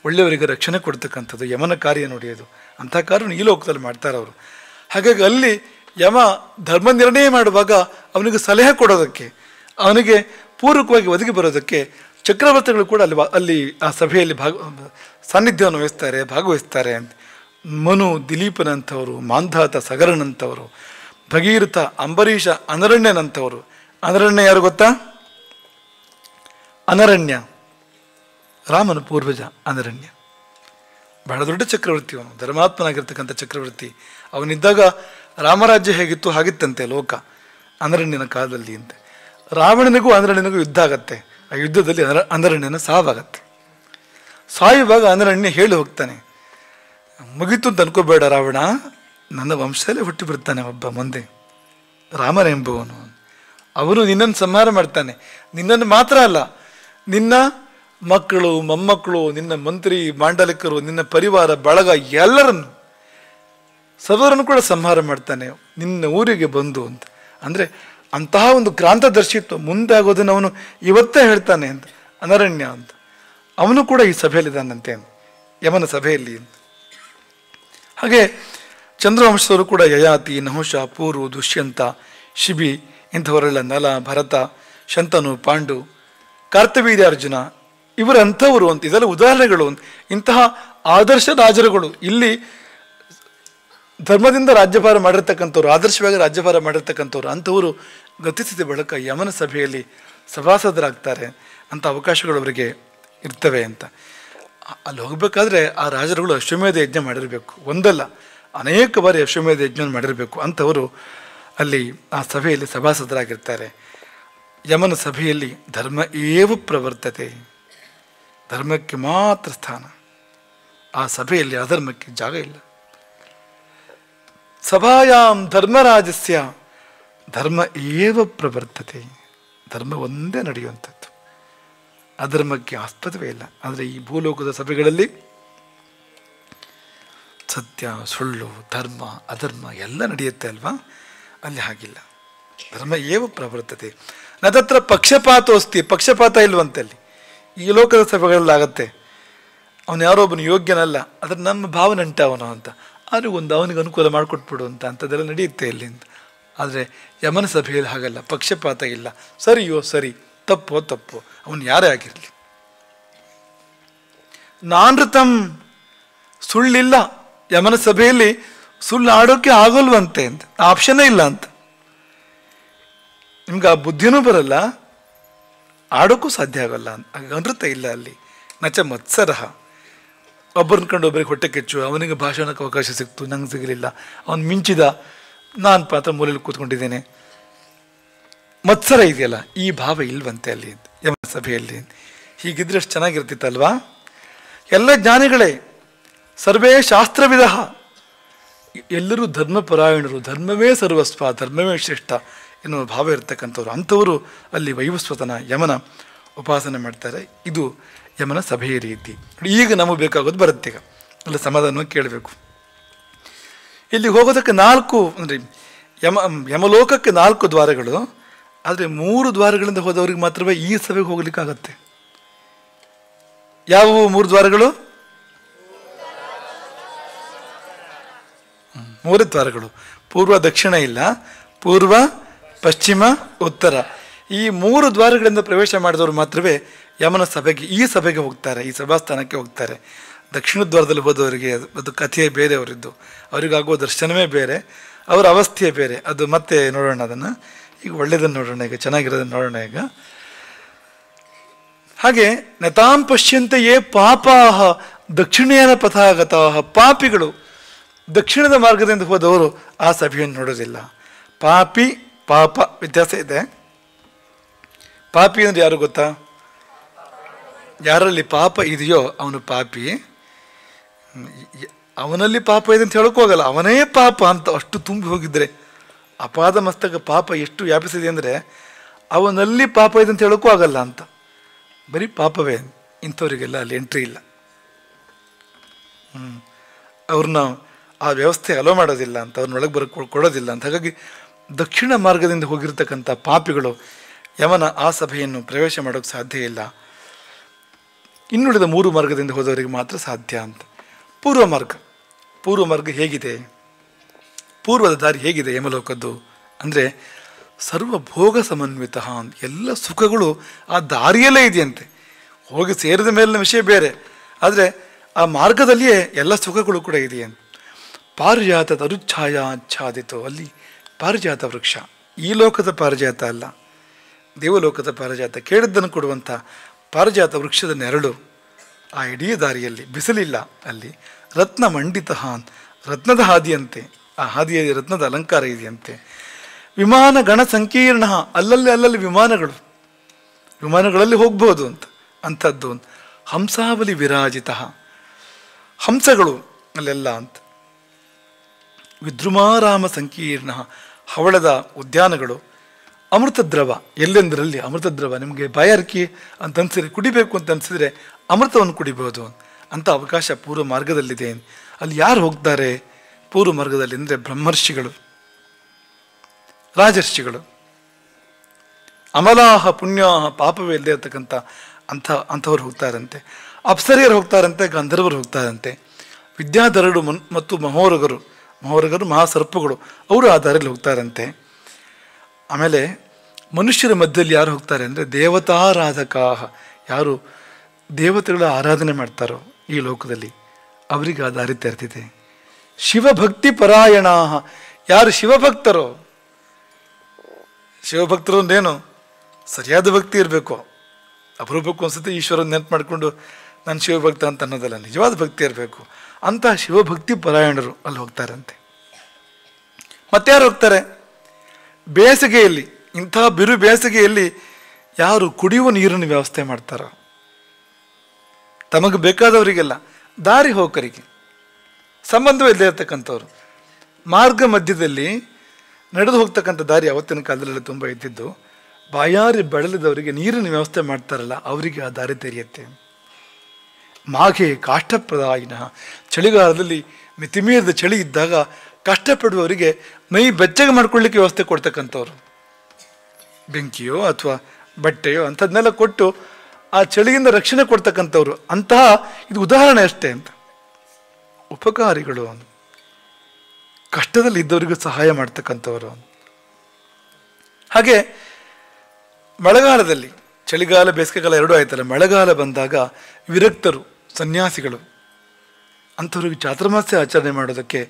ಒಳ್ಳೆಯವರಿಗೆ ರಕ್ಷಣೆ ಕೊಡ್ತಕ್ಕಂಥದ್ದು ಯಮನ ಕಾರ್ಯ ನೋಡಿ ಅದು. ಅಂಥ ಕಾರ್ಯವನ್ನು ಈ ಲೋಕದಲ್ಲಿ ಮಾಡ್ತಾರೆ ಅವರು. ಹಾಗಾಗಿ ಅಲ್ಲಿ ಯಮ ಧರ್ಮ ನಿರ್ಣಯ ಮಾಡುವಾಗ ಅವನಿಗೆ ಸಲಹೆ ಕೊಡೋದಕ್ಕೆ, ಅವನಿಗೆ ಪೂರ್ವಕವಾಗಿ ಒದಗಿ ಬರೋದಕ್ಕೆ ಚಕ್ರವರ್ತಿಗಳು ಕೂಡ ಅಲ್ಲಿ ಆ ಸಭೆಯಲ್ಲಿ ಸಾನ್ನಿಧ್ಯವನ್ನು ವಹಿಸ್ತಾರೆ, ಭಾಗವಹಿಸ್ತಾರೆ ಅಂತ. ಮನು, ದಿಲೀಪನಂಥವರು, ಮಾಂಧಾತ, ಸಗರನಂಥವರು, ಭಗೀರಥ, ಅಂಬರೀಷ, ಅನರಣ್ಯನಂಥವರು. ಅನರಣ್ಯ ಯಾರು ಗೊತ್ತಾ? ಅನರಣ್ಯ ರಾಮನ ಪೂರ್ವಜ ಅನರಣ್ಯ, ಬಹಳ ದೊಡ್ಡ ಚಕ್ರವರ್ತಿ ಅವನು, ಧರ್ಮಾತ್ಮನಾಗಿರ್ತಕ್ಕಂಥ ಚಕ್ರವರ್ತಿ. ಅವನಿದ್ದಾಗ ರಾಮರಾಜ್ಯ ಹೇಗಿತ್ತು ಹಾಗಿತ್ತಂತೆ ಲೋಕ ಅನರಣ್ಯನ ಕಾಲದಲ್ಲಿ ಅಂತೆ. ರಾವಣನಿಗೂ ಅನರಣ್ಯನಿಗೂ ಯುದ್ಧ ಆಗತ್ತೆ. ಆ ಯುದ್ಧದಲ್ಲಿ ಅನರಣ್ಯನ ಸಾವಾಗತ್ತೆ. ಸಾಯುವಾಗ ಅನರಣ್ಯ ಹೇಳಿ ಹೋಗ್ತಾನೆ, ಮುಗಿತು ಅಂತ ಅನ್ಕೋಬೇಡ ರಾವಣ, ನನ್ನ ವಂಶದಲ್ಲೇ ಹುಟ್ಟಿ ಬರ್ತಾನೆ ಒಬ್ಬ ಮುಂದೆ ರಾಮನೆಂಬುವನು. ಅವನು ನಿನ್ನನ್ನು ಸಂಹಾರ ಮಾಡ್ತಾನೆ. ನಿನ್ನನ್ನು ಮಾತ್ರ ಅಲ್ಲ, ನಿನ್ನ ಮಕ್ಕಳು, ಮೊಮ್ಮಕ್ಕಳು, ನಿನ್ನ ಮಂತ್ರಿ ಮಾಂಡಲಿಕರು, ನಿನ್ನ ಪರಿವಾರ ಬಳಗ ಎಲ್ಲರನ್ನು ಸರ್ವರನ್ನು ಕೂಡ ಸಂಹಾರ ಮಾಡ್ತಾನೆ ನಿನ್ನ ಊರಿಗೆ ಬಂದು ಅಂತ. ಅಂದರೆ ಅಂತಹ ಒಂದು ಕ್ರಾಂತದರ್ಶಿತ್ವ ಮುಂದೆ ಆಗೋದನ್ನು ಅವನು ಇವತ್ತೇ ಹೇಳ್ತಾನೆ ಅಂತ ಅನರಣ್ಯ ಅಂತ. ಅವನು ಕೂಡ ಈ ಸಭೆಯಲ್ಲಿದ್ದಾನಂತೆ ಯಮನ ಸಭೆಯಲ್ಲಿ ಅಂತ. ಹಾಗೆ ಚಂದ್ರವಂಶದವರು ಕೂಡ ಯಯಾತಿ, ನಹುಷ, ಪೂರು, ದುಷ್ಯಂತ, ಶಿಬಿ ಇಂಥವರೆಲ್ಲ, ನಲ, ಭರತ, ಶಂತನು, ಪಾಂಡು, ಕಾರ್ತವೀರ್ಯಾರ್ಜುನ ಇವರಂಥವರು ಅಂತ. ಇದೆಲ್ಲ ಉದಾಹರಣೆಗಳು ಅಂತ. ಇಂತಹ ಆದರ್ಶ ರಾಜರುಗಳು ಇಲ್ಲಿ ಧರ್ಮದಿಂದ ರಾಜ್ಯಭಾರ ಮಾಡಿರ್ತಕ್ಕಂಥವ್ರು, ಆದರ್ಶವಾಗಿ ರಾಜ್ಯಭಾರ ಮಾಡಿರ್ತಕ್ಕಂಥವ್ರು ಅಂಥವರು ಗತಿಸಿದ ಬಳಿಕ ಯಮನ ಸಭೆಯಲ್ಲಿ ಸಭಾಸದರಾಗ್ತಾರೆ ಅಂತ ಅವಕಾಶಗಳು ಅವರಿಗೆ ಇರ್ತವೆ ಅಂತ. ಅಲ್ಲಿ ಹೋಗಬೇಕಾದ್ರೆ ಆ ರಾಜರುಗಳು ಅಶ್ವಮೇಧ ಯಜ್ಞ ಮಾಡಿರಬೇಕು, ಒಂದಲ್ಲ ಅನೇಕ ಬಾರಿ ಅಶ್ವಮೇಧ ಯಜ್ಞ ಮಾಡಿರಬೇಕು. ಅಂಥವರು ಅಲ್ಲಿ ಆ ಸಭೆಯಲ್ಲಿ ಸಭಾಸದರಾಗಿರ್ತಾರೆ. ಯಮನ ಸಭೆಯಲ್ಲಿ ಧರ್ಮ ಏವ ಪ್ರವರ್ತತೆ, ಧರ್ಮಕ್ಕೆ ಮಾತ್ರ ಸ್ಥಾನ. ಆ ಸಭೆಯಲ್ಲಿ ಅಧರ್ಮಕ್ಕೆ ಜಾಗ ಇಲ್ಲ. ಸಭಾಯಾಂ ಧರ್ಮರಾಜಸ್ಯ ಧರ್ಮ ಏವ ಪ್ರವರ್ತತೆ, ಧರ್ಮ ಒಂದೇ ನಡೆಯುವಂಥದ್ದು, ಅಧರ್ಮಕ್ಕೆ ಆಸ್ಪದವೇ ಇಲ್ಲ. ಆದರೆ ಈ ಭೂಲೋಕದ ಸಭೆಗಳಲ್ಲಿ ಸತ್ಯ, ಸುಳ್ಳು, ಧರ್ಮ, ಅಧರ್ಮ ಎಲ್ಲ ನಡೆಯುತ್ತೆ ಅಲ್ವಾ? ಅಲ್ಲಿ ಹಾಗಿಲ್ಲ. ಧರ್ಮ ಏವ ಪ್ರವರ್ತತೆ ನ ತತ್ರ ಪಕ್ಷಪಾತೋಸ್ತಿ, ಪಕ್ಷಪಾತ ಇಲ್ವಂತಲ್ಲಿ. ಈ ಲೋಕದ ಸಭೆಗಳಲ್ಲಾಗತ್ತೆ, ಅವನು ಯಾರೋ ಒಬ್ಬನು ಯೋಗ್ಯನಲ್ಲ, ಅದ್ರ ನಮ್ಮ ಭಾವನಂಟ ಅವನು ಅಂತ, ಆದರೆ ಒಂದು ಅವನಿಗೆ ಅನುಕೂಲ ಮಾಡಿಕೊಟ್ಬಿಡು ಅಂತ ಅಂಥದ್ದೆಲ್ಲ ನಡೆಯುತ್ತೆ ಇಲ್ಲಿ ಅಂತ. ಆದರೆ ಯಮನ ಸಭೆಯಲ್ಲಿ ಹಾಗಲ್ಲ, ಪಕ್ಷಪಾತ ಇಲ್ಲ. ಸರಿಯೋ ಸರಿ, ತಪ್ಪೋ ತಪ್ಪು, ಅವನು ಯಾರೇ ಆಗಿರಲಿ. ನಾನೃತಂ, ಸುಳ್ಳಿಲ್ಲ ಯಮನ ಸಭೆಯಲ್ಲಿ. ಸುಳ್ಳು ಆಡೋಕ್ಕೆ ಆಗೋಲ್ವಂತೆ ಅಂತ, ಆಪ್ಷನ್ನೇ ಇಲ್ಲ ಅಂತ. ನಿಮ್ಗೆ ಆ ಬುದ್ಧಿನೂ ಬರಲ್ಲ, ಆಡೋಕ್ಕೂ ಸಾಧ್ಯ ಆಗೋಲ್ಲ ಅಂತ. ಅನೃತ ಇಲ್ಲ ಅಲ್ಲಿ, ನಚ ಮತ್ಸರ. ಒಬ್ಬರನ್ನ ಕಂಡು ಒಬ್ಬರಿಗೆ ಹೊಟ್ಟೆ ಕೆಚ್ಚು, ಅವನಿಗೆ ಭಾಷಣಕ್ಕೆ ಅವಕಾಶ ಸಿಕ್ತು, ನಂಗೆ ಸಿಗಲಿಲ್ಲ, ಅವನು ಮಿಂಚಿದ, ನಾನು ಪಾತ್ರ ಮೂಲೆಯಲ್ಲಿ ಕೂತ್ಕೊಂಡಿದ್ದೇನೆ, ಮತ್ಸರ ಇದೆಯಲ್ಲ, ಈ ಭಾವ ಇಲ್ವಂತೆ ಅಲ್ಲಿ ಯಮನ ಸಭೆಯಲ್ಲಿ. ಹೀಗಿದ್ರೆ ಎಷ್ಟು ಚೆನ್ನಾಗಿರ್ತಿತ್ತಲ್ವಾ? ಎಲ್ಲ ಜ್ಞಾನಿಗಳೇ, ಸರ್ವೇ ಶಾಸ್ತ್ರವಿಧ, ಎಲ್ಲರೂ ಧರ್ಮಪರಾಯಣರು, ಧರ್ಮವೇ ಸರ್ವಸ್ವ, ಧರ್ಮವೇ ಶ್ರೇಷ್ಠ ಎನ್ನುವ ಭಾವ ಇರ್ತಕ್ಕಂಥವ್ರು. ಅಂಥವರು ಅಲ್ಲಿ ವೈವಸ್ವತನ ಯಮನ ಉಪಾಸನೆ ಮಾಡ್ತಾರೆ. ಇದು ಯಮನ ಸಭೆಯ ರೀತಿ. ಈಗ ನಮಗೆ ಬೇಕಾಗೋದು ಬರುತ್ತೆ. ಈಗ ಅಲ್ಲ ಸಮಾಧಾನವಾಗಿ ಕೇಳಬೇಕು. ಇಲ್ಲಿ ಹೋಗೋದಕ್ಕೆ 4 ಅಂದರೆ ಯಮಲೋಕಕ್ಕೆ 4 ದ್ವಾರಗಳು, ಆದರೆ 3 ದ್ವಾರಗಳಿಂದ ಹೋದವ್ರಿಗೆ ಮಾತ್ರವೇ ಈ ಸಭೆಗೆ ಹೋಗ್ಲಿಕ್ಕಾಗತ್ತೆ. ಯಾವುವು 3 ದ್ವಾರಗಳು? 3 ದ್ವಾರಗಳು. ಪೂರ್ವ ದಕ್ಷಿಣ ಇಲ್ಲ, ಪೂರ್ವ ಪಶ್ಚಿಮ ಉತ್ತರ. ಈ 3 ದ್ವಾರಗಳಿಂದ ಪ್ರವೇಶ ಮಾಡಿದವರು ಮಾತ್ರವೇ ಯಮನ ಸಭೆಗೆ, ಈ ಸಭೆಗೆ ಹೋಗ್ತಾರೆ, ಈ ಸಭಾಸ್ಥಾನಕ್ಕೆ ಹೋಗ್ತಾರೆ. ದಕ್ಷಿಣ ದ್ವಾರದಲ್ಲಿ ಹೋದವರಿಗೆ ಅದು ಕಥೆಯೇ ಬೇರೆ, ಅವರಿದ್ದು ಅವರಿಗಾಗುವ ದರ್ಶನವೇ ಬೇರೆ, ಅವರ ಅವಸ್ಥೆಯೇ ಬೇರೆ. ಅದು ಮತ್ತೆ ನೋಡೋಣ ಅದನ್ನು. ಈಗ ಒಳ್ಳೆಯದನ್ನು ನೋಡೋಣ, ಈಗ ಚೆನ್ನಾಗಿರೋದನ್ನು ನೋಡೋಣ ಈಗ. ಹಾಗೆ ನತಾಂ ಪಶ್ಯಂತೆಯೇ ಪಾಪಾಹ ದಕ್ಷಿಣೇನ ಪಥಾಗತಾಹ. ಪಾಪಿಗಳು, ದಕ್ಷಿಣದ ಮಾರ್ಗದಿಂದ ಹೋದವರು ಆ ಸಭೆಯನ್ನು ನೋಡೋದಿಲ್ಲ. ಪಾಪಿ ಪಾಪ ವ್ಯತ್ಯಾಸ ಇದೆ. ಪಾಪಿ ಅಂದರೆ ಯಾರು ಗೊತ್ತಾ? ಯಾರಲ್ಲಿ ಪಾಪ ಇದೆಯೋ ಅವನು ಪಾಪಿ. ಅವನಲ್ಲಿ ಪಾಪ ಇದೆ ಅಂತ ಹೇಳೋಕ್ಕೂ ಹೋಗಲ್ಲ, ಅವನೇ ಪಾಪ ಅಂತ ಅಷ್ಟು ತುಂಬಿ ಹೋಗಿದ್ರೆ. ಅಪಾದ ಮಸ್ತಕ ಪಾಪ ಎಷ್ಟು ವ್ಯಾಪಿಸಿದೆ ಅಂದರೆ ಅವನಲ್ಲಿ ಪಾಪ ಇದೆ ಅಂತ ಹೇಳೋಕ್ಕೂ ಆಗಲ್ಲ ಅಂತ. ಬರೀ ಪಾಪವೇ. ಇಂಥವರಿಗೆಲ್ಲ ಅಲ್ಲಿ ಎಂಟ್ರಿ ಇಲ್ಲ. ಅವ್ರನ್ನ ಆ ವ್ಯವಸ್ಥೆ ಅಲೋ ಮಾಡೋದಿಲ್ಲ ಅಂತ, ಅವ್ರನ್ನೊಳಗೆ ಕೊಡೋದಿಲ್ಲ ಅಂತ. ಹಾಗಾಗಿ ದಕ್ಷಿಣ ಮಾರ್ಗದಿಂದ ಹೋಗಿರ್ತಕ್ಕಂಥ ಪಾಪಿಗಳು ಯಮನ ಆ ಸಭೆಯನ್ನು ಪ್ರವೇಶ ಮಾಡೋಕ್ಕೆ ಸಾಧ್ಯ ಇಲ್ಲ. ಇನ್ನುಳಿದ 3 ಮಾರ್ಗದಿಂದ ಹೋದವರಿಗೆ ಮಾತ್ರ ಸಾಧ್ಯ ಅಂತ. ಪೂರ್ವ ಮಾರ್ಗ ಹೇಗಿದೆ? ಪೂರ್ವದ ದಾರಿ ಹೇಗಿದೆ ಯಮಲೋಕದ್ದು ಅಂದರೆ ಸರ್ವಭೋಗ ಸಮನ್ವಿತ. ಎಲ್ಲ ಸುಖಗಳು ಆ ದಾರಿಯಲ್ಲೇ ಇದೆಯಂತೆ. ಹೋಗಿ ಸೇರಿದ ಮೇಲಿನ ವಿಷಯ ಬೇರೆ, ಆದರೆ ಆ ಮಾರ್ಗದಲ್ಲಿಯೇ ಎಲ್ಲ ಸುಖಗಳು ಕೂಡ ಇದೆಯಂತೆ. ಪಾರಿಜಾತ ತರುಚ್ಛಾಯ ಆಚ್ಛಾದಿತು. ಅಲ್ಲಿ ಪಾರಿಜಾತ ವೃಕ್ಷ, ಈ ಲೋಕದ ಪಾರಿಜಾತ ಅಲ್ಲ, ದೇವಲೋಕದ ಪಾರಿಜಾತ, ಕೇಳಿದ್ದನ್ನು ಕೊಡುವಂಥ ಪಾರಿಜಾತ ವೃಕ್ಷದ ನೆರಳು ಆ ಇಡೀ ದಾರಿಯಲ್ಲಿ. ಬಿಸಿಲಿಲ್ಲ ಅಲ್ಲಿ. ರತ್ನ ಮಂಡಿತ, ರತ್ನದ ಹಾದಿಯಂತೆ, ಆ ಹಾದಿಯಲ್ಲಿ ರತ್ನದ ಅಲಂಕಾರ ಇದೆಯಂತೆ. ವಿಮಾನ ಗಣ ಸಂಕೀರ್ಣ, ಅಲ್ಲಲ್ಲಿ ವಿಮಾನಗಳಲ್ಲಿ ಹೋಗ್ಬೋದು ಅಂತ ಅಂಥದ್ದು. ಹಂಸಾವಲಿ ವಿರಾಜಿತ, ಹಂಸಗಳು ಅಲ್ಲೆಲ್ಲ ಅಂತ. ವಿದ್ರುಮಾರಾಮ ಸಂಕೀರ್ಣ, ಹವಳದ ಉದ್ಯಾನಗಳು. ಅಮೃತದ್ರವ, ಎಲ್ಲೆಂದರಲ್ಲಿ ಅಮೃತದ್ರವ. ನಿಮಗೆ ಬಾಯಾರಿಕೆ ಅಂತ ಅನಿಸಿದ್ರೆ, ಕುಡಿಬೇಕು ಅಂತ ಅನಿಸಿದ್ರೆ ಅಮೃತವನ್ನು ಕುಡಿಬೋದು ಅಂತ ಅವಕಾಶ ಪೂರ್ವ ಮಾರ್ಗದಲ್ಲಿದೆ. ಅಲ್ಲಿ ಯಾರು ಹೋಗ್ತಾರೆ ಪೂರ್ವ ಮಾರ್ಗದಲ್ಲಿ ಅಂದರೆ ಬ್ರಹ್ಮರ್ಷಿಗಳು, ರಾಜರ್ಷಿಗಳು, ಅಮಲಾಹ ಪುಣ್ಯಾಹ, ಪಾಪವೇ ಇಲ್ಲದೆ ಇರ್ತಕ್ಕಂಥ ಅಂಥವ್ರು ಹೋಗ್ತಾರಂತೆ. ಅಪ್ಸರಿಯರು ಹೋಗ್ತಾರಂತೆ, ಗಂಧರ್ವರು ಹೋಗ್ತಾರಂತೆ. ವಿದ್ಯಾಧರರು ಮತ್ತು ಮಹೋರಗರು ಮಹಾಸರ್ಪಗಳು, ಅವರು ಆ ದಾರಿಯಲ್ಲಿ ಹೋಗ್ತಾರಂತೆ. ಆಮೇಲೆ ಮನುಷ್ಯರ ಮಧ್ಯದಲ್ಲಿ ಯಾರು ಹೋಗ್ತಾರೆ ಅಂದರೆ ದೇವತಾರಾಧಕಾಹ, ಯಾರು ದೇವತೆಗಳ ಆರಾಧನೆ ಮಾಡ್ತಾರೋ ಈ ಲೋಕದಲ್ಲಿ ಅವರಿಗೆ ಆ ದಾರಿ ತೆರೆದಿದೆ. ಶಿವಭಕ್ತಿ ಪರಾಯಣ, ಯಾರು ಶಿವಭಕ್ತರೋ, ಶಿವಭಕ್ತರು ಅಂದೇನು ಸರಿಯಾದ ಭಕ್ತಿ ಇರಬೇಕು. ಅಪರೂಪಕ್ಕೂ ಅನ್ಸುತ್ತೆ ಈಶ್ವರನ ನೆನಪು ಮಾಡಿಕೊಂಡು ನಾನು ಶಿವಭಕ್ತ ಅಂತ ಅನ್ನೋದಲ್ಲ, ನಿಜವಾದ ಭಕ್ತಿ ಇರಬೇಕು. ಅಂತಹ ಶಿವಭಕ್ತಿ ಪರಾಯಣರು ಅಲ್ಲಿ ಹೋಗ್ತಾರಂತೆ. ಮತ್ತಾರು ಹೋಗ್ತಾರೆ ಬೇಸಿಗೆಯಲ್ಲಿ, ಇಂಥ ಬಿರು ಬೇಸಿಗೆಯಲ್ಲಿ ಯಾರು ಕುಡಿಯುವ ನೀರಿನ ವ್ಯವಸ್ಥೆ ಮಾಡ್ತಾರೋ, ತಮಗೆ ಬೇಕಾದವರಿಗೆಲ್ಲ, ದಾರಿ ಹೋಕರಿಗೆ, ಸಂಬಂಧವೇ ಇಲ್ಲದೆ ಇರ್ತಕ್ಕಂಥವ್ರು, ಮಾರ್ಗ ಮಧ್ಯದಲ್ಲಿ ನಡೆದು ಹೋಗ್ತಕ್ಕಂಥ ದಾರಿ ಅವತ್ತಿನ ಕಾಲದಲ್ಲಿ ತುಂಬ ಇದ್ದಿದ್ದು. ಬಾಯಾರಿ ಬಳಲಿದವರಿಗೆ ನೀರಿನ ವ್ಯವಸ್ಥೆ ಮಾಡ್ತಾರಲ್ಲ, ಅವರಿಗೆ ಆ ದಾರಿ ತೆರೆಯುತ್ತೆ. ಮಾಘೆ ಕಾಷ್ಟಪ್ರದಾಯಿನ, ಚಳಿಗಾಲದಲ್ಲಿ ಮಿತಿಮೀರಿದ ಚಳಿ ಇದ್ದಾಗ ಕಷ್ಟಪಡುವವರಿಗೆ ಮೈ ಬೆಚ್ಚಗೆ ಮಾಡ್ಕೊಳ್ಳಿಕ್ಕೆ ವ್ಯವಸ್ಥೆ ಕೊಡ್ತಕ್ಕಂಥವ್ರು, ಬೆಂಕಿಯೋ ಅಥವಾ ಬಟ್ಟೆಯೋ ಅಂಥದ್ದನ್ನೆಲ್ಲ ಕೊಟ್ಟು ಆ ಚಳಿಯಿಂದ ರಕ್ಷಣೆ ಕೊಡ್ತಕ್ಕಂಥವ್ರು. ಅಂತಹ ಇದು ಉದಾಹರಣೆ ಅಷ್ಟೇ ಅಂತ. ಉಪಕಾರಿಗಳು, ಕಷ್ಟದಲ್ಲಿ ಇದ್ದವರಿಗೂ ಸಹಾಯ ಮಾಡ್ತಕ್ಕಂಥವರು. ಹಾಗೆ ಮಳೆಗಾಲದಲ್ಲಿ, ಚಳಿಗಾಲ ಬೇಸಿಗೆಗಾಲ ಎರಡೂ ಆಯ್ತಲ್ಲ, ಮಳೆಗಾಲ ಬಂದಾಗ ವಿರಕ್ತರು, ಸನ್ಯಾಸಿಗಳು, ಅಂಥವ್ರಿಗೆ ಚಾತುರ್ಮಾಸ್ಯ ಆಚರಣೆ ಮಾಡೋದಕ್ಕೆ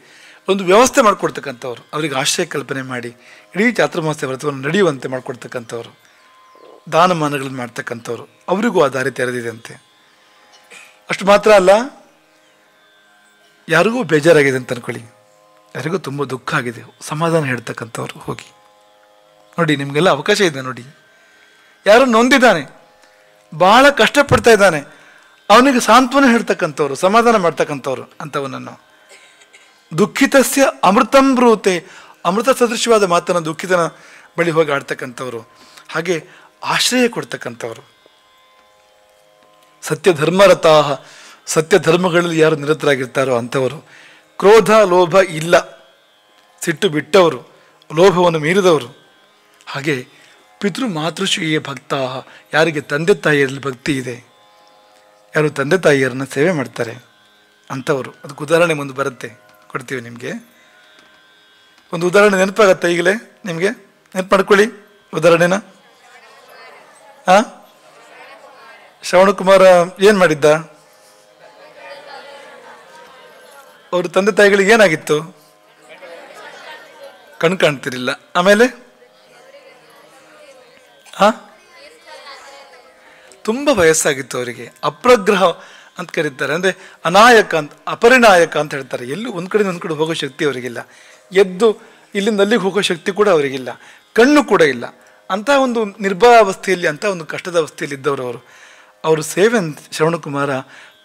ಒಂದು ವ್ಯವಸ್ಥೆ ಮಾಡಿಕೊಡ್ತಕ್ಕಂಥವ್ರು, ಅವರಿಗೆ ಆಶ್ರಯ ಕಲ್ಪನೆ ಮಾಡಿ ಇಡೀ ಚಾತುರ್ಮಾಸ್ಯ ವ್ರತವನ್ನು ನಡೆಯುವಂತೆ ಮಾಡಿಕೊಡ್ತಕ್ಕಂಥವ್ರು, ದಾನಮಾನಗಳನ್ನು ಮಾಡ್ತಕ್ಕಂಥವ್ರು, ಅವರಿಗೂ ಆ ದಾರಿ ತೆರೆದಿದಂತೆ. ಅಷ್ಟು ಮಾತ್ರ ಅಲ್ಲ, ಯಾರಿಗೂ ಬೇಜಾರಾಗಿದೆ ಅಂತ ಅನ್ಕೊಳ್ಳಿ, ಯಾರಿಗೂ ತುಂಬ ದುಃಖ ಆಗಿದೆ, ಸಮಾಧಾನ ಹೇಳ್ತಕ್ಕಂಥವ್ರು ಹೋಗಿ ನೋಡಿ, ನಿಮಗೆಲ್ಲ ಅವಕಾಶ ಇದೆ ನೋಡಿ. ಯಾರು ನೊಂದಿದ್ದಾನೆ, ಬಹಳ ಕಷ್ಟಪಡ್ತಾ ಇದ್ದಾನೆ, ಅವನಿಗೆ ಸಾಂತ್ವನ ಹೇಳ್ತಕ್ಕಂಥವ್ರು, ಸಮಾಧಾನ ಮಾಡ್ತಕ್ಕಂಥವ್ರು ಅಂಥವನನ್ನು. ದುಃಖಿತಸ್ಯ ಅಮೃತಂ ಬ್ರೂತೆ, ಅಮೃತ ಸದೃಶವಾದ ಮಾತನ್ನು ದುಃಖಿತನ ಬಳಿ ಹೋಗಿ ಆಡ್ತಕ್ಕಂಥವ್ರು, ಹಾಗೆ ಆಶ್ರಯ ಕೊಡ್ತಕ್ಕಂಥವ್ರು. ಸತ್ಯ ಧರ್ಮರತಾಹ, ಸತ್ಯ ಧರ್ಮಗಳಲ್ಲಿ ಯಾರು ನಿರತರಾಗಿರ್ತಾರೋ ಅಂಥವರು. ಕ್ರೋಧ ಲೋಭ ಇಲ್ಲ, ಸಿಟ್ಟು ಬಿಟ್ಟವರು, ಲೋಭವನ್ನು ಮೀರಿದವರು. ಹಾಗೆ ಪಿತೃ ಮಾತೃಶ್ರೀಯ ಭಕ್ತಾಹ, ಯಾರಿಗೆ ತಂದೆ ತಾಯಿಯರಲ್ಲಿ ಭಕ್ತಿ ಇದೆ, ಯಾರು ತಂದೆ ತಾಯಿಯರನ್ನು ಸೇವೆ ಮಾಡ್ತಾರೆ ಅಂಥವರು. ಅದಕ್ಕೆ ಉದಾಹರಣೆ ಒಂದು ಬರುತ್ತೆ, ಕೊಡ್ತೀವಿ ನಿಮಗೆ. ಒಂದು ಉದಾಹರಣೆ ನೆನಪಾಗತ್ತೆ ಈಗಲೇ ನಿಮಗೆ? ನೆನಪು ಮಾಡ್ಕೊಳ್ಳಿ ಉದಾಹರಣೆನ. ಶ್ರವಣಕುಮಾರ ಏನು ಮಾಡಿದ್ದ? ಅವ್ರ ತಂದೆ ತಾಯಿಗಳಿಗೆ ಏನಾಗಿತ್ತು? ಕಣ್ ಕಾಣ್ತಿರಿಲ್ಲ. ಆಮೇಲೆ ತುಂಬ ವಯಸ್ಸಾಗಿತ್ತು ಅವರಿಗೆ. ಅಪ್ರಗ್ರಹ ಅಂತ ಕರೀತಾರೆ, ಅಂದರೆ ಅನಾಯಕ ಅಂತ, ಅಪರಿನಾಯಕ ಅಂತ ಹೇಳ್ತಾರೆ. ಎಲ್ಲೂ ಒಂದು ಕಡೆ ಒಂದು ಕಡೆ ಹೋಗೋ ಶಕ್ತಿ ಅವರಿಗಿಲ್ಲ, ಎದ್ದು ಇಲ್ಲಿಂದ ಅಲ್ಲಿಗೆ ಹೋಗೋ ಶಕ್ತಿ ಕೂಡ ಅವರಿಗಿಲ್ಲ, ಕಣ್ಣು ಕೂಡ ಇಲ್ಲ. ಅಂಥ ಒಂದು ನಿರ್ಭಯಾವಸ್ಥೆಯಲ್ಲಿ, ಅಂಥ ಒಂದು ಕಷ್ಟದ ಅವಸ್ಥೆಯಲ್ಲಿ ಇದ್ದವರು ಅವರು. ಅವರು ಸೇವೆ ಶ್ರವಣಕುಮಾರ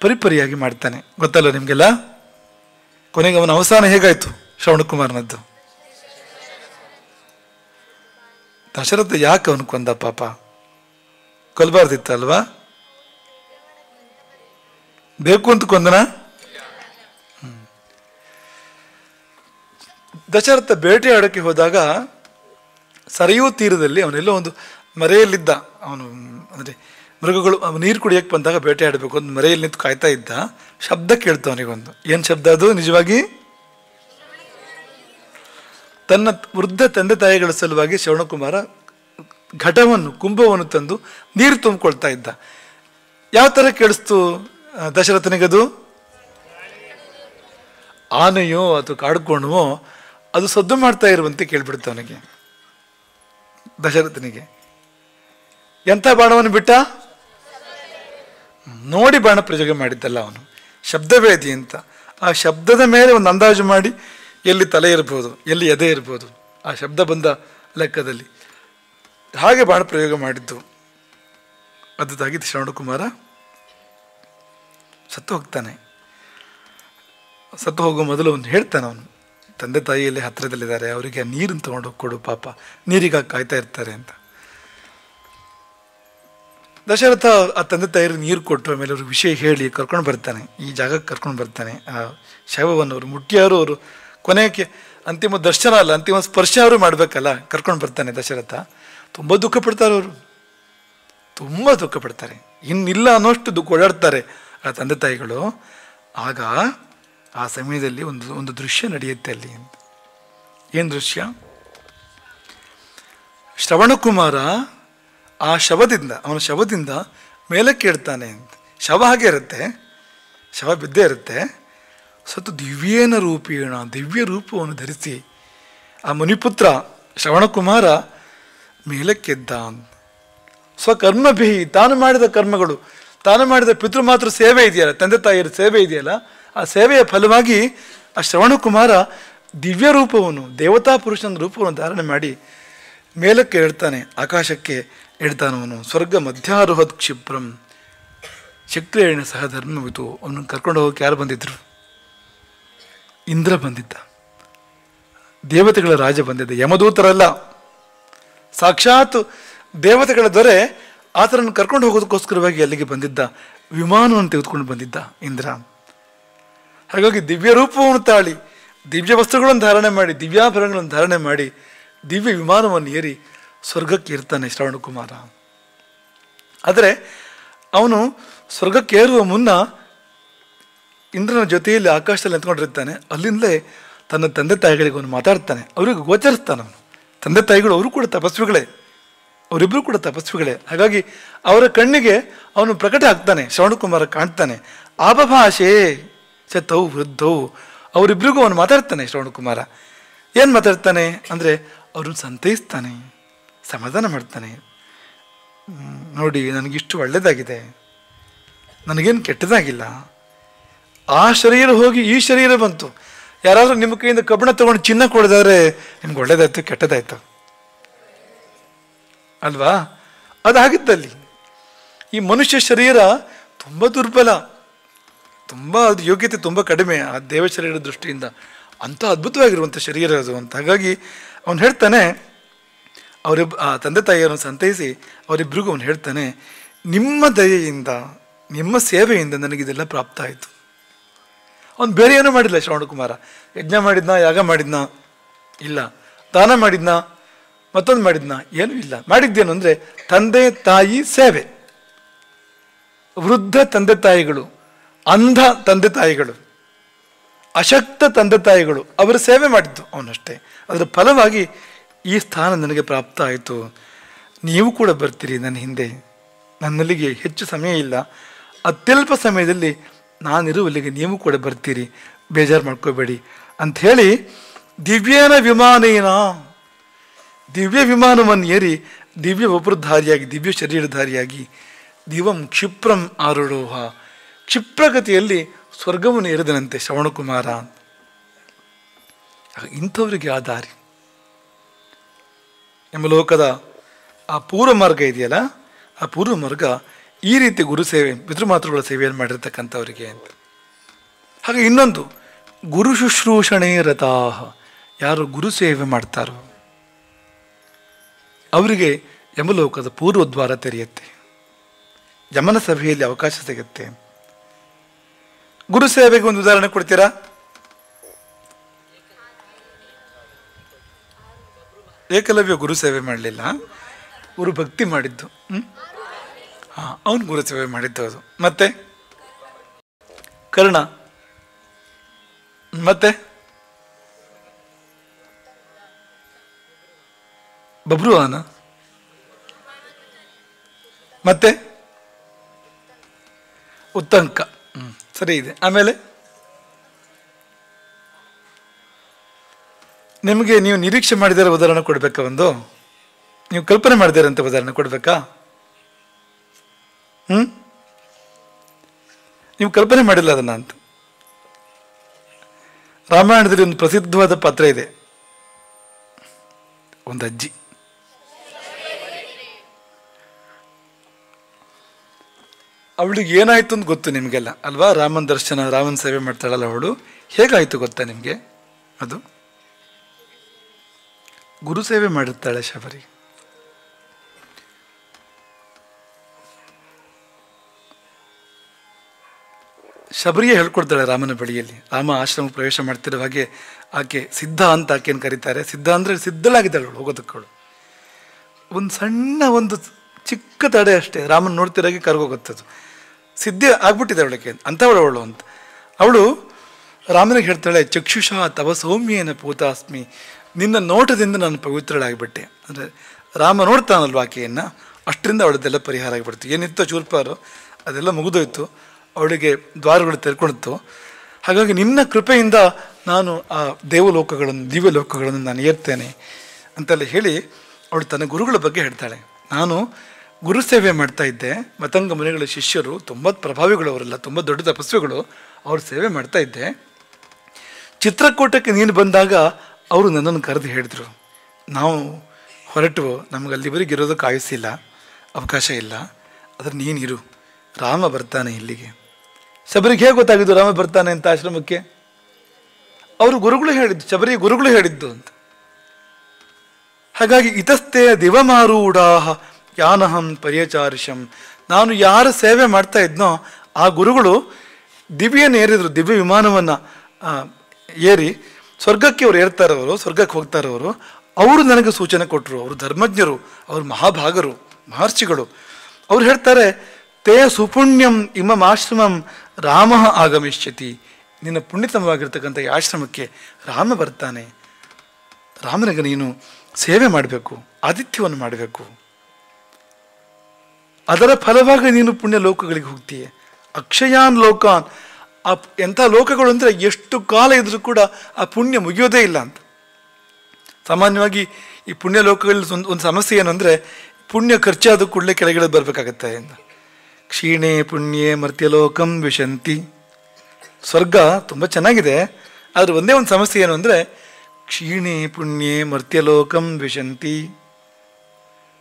ಪರಿಪರಿಯಾಗಿ ಮಾಡ್ತಾನೆ, ಗೊತ್ತಲ್ಲ ನಿಮಗೆಲ್ಲ. ಕೊನೆಗೆ ಅವನ ಅವಸಾನ ಹೇಗಾಯಿತು ಶ್ರವಣಕುಮಾರನದ್ದು? ದಶರಥ ಯಾಕೆ ಅವನು ಕೊಂದ ಪಾಪ? ಕೊಲ್ಬಾರ್ದಿತ್ತಲ್ವಾ? ಬೇಕು ಅಂತ ಕೊಂದನ? ದಶರಥ ಬೇಟೆಯಾಡೋಕ್ಕೆ ಹೋದಾಗ ಸರಿಯೂ ತೀರದಲ್ಲಿ ಅವನೆಲ್ಲೋ ಒಂದು ಮರೆಯಲ್ಲಿದ್ದ. ಅವನು ಅಂದರೆ ಮೃಗಗಳು ನೀರು ಕುಡಿಯಕ್ಕೆ ಬಂದಾಗ ಬೇಟೆಯಾಡಬೇಕು ಒಂದು ಮರೆಯಲ್ಲಿ ನಿಂತು ಕಾಯ್ತಾ ಇದ್ದ. ಶಬ್ದ ಕೇಳ್ತು ಅವನಿಗೊಂದು. ಏನು ಶಬ್ದ ಅದು? ನಿಜವಾಗಿ ತನ್ನ ವೃದ್ಧ ತಂದೆ ತಾಯಿಗಳ ಸಲುವಾಗಿ ಶ್ರವಣಕುಮಾರ ಘಟವನ್ನು, ಕುಂಭವನ್ನು ತಂದು ನೀರು ತುಂಬಿಕೊಳ್ತಾ ಇದ್ದ. ಯಾವ ಥರ ಕೇಳಿಸ್ತು ದಶರಥನಿಗದು? ಆನೆಯೋ ಅಥವಾ ಕಾಡ್ಕೋಣವೋ ಅದು ಸದ್ದು ಮಾಡ್ತಾ ಇರುವಂತೆ ಕೇಳ್ಬಿಡ್ತು ಅವನಿಗೆ, ದಶರಥನಿಗೆ. ಎಂಥ ಬಾಣವನ್ನು ಬಿಟ್ಟ? ನೋಡಿ ಬಾಣ ಪ್ರಯೋಗ ಮಾಡಿದ್ದಲ್ಲ ಅವನು, ಶಬ್ದವೇದಿ ಅಂತ. ಆ ಶಬ್ದದ ಮೇಲೆ ಒಂದು ಅಂದಾಜು ಮಾಡಿ ಎಲ್ಲಿ ತಲೆ ಇರ್ಬೋದು, ಎಲ್ಲಿ ಎದೆ ಇರ್ಬೋದು, ಆ ಶಬ್ದ ಬಂದ ಲೆಕ್ಕದಲ್ಲಿ ಹಾಗೆ ಬಾಣ ಪ್ರಯೋಗ ಮಾಡಿದ್ದು. ಅದಾಗಿ ಶ್ರವಣಕುಮಾರ ಸತ್ತು ಹೋಗ್ತಾನೆ. ಸತ್ತು ಹೋಗೋ ಮೊದಲು ಅವನು ಹೇಳ್ತಾನೆ, ಅವನು ತಂದೆ ತಾಯಿಯಲ್ಲಿ ಹತ್ತಿರದಲ್ಲಿದ್ದಾರೆ, ಅವರಿಗೆ ನೀರನ್ನು ತೊಗೊಂಡು ಕೊಡು, ಪಾಪ ನೀರಿಗಾಗಿ ಕಾಯ್ತಾ ಇರ್ತಾರೆ ಅಂತ. ದಶರಥ ಆ ತಂದೆ ತಾಯಿರು ನೀರು ಕೊಟ್ಟು ಆಮೇಲೆ ಅವ್ರಿಗೆ ವಿಷಯ ಹೇಳಿ ಕರ್ಕೊಂಡು ಬರ್ತಾನೆ, ಈ ಜಾಗಕ್ಕೆ ಕರ್ಕೊಂಡು ಬರ್ತಾನೆ. ಆ ಶವವನ್ನು ಅವರು ಮುಟ್ಟಿಯಾರು, ಅವರು ಕೊನೆಗೆ ಅಂತಿಮ ದರ್ಶನ ಅಲ್ಲ, ಅಂತಿಮ ಸ್ಪರ್ಶ ಅವರು ಮಾಡಬೇಕಲ್ಲ, ಕರ್ಕೊಂಡು ಬರ್ತಾನೆ ದಶರಥ. ತುಂಬ ದುಃಖ ಪಡ್ತಾರೆ ಅವರು, ತುಂಬ ದುಃಖ ಪಡ್ತಾರೆ, ಇನ್ನಿಲ್ಲ ಅನ್ನೋಷ್ಟು ದುಃಖ ಓಡಾಡ್ತಾರೆ ಆ ತಂದೆ ತಾಯಿಗಳು. ಆಗ ಆ ಸಮಯದಲ್ಲಿ ಒಂದು ದೃಶ್ಯ ನಡೆಯುತ್ತೆ ಅಲ್ಲಿ. ಏನು ದೃಶ್ಯ? ಶ್ರವಣಕುಮಾರ ಆ ಅವನ ಶವದಿಂದ ಮೇಲಕ್ಕೆ ಇಡ್ತಾನೆ ಅಂತ. ಶವ ಹಾಗೆ ಇರುತ್ತೆ, ಶವ ಬಿದ್ದೇ ಇರುತ್ತೆ. ಸತ್ತು ದಿವ್ಯೇನ ರೂಪೇಣ, ದಿವ್ಯ ರೂಪವನ್ನು ಧರಿಸಿ ಆ ಮುನಿಪುತ್ರ ಶ್ರವಣಕುಮಾರ ಮೇಲಕ್ಕೆದ್ದ. ಸ್ವಕರ್ಮಭಿ, ತಾನು ಮಾಡಿದ ಕರ್ಮಗಳು, ತಾನು ಮಾಡಿದ ಪಿತೃಮಾತೃ ಸೇವೆ ಇದೆಯಲ್ಲ, ತಂದೆ ತಾಯಿಯರ ಸೇವೆ ಇದೆಯಲ್ಲ, ಆ ಸೇವೆಯ ಫಲವಾಗಿ ಆ ಶ್ರವಣಕುಮಾರ ದಿವ್ಯ ರೂಪವನ್ನು, ದೇವತಾ ಪುರುಷನ ರೂಪವನ್ನು ಧಾರಣೆ ಮಾಡಿ ಮೇಲಕ್ಕೆ ಇಡ್ತಾನೆ, ಆಕಾಶಕ್ಕೆ ಇಡ್ತಾನವನು. ಸ್ವರ್ಗ ಮಧ್ಯಾರೋಹದ್ ಕ್ಷಿಪ್ರಂ ಚಕ್ರೇಣ ಸಹ ಧರ್ಮವಿತು. ಅವನನ್ನು ಕರ್ಕೊಂಡು ಹೋಗಕ್ಕೆ ಯಾರು ಬಂದಿದ್ರು? ಇಂದ್ರ ಬಂದಿದ್ದ, ದೇವತೆಗಳ ರಾಜ ಬಂದಿದ್ದ, ಯಮದೂತರಲ್ಲ, ಸಾಕ್ಷಾತ್ ದೇವತೆಗಳ ದೊರೆ ಆತನನ್ನು ಕರ್ಕೊಂಡು ಹೋಗೋದಕ್ಕೋಸ್ಕರವಾಗಿ ಅಲ್ಲಿಗೆ ಬಂದಿದ್ದ. ವಿಮಾನವನ್ನು ತೆಗೆದುಕೊಂಡು ಬಂದಿದ್ದ ಇಂದ್ರ. ಹಾಗಾಗಿ ದಿವ್ಯ ರೂಪವನ್ನು ತಾಳಿ, ದಿವ್ಯ ವಸ್ತುಗಳನ್ನು ಧಾರಣೆ ಮಾಡಿ, ದಿವ್ಯಾಭರಣಗಳನ್ನು ಧಾರಣೆ ಮಾಡಿ, ದಿವ್ಯ ವಿಮಾನವನ್ನು ಏರಿ ಸ್ವರ್ಗಕ್ಕೆ ಇರ್ತಾನೆ ಶ್ರವಣಕುಮಾರ. ಆದರೆ ಅವನು ಸ್ವರ್ಗಕ್ಕೆ ಏರುವ ಮುನ್ನ ಇಂದ್ರನ ಜೊತೆಯಲ್ಲಿ ಆಕಾಶದಲ್ಲಿ ನಿಂತ್ಕೊಂಡಿರ್ತಾನೆ. ಅಲ್ಲಿಂದಲೇ ತನ್ನ ತಂದೆ ತಾಯಿಗಳಿಗೆ ಅವನು ಮಾತಾಡ್ತಾನೆ, ಅವರಿಗೆ ಗೋಚರಿಸ್ತಾನೆ. ಅವನು ತಂದೆ ತಾಯಿಗಳು ಅವರು ಕೂಡ ತಪಸ್ವಿಗಳೇ, ಅವರಿಬ್ಬರು ಕೂಡ ತಪಸ್ವಿಗಳೇ. ಹಾಗಾಗಿ ಅವರ ಕಣ್ಣಿಗೆ ಅವನು ಪ್ರಕಟ ಆಗ್ತಾನೆ, ಶ್ರವಣಕುಮಾರ ಕಾಣ್ತಾನೆ. ಆಪಭಾಷೆ ಚತೌ ವೃದ್ಧೌ, ಅವರಿಬ್ಬರಿಗೂ ಅವನು ಮಾತಾಡ್ತಾನೆ ಶ್ರವಣಕುಮಾರ. ಏನು ಮಾತಾಡ್ತಾನೆ ಅಂದರೆ ಅವ್ರನ್ನ ಸಂತೈಸ್ತಾನೆ, ಸಮಾಧಾನ ಮಾಡ್ತಾನೆ. ನೋಡಿ, ನನಗಿಷ್ಟು ಒಳ್ಳೆಯದಾಗಿದೆ, ನನಗೇನು ಕೆಟ್ಟದಾಗಿಲ್ಲ. ಆ ಶರೀರ ಹೋಗಿ ಈ ಶರೀರ ಬಂತು. ಯಾರಾದರೂ ನಿಮ್ಮ ಕೈಯಿಂದ ಕಬ್ಬಣ ತಗೊಂಡು ಚಿನ್ನ ಕೊಡೋದಾದ್ರೆ ನಿಮ್ಗೆ ಒಳ್ಳೇದಾಯ್ತು ಕೆಟ್ಟದಾಯ್ತು ಅಲ್ವಾ? ಅದಾಗಿದ್ದಲ್ಲಿ ಈ ಮನುಷ್ಯ ಶರೀರ ತುಂಬ ದುರ್ಬಲ, ತುಂಬ ಅದು ಯೋಗ್ಯತೆ ತುಂಬ ಕಡಿಮೆ ಆ ದೇವ ಶರೀರದ ದೃಷ್ಟಿಯಿಂದ. ಅಂಥ ಅದ್ಭುತವಾಗಿರುವಂಥ ಶರೀರ ಅದು ಅಂತ. ಹಾಗಾಗಿ ಅವನು ಹೇಳ್ತಾನೆ, ಆ ತಂದೆ ತಾಯಿಯನ್ನು ಸಂತೈಸಿ ಅವರಿಬ್ಬರಿಗೂ ಅವನು ಹೇಳ್ತಾನೆ, ನಿಮ್ಮ ದಯೆಯಿಂದ ನಿಮ್ಮ ಸೇವೆಯಿಂದ ನನಗಿದೆಲ್ಲ ಪ್ರಾಪ್ತ ಆಯಿತು. ಅವನು ಬೇರೆ ಏನೂ ಮಾಡಿಲ್ಲ ಶ್ರವಣಕುಮಾರ. ಯಜ್ಞ ಮಾಡಿದ್ನಾ, ಯಾಗ ಮಾಡಿದ್ನಾ? ಇಲ್ಲ. ದಾನ ಮಾಡಿದ್ನಾ, ಮತ್ತೊಂದು ಮಾಡಿದ್ನಾ? ಏನೂ ಇಲ್ಲ. ಮಾಡಿದ್ದೇನು ಅಂದರೆ ತಂದೆ ತಾಯಿ ಸೇವೆ. ವೃದ್ಧ ತಂದೆ ತಾಯಿಗಳು, ಅಂಧ ತಂದೆ ತಾಯಿಗಳು, ಅಶಕ್ತ ತಂದೆ ತಾಯಿಗಳು, ಅವರ ಸೇವೆ ಮಾಡಿದ್ದು ಅವನಷ್ಟೇ. ಅದರ ಫಲವಾಗಿ ಈ ಸ್ಥಾನ ನನಗೆ ಪ್ರಾಪ್ತ ಆಯಿತು. ನೀವು ಕೂಡ ಬರ್ತೀರಿ ನನ್ನ ಹಿಂದೆ. ನನ್ನಲ್ಲಿಗೆ ಹೆಚ್ಚು ಸಮಯ ಇಲ್ಲ, ಅತ್ಯಲ್ಪ ಸಮಯದಲ್ಲಿ ನಾನಿರುವಲ್ಲಿಗೆ ನೀವು ಕೂಡ ಬರ್ತೀರಿ, ಬೇಜಾರು ಮಾಡ್ಕೋಬೇಡಿ ಅಂಥೇಳಿ ದಿವ್ಯೇನ ವಿಮಾನೇನ, ದಿವ್ಯ ವಿಮಾನವನ್ನು ಏರಿ ದಿವ್ಯ ವಪುರಧಾರಿಯಾಗಿ, ದಿವ್ಯ ಶರೀರಧಾರಿಯಾಗಿ, ದಿವಂ ಕ್ಷಿಪ್ರಂ ಆರುಢೋಹ, ಕ್ಷಿಪ್ರಗತಿಯಲ್ಲಿ ಸ್ವರ್ಗವನ್ನು ಏರಿದನಂತೆ ಶ್ರವಣಕುಮಾರ. ಇಂಥವರಿಗೆ ಆ ದಾರಿ. ಯಮಲೋಕದ ಆ ಪೂರ್ವ ಮಾರ್ಗ ಇದೆಯಲ್ಲ, ಆ ಪೂರ್ವ ಮಾರ್ಗ ಈ ರೀತಿ ಗುರು ಸೇವೆ, ಪಿತೃಮಾತೃಗಳ ಸೇವೆಯನ್ನು ಮಾಡಿರ್ತಕ್ಕಂಥವರಿಗೆ ಅಂತ. ಹಾಗೆ ಇನ್ನೊಂದು, ಗುರು ಶುಶ್ರೂಷಣೆ ರತಾಹ, ಯಾರು ಗುರು ಸೇವೆ ಮಾಡ್ತಾರೋ ಅವರಿಗೆ ಯಮಲೋಕದ ಪೂರ್ವ ದ್ವಾರ ತೆರೆಯುತ್ತೆ, ಯಮನ ಸಭೆಯಲ್ಲಿ ಅವಕಾಶ ಸಿಗುತ್ತೆ. ಗುರು ಸೇವೆಗೆ ಒಂದು ಉದಾಹರಣೆ ಕೊಡ್ತೀರಾ? ಏಕಲವ್ಯ ಗುರು ಸೇವೆ ಮಾಡಲಿಲ್ಲ, ಗುರು ಭಕ್ತಿ ಮಾಡಿದ್ದು. ಅವನು ಗುರು ಸೇವೆ ಮಾಡಿದ್ದು ಅದು. ಮತ್ತೆ ಕರ್ಣ, ಮತ್ತೆ ಬಬ್ರುವಾನ, ಮತ್ತೆ ಉತ್ತಂಕ. ಸರಿ ಇದೆ. ಆಮೇಲೆ ನಿಮಗೆ ನೀವು ನಿರೀಕ್ಷೆ ಮಾಡಿದರೆ ಉದಾಹರಣೆ ಕೊಡ್ಬೇಕಾ? ಒಂದು ನೀವು ಕಲ್ಪನೆ ಮಾಡಿದ್ದೀರ ಅಂತ ಉದಾಹರಣೆ ಕೊಡ್ಬೇಕಾ? ನೀವು ಕಲ್ಪನೆ ಮಾಡಿಲ್ಲ ಅದನ್ನ ಅಂತ. ರಾಮಾಯಣದಲ್ಲಿ ಒಂದು ಪ್ರಸಿದ್ಧವಾದ ಪಾತ್ರ ಇದೆ, ಒಂದು ಅಜ್ಜಿ. ಅವಳಿಗೆ ಏನಾಯ್ತು ಅಂತ ಗೊತ್ತು ನಿಮಗೆಲ್ಲ ಅಲ್ವಾ? ರಾಮನ ದರ್ಶನ, ರಾಮನ ಸೇವೆ ಮಾಡ್ತಾಳಲ್ಲ ಅವಳು, ಹೇಗಾಯ್ತು ಗೊತ್ತಾ ನಿಮಗೆ? ಅದು ಗುರು ಸೇವೆ ಮಾಡಿರ್ತಾಳೆ ಶಬರಿ. ಶಬರಿಯೇ ಹೇಳ್ಕೊಡ್ತಾಳೆ ರಾಮನ ಬಳಿಯಲ್ಲಿ. ರಾಮ ಆಶ್ರಮ ಪ್ರವೇಶ ಮಾಡ್ತಿರೋ ಹಾಗೆ ಆಕೆ ಸಿದ್ಧ ಅಂತ ಆಕೆಯನ್ನು ಕರೀತಾರೆ. ಸಿದ್ಧ ಅಂದರೆ ಸಿದ್ಧಳಾಗಿದ್ದಾಳೆ ಅವಳು ಹೋಗೋದಕ್ಕವಳು. ಒಂದು ಸಣ್ಣ ಒಂದು ಚಿಕ್ಕ ತಡೆ ಅಷ್ಟೇ, ರಾಮನ ನೋಡ್ತಿರಾಗೆ ಕರ್ಗೋಗುತ್ತದು. ಸಿದ್ಧಿ ಆಗ್ಬಿಟ್ಟಿದೆ ಅವಳಿಗೆ, ಅಂಥವಳು ಅಂತ. ಅವಳು ರಾಮನಿಗೆ ಹೇಳ್ತಾಳೆ, ಚಕ್ಷುಷ ತವ ಸೌಮ್ಯೇನ ಪೂತಾಸ್ಮಿ, ನಿನ್ನ ನೋಟದಿಂದ ನಾನು ಪವಿತ್ರಳಾಗಿಬಿಟ್ಟೆ. ಅಂದರೆ ರಾಮ ನೋಡ್ತಾನಲ್ವ ಆಕೆಯನ್ನು, ಅಷ್ಟರಿಂದ ಅವಳದೆಲ್ಲ ಪರಿಹಾರ ಆಗಿಬಿಡ್ತು. ಏನಿತ್ತೋ ಚೂರ್ಪಾರು ಅದೆಲ್ಲ ಮುಗಿದೋಯ್ತು, ಅವಳಿಗೆ ದ್ವಾರಗಳು ತೆರ್ಕೊಂಡಿತ್ತು. ಹಾಗಾಗಿ ನಿನ್ನ ಕೃಪೆಯಿಂದ ನಾನು ಆ ದೇವಲೋಕಗಳನ್ನು, ದಿವ್ಯ ಲೋಕಗಳನ್ನು ನಾನು ಏರ್ತೇನೆ ಅಂತೆಲ್ಲ ಹೇಳಿ ಅವಳು ತನ್ನ ಗುರುಗಳ ಬಗ್ಗೆ ಹೇಳ್ತಾಳೆ. ನಾನು ಗುರು ಸೇವೆ ಮಾಡ್ತಾ ಇದ್ದೆ, ಮತಂಗ ಮುನಿಗಳ ಶಿಷ್ಯರು, ತುಂಬ ಪ್ರಭಾವಿಗಳು ಅವರೆಲ್ಲ, ತುಂಬ ದೊಡ್ಡ ತಪಸ್ವಿಗಳು, ಅವ್ರ ಸೇವೆ ಮಾಡ್ತಾ ಇದ್ದೆ. ಚಿತ್ರಕೂಟಕ್ಕೆ ನೀನು ಬಂದಾಗ ಅವರು ನನ್ನನ್ನು ಕರೆದು ಹೇಳಿದರು, ನಾವು ಹೊರಟು, ನಮಗೆ ಅಲ್ಲಿವರೆಗೆ ಇರೋದಕ್ಕೆ ಆಯುಸ್ಸಿಲ್ಲ, ಅವಕಾಶ ಇಲ್ಲ, ಆದರೆ ನೀನಿರು, ರಾಮ ಬರ್ತಾನೆ ಇಲ್ಲಿಗೆ. ಶಬರಿಗೆ ಹೇಗೆ ಗೊತ್ತಾಗಿದ್ದು ರಾಮ ಬರ್ತಾನೆ ಅಂತ ಆಶ್ರಮಕ್ಕೆ? ಅವರು ಗುರುಗಳು ಹೇಳಿದ್ದು, ಶಬರಿ ಗುರುಗಳು ಹೇಳಿದ್ದು ಅಂತ. ಹಾಗಾಗಿ ಇತಸ್ತೆ ದಿವಮಾರೂಢಾಹ ಯಾನಹಂ ಪರ್ಯಚಾರಿಷಂ, ನಾನು ಯಾರು ಸೇವೆ ಮಾಡ್ತಾ ಇದ್ನೋ ಆ ಗುರುಗಳು ದಿವ್ಯನ ಏರಿದ್ರು, ದಿವ್ಯ ವಿಮಾನವನ್ನು ಏರಿ ಸ್ವರ್ಗಕ್ಕೆ ಅವ್ರು ಏರ್ತಾರವರು, ಸ್ವರ್ಗಕ್ಕೆ ಹೋಗ್ತಾರವರು. ಅವರು ನನಗೆ ಸೂಚನೆ ಕೊಟ್ಟರು. ಅವರು ಧರ್ಮಜ್ಞರು, ಅವರು ಮಹಾಭಾಗರು, ಮಹರ್ಷಿಗಳು. ಅವ್ರು ಹೇಳ್ತಾರೆ, ತೇ ಸುಪುಣ್ಯಂ ಇಮಂ ಆಶ್ರಮಂ ರಾಮ ಆಗಮಿಷ್ಯತಿ, ನಿನ್ನ ಪುಣ್ಯತಮವಾಗಿರ್ತಕ್ಕಂಥ ಈ ಆಶ್ರಮಕ್ಕೆ ರಾಮ ಬರ್ತಾನೆ, ರಾಮನಿಗೆ ನೀನು ಸೇವೆ ಮಾಡಬೇಕು, ಆತಿಥ್ಯವನ್ನು ಮಾಡಬೇಕು, ಅದರ ಫಲವಾಗಿ ನೀನು ಪುಣ್ಯ ಲೋಕಗಳಿಗೆ ಹೋಗ್ತೀಯ. ಅಕ್ಷಯಾನ್ ಲೋಕಾನ್, ಆ ಎಂಥ ಲೋಕಗಳು ಅಂದರೆ ಎಷ್ಟು ಕಾಲ ಇದ್ರೂ ಕೂಡ ಆ ಪುಣ್ಯ ಮುಗಿಯೋದೇ ಇಲ್ಲ ಅಂತ. ಸಾಮಾನ್ಯವಾಗಿ ಈ ಪುಣ್ಯ ಲೋಕಗಳಲ್ಲಿ ಒಂದು ಸಮಸ್ಯೆ ಏನು ಅಂದರೆ, ಪುಣ್ಯ ಖರ್ಚಾದ ಕೂಡಲೇ ಕೆಳಗಿಳಿದು ಬರಬೇಕಾಗತ್ತೆ ಅಂತ. ಕ್ಷೀಣೆ ಪುಣ್ಯೆ ಮರ್ತ್ಯಲೋಕಂ ವಿಶಂತಿ. ಸ್ವರ್ಗ ತುಂಬ ಚೆನ್ನಾಗಿದೆ, ಆದರೆ ಒಂದೇ ಒಂದು ಸಮಸ್ಯೆ ಏನು ಅಂದರೆ ಕ್ಷೀಣೆ ಪುಣ್ಯೆ ಮರ್ತ್ಯಲೋಕಂ ವಿಶಂತಿ.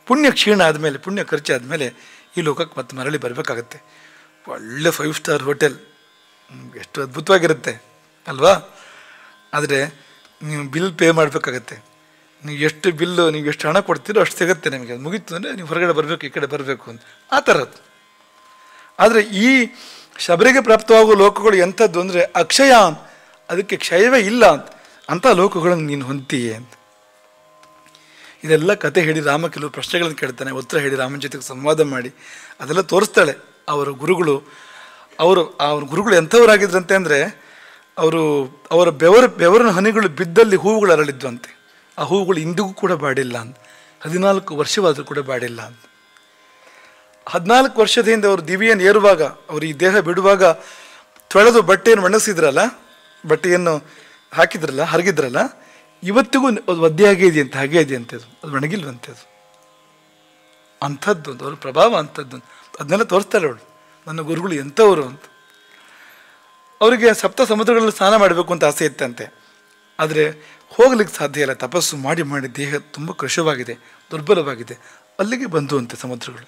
ಪುಣ್ಯ ಕ್ಷೀಣ ಆದಮೇಲೆ, ಪುಣ್ಯ ಖರ್ಚಾದಮೇಲೆ ಈ ಲೋಕಕ್ಕೆ ಮತ್ತೆ ಮರಳಿ ಬರಬೇಕಾಗತ್ತೆ. ಒಳ್ಳೆ 5 ಸ್ಟಾರ್ ಹೋಟೆಲ್ ಎಷ್ಟು ಅದ್ಭುತವಾಗಿರುತ್ತೆ ಅಲ್ವಾ? ಆದರೆ ನೀವು ಬಿಲ್ ಪೇ ಮಾಡಬೇಕಾಗತ್ತೆ. ನೀವು ಎಷ್ಟು ಬಿಲ್ಲು, ನೀವು ಎಷ್ಟು ಹಣ ಕೊಡ್ತೀರೋ ಅಷ್ಟು ಸಿಗುತ್ತೆ ನಿಮಗೆ. ಅದು ಮುಗೀತು ಅಂದರೆ ನೀವು ಹೊರಗಡೆ ಬರಬೇಕು, ಈ ಕಡೆ ಬರಬೇಕು ಅಂತ, ಆ ಥರದ್ದು. ಆದರೆ ಈ ಶಬರಿಗೆ ಪ್ರಾಪ್ತವಾಗುವ ಲೋಕಗಳು ಎಂಥದ್ದು ಅಂದರೆ ಅಕ್ಷಯ, ಅದಕ್ಕೆ ಕ್ಷಯವೇ ಇಲ್ಲ ಅಂತ, ಅಂಥ ಲೋಕಗಳನ್ನು ನೀನು ಹೊಂತೀಯೇ ಅಂತ. ಇದೆಲ್ಲ ಕತೆ ಹೇಳಿ ರಾಮ ಕೆಲವು ಪ್ರಶ್ನೆಗಳನ್ನು ಕೇಳ್ತಾನೆ, ಉತ್ತರ ಹೇಳಿ ರಾಮನ ಜೊತೆಗೆ ಸಂವಾದ ಮಾಡಿ ಅದೆಲ್ಲ ತೋರಿಸ್ತಾಳೆ. ಅವರ ಗುರುಗಳು ಎಂಥವರಾಗಿದ್ರಂತೆ ಅಂದರೆ ಅವರ ಬೆವರಿನ ಹನಿಗಳು ಬಿದ್ದಲ್ಲಿ ಹೂವುಗಳು ಅರಳಿದ್ವಂತೆ. ಆ ಹೂವುಗಳು ಇಂದಿಗೂ ಕೂಡ ಬಾಡಿಲ್ಲ ಅಂತ, 14 ವರ್ಷವಾದರೂ ಕೂಡ ಬಾಡಿಲ್ಲ ಅಂತ. 14 ವರ್ಷದ ಹಿಂದೆ ಅವರು ದಿವಿಯನ್ನು ಏರುವಾಗ, ಅವರು ಈ ದೇಹ ಬಿಡುವಾಗ ತೊಳೆದು ಬಟ್ಟೆಯನ್ನು ಒಣಗಿಸಿದ್ರಲ್ಲ, ಬಟ್ಟೆಯನ್ನು ಹಾಕಿದ್ರಲ್ಲ, ಹರಗಿದ್ರಲ್ಲ, ಇವತ್ತಿಗೂ ಅದು ಒದ್ದೆ ಹಾಗೆ ಇದೆಯಂತೆ, ಹಾಗೆ ಇದೆಯಂತೆ, ಅದು ಒಣಗಿಲ್ವಂತೆ. ಅದು ಅಂಥದ್ದು ಅವ್ರ ಪ್ರಭಾವ ಅಂಥದ್ದು. ಅದನ್ನೆಲ್ಲ ತೋರಿಸ್ತಾಳೆ ಅವಳು, ನನ್ನ ಗುರುಗಳು ಎಂಥವರು ಅಂತ. ಅವರಿಗೆ 7 ಸಮುದ್ರಗಳಲ್ಲಿ ಸ್ನಾನ ಮಾಡಬೇಕು ಅಂತ ಆಸೆ ಇತ್ತಂತೆ, ಆದರೆ ಹೋಗ್ಲಿಕ್ಕೆ ಸಾಧ್ಯ ಇಲ್ಲ. ತಪಸ್ಸು ಮಾಡಿ ಮಾಡಿ ದೇಹ ತುಂಬ ಕೃಶವಾಗಿದೆ, ದುರ್ಬಲವಾಗಿದೆ. ಅಲ್ಲಿಗೆ ಬಂದು ಅಂತೆ ಸಮುದ್ರಗಳು.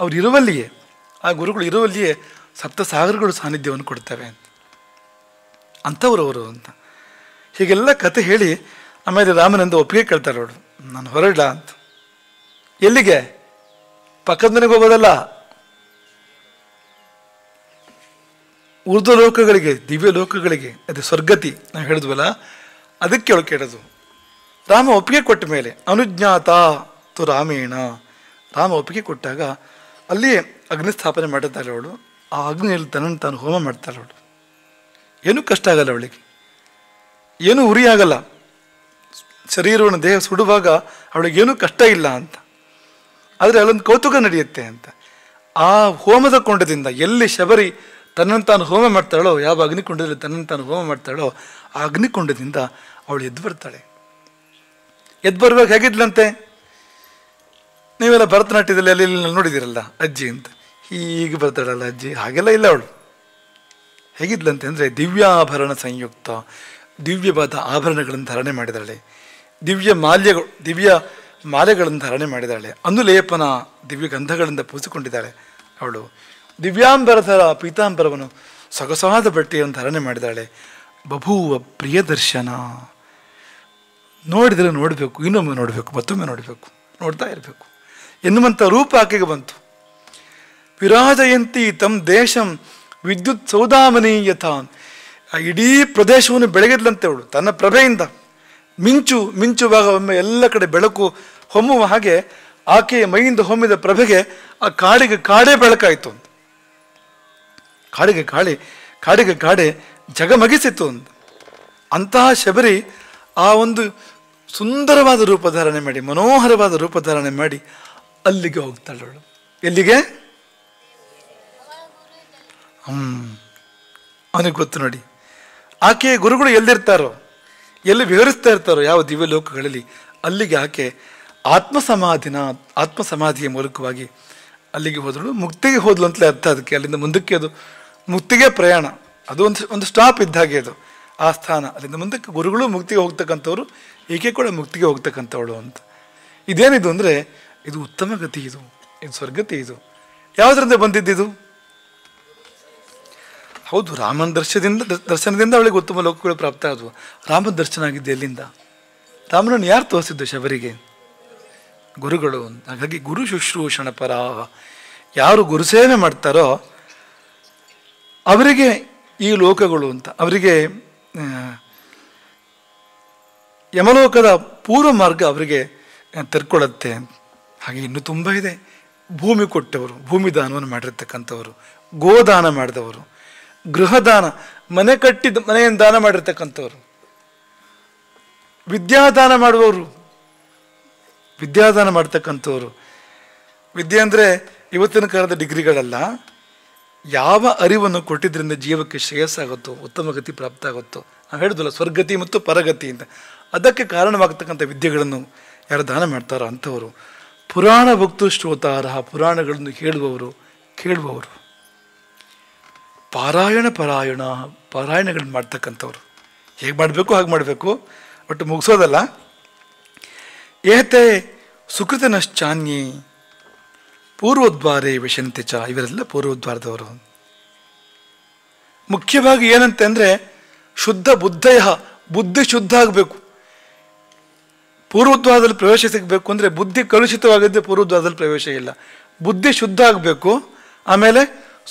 ಅವ್ರು ಇರುವಲ್ಲಿಯೇ, ಆ ಗುರುಗಳು ಇರುವಲ್ಲಿಯೇ 7 ಸಾಗರಗಳು ಸಾನ್ನಿಧ್ಯವನ್ನು ಕೊಡ್ತವೆ ಅಂತ. ಅಂಥವ್ರು ಅವರು ಅಂತ ಹೀಗೆಲ್ಲ ಕತೆ ಹೇಳಿ ಆಮೇಲೆ ರಾಮನಿಂದ ಒಪ್ಪಿಗೆ ಕೇಳ್ತಾಳೆ ಅವಳು, ನಾನು ಹೊರಡ್ಲಾ ಅಂತ. ಎಲ್ಲಿಗೆ? ಪಕ್ಕದ ಮನೆಗೆ ಹೋಗೋದಲ್ಲ, ಊರ್ಧ್ವ ಲೋಕಗಳಿಗೆ, ದಿವ್ಯ ಲೋಕಗಳಿಗೆ, ಅದೇ ಸ್ವರ್ಗತಿ ನಾವು ಹೇಳಿದ್ವಲ್ಲ, ಅದಕ್ಕೆ ಅವಳು ಕೇಳೋದು. ರಾಮ ಒಪ್ಪಿಗೆ ಕೊಟ್ಟ ಮೇಲೆ, ಅನುಜ್ಞಾತ ತು ರಾಮೇಣ, ರಾಮ ಒಪ್ಪಿಗೆ ಕೊಟ್ಟಾಗ ಅಲ್ಲಿಯೇ ಅಗ್ನಿ ಸ್ಥಾಪನೆ ಮಾಡುತ್ತಾಳೆ ಅವಳು. ಆ ಅಗ್ನಿಯಲ್ಲಿ ತನ್ನನ್ನು ತಾನು ಹೋಮ ಮಾಡ್ತಾಳೆ ಅವಳು. ಏನೂ ಕಷ್ಟ ಆಗಲ್ಲ ಅವಳಿಗೆ, ಏನೂ ಉರಿ ಆಗಲ್ಲ. ಶರೀರವನ್ನು ದೇಹ ಸುಡುವಾಗ ಅವಳಿಗೇನೂ ಕಷ್ಟ ಇಲ್ಲ ಅಂತ. ಆದರೆ ಅಲ್ಲೊಂದು ಕೌತುಕ ನಡೆಯುತ್ತೆ ಅಂತ. ಆ ಹೋಮದ ಕೊಂಡದಿಂದ ಎಲ್ಲಿ ಶಬರಿ ತನ್ನನ್ನು ತಾನು ಹೋಮ ಮಾಡ್ತಾಳೋ, ಯಾವ ಅಗ್ನಿಕೊಂಡದಲ್ಲಿ ತನ್ನನ್ನು ತಾನು ಹೋಮ ಮಾಡ್ತಾಳೋ, ಆ ಅಗ್ನಿಕೊಂಡದಿಂದ ಅವಳು ಎದ್ದು ಬರ್ತಾಳೆ. ಎದ್ದು ಬರುವಾಗ ಹೇಗಿದ್ಲಂತೆ? ನೀವೆಲ್ಲ ಭರತನಾಟ್ಯದಲ್ಲಿ ಅಲ್ಲಿ ನೋಡಿದಿರಲ್ಲ ಅಜ್ಜಿ ಅಂತ, ಹೀಗೆ ಬರ್ತಾಳಲ್ಲ ಅಜ್ಜಿ, ಹಾಗೆಲ್ಲ ಇಲ್ಲ ಅವಳು. ಹೇಗಿದ್ಲಂತೆ ಅಂದರೆ ದಿವ್ಯಾಭರಣ ಸಂಯುಕ್ತ, ದಿವ್ಯವಾದ ಆಭರಣಗಳನ್ನು ಧಾರಣೆ ಮಾಡಿದಾಳೆ, ದಿವ್ಯ ಮಾಲೆಗಳನ್ನು ಧಾರಣೆ ಮಾಡಿದಾಳೆ, ಅನುಲೇಪನ ದಿವ್ಯ ಗಂಧಗಳಿಂದ ಪೂಸಿಕೊಂಡಿದ್ದಾಳೆ ಅವಳು. ದಿವ್ಯಾಂಬರಧರ ಪೀತಾಂಬರವನ್ನು ಸೊಗಸಾದ ಬಟ್ಟೆಯನ್ನು ಧಾರಣೆ ಮಾಡಿದಾಳೆ. ಬಭೂವ ಪ್ರಿಯ ದರ್ಶನ, ನೋಡಿದರೆ ನೋಡಬೇಕು, ಇನ್ನೊಮ್ಮೆ ನೋಡಬೇಕು, ಮತ್ತೊಮ್ಮೆ ನೋಡಬೇಕು, ನೋಡ್ತಾ ಇರಬೇಕು ಎನ್ನುವಂಥ ರೂಪ ಆಕೆಗೆ ಬಂತು. ವಿರಾಜಯಂತಿ ತಮ್ಮ ದೇಶಂ ವಿದ್ಯುತ್ ಸೌದಾಮನೀಯತ, ಆ ಇಡೀ ಪ್ರದೇಶವನ್ನು ಬೆಳಗಿದ್ಲಂತೆ ಅವಳು ತನ್ನ ಪ್ರಭೆಯಿಂದ. ಮಿಂಚುವಾಗ ಒಮ್ಮೆ ಎಲ್ಲ ಕಡೆ ಬೆಳಕು ಹೊಮ್ಮುವ ಹಾಗೆ ಆಕೆಯ ಮೈಯಿಂದ ಹೊಮ್ಮಿದ ಪ್ರಭೆಗೆ ಆ ಕಾಡೆ ಬೆಳಕಾಯಿತು ಅಂತ. ಕಾಡೆ ಜಗಮಗಿಸಿತು ಅಂತ. ಅಂತಹ ಶಬರಿ ಆ ಒಂದು ಸುಂದರವಾದ ರೂಪಧಾರಣೆ ಮಾಡಿ, ಮನೋಹರವಾದ ರೂಪಧಾರಣೆ ಮಾಡಿ ಅಲ್ಲಿಗೆ ಹೋಗ್ತಾಳವಳು. ಎಲ್ಲಿಗೆ? ಅವನಿಗೆ ಗೊತ್ತು ನೋಡಿ, ಆಕೆಯ ಗುರುಗಳು ಎಲ್ಲಿರ್ತಾರೋ, ಎಲ್ಲಿ ವಿವರಿಸ್ತಾ ಇರ್ತಾರೋ ಯಾವ ದಿವ್ಯ ಲೋಕಗಳಲ್ಲಿ, ಅಲ್ಲಿಗೆ ಆಕೆ ಆತ್ಮಸಮಾಧಿಯ ಮೂಲಕವಾಗಿ ಅಲ್ಲಿಗೆ ಹೋದಳು. ಮುಕ್ತಿಗೆ ಹೋದ್ಲು ಅಂತಲೇ ಅರ್ಥ ಅದಕ್ಕೆ. ಅಲ್ಲಿಂದ ಮುಂದಕ್ಕೆ ಅದು ಮುಕ್ತಿಗೆ ಪ್ರಯಾಣ, ಅದು ಒಂದು ಸ್ಟಾಪ್ ಇದ್ದ ಹಾಗೆ ಅದು ಆ ಸ್ಥಾನ. ಅಲ್ಲಿಂದ ಮುಂದಕ್ಕೆ ಗುರುಗಳು ಮುಕ್ತಿಗೆ ಹೋಗ್ತಕ್ಕಂಥವ್ರು, ಈಕೆ ಕೂಡ ಮುಕ್ತಿಗೆ ಹೋಗ್ತಕ್ಕಂಥವಳು ಅಂತ. ಇದೇನಿದು ಅಂದರೆ ಇದು ಉತ್ತಮ ಗತಿ, ಇದು ಸ್ವರ್ಗತಿ. ಇದು ಯಾವುದರಿಂದ ಬಂದಿದ್ದಿದು? ಹೌದು, ರಾಮನ ದರ್ಶನದಿಂದ ಅವಳಿಗೆ ಉತ್ತಮ ಲೋಕಗಳು ಪ್ರಾಪ್ತ ಆದವು. ರಾಮನ ದರ್ಶನ ಆಗಿದ್ದು ಎಲ್ಲಿಂದ? ರಾಮನನ್ನು ಯಾರು ತೋರಿಸಿದ್ದು ಶಬರಿಗೆ? ಗುರುಗಳು. ಹಾಗಾಗಿ ಗುರು ಶುಶ್ರೂಷಣ ಪರ, ಯಾರು ಗುರುಸೇವೆ ಮಾಡ್ತಾರೋ ಅವರಿಗೆ ಈ ಲೋಕಗಳು ಅಂತ, ಅವರಿಗೆ ಯಮಲೋಕದ ಪೂರ್ವ ಮಾರ್ಗ ಅವರಿಗೆ ತೆರ್ಕೊಳ್ಳುತ್ತೆ. ಹಾಗೆ ಇನ್ನೂ ತುಂಬ ಇದೆ. ಭೂಮಿ ಕೊಟ್ಟವರು, ಭೂಮಿ ದಾನವನ್ನು ಮಾಡಿರ್ತಕ್ಕಂಥವರು, ಗೋದಾನ ಮಾಡಿದವರು, ಗೃಹದಾನ, ಮನೆ ಕಟ್ಟಿದ ಮನೆಯನ್ನು ದಾನ ಮಾಡಿರ್ತಕ್ಕಂಥವ್ರು, ವಿದ್ಯಾದಾನ ಮಾಡುವವರು, ವಿದ್ಯಾದಾನ ಮಾಡ್ತಕ್ಕಂಥವ್ರು. ವಿದ್ಯೆ ಅಂದರೆ ಇವತ್ತಿನ ಕಾಲದ ಡಿಗ್ರಿಗಳಲ್ಲ, ಯಾವ ಅರಿವನ್ನು ಕೊಟ್ಟಿದ್ರಿಂದ ಜೀವಕ್ಕೆ ಶ್ರೇಯಸ್ಸಾಗುತ್ತೋ, ಉತ್ತಮ ಗತಿ ಪ್ರಾಪ್ತ ಆಗುತ್ತೋ. ನಾವು ಹೇಳಿದ್ವಲ್ಲ ಸ್ವರ್ಗತಿ ಮತ್ತು ಪರಗತಿ ಅಂತ, ಅದಕ್ಕೆ ಕಾರಣವಾಗ್ತಕ್ಕಂಥ ವಿದ್ಯೆಗಳನ್ನು ಯಾರು ದಾನ ಮಾಡ್ತಾರೋ ಅಂಥವರು. ಪುರಾಣ ಭಕ್ತು ಶ್ರೋತಾರ, ಪುರಾಣಗಳನ್ನು ಹೇಳುವವರು, ಕೇಳುವವರು, ಪಾರಾಯಣಗಳನ್ನ ಮಾಡ್ತಕ್ಕಂಥವ್ರು. ಹೇಗೆ ಮಾಡಬೇಕು ಹಾಗೆ ಮಾಡಬೇಕು, ಒಟ್ಟು ಮುಗಿಸೋದಲ್ಲ. ಏತೆ ಸುಕೃತನಶ್ಚಾನ್ಯೇ ಪೂರ್ವದ್ವಾರೇ ವಿಶಂತಿ ಚ, ಇವರೆಲ್ಲ ಪೂರ್ವದ್ವಾರದವರು. ಮುಖ್ಯವಾಗಿ ಏನಂತೆ ಅಂದರೆ ಶುದ್ಧ ಬುದ್ಧಯ, ಬುದ್ಧಿ ಶುದ್ಧ ಆಗಬೇಕು. ಪೂರ್ವದ್ವಾರದಲ್ಲಿ ಪ್ರವೇಶ ಸಿಗಬೇಕು ಅಂದರೆ ಬುದ್ಧಿ ಕಲುಷಿತವಾಗಿದ್ದರೆ ಪೂರ್ವದ್ವಾರದಲ್ಲಿ ಪ್ರವೇಶ ಇಲ್ಲ. ಬುದ್ಧಿ ಶುದ್ಧ ಆಗಬೇಕು. ಆಮೇಲೆ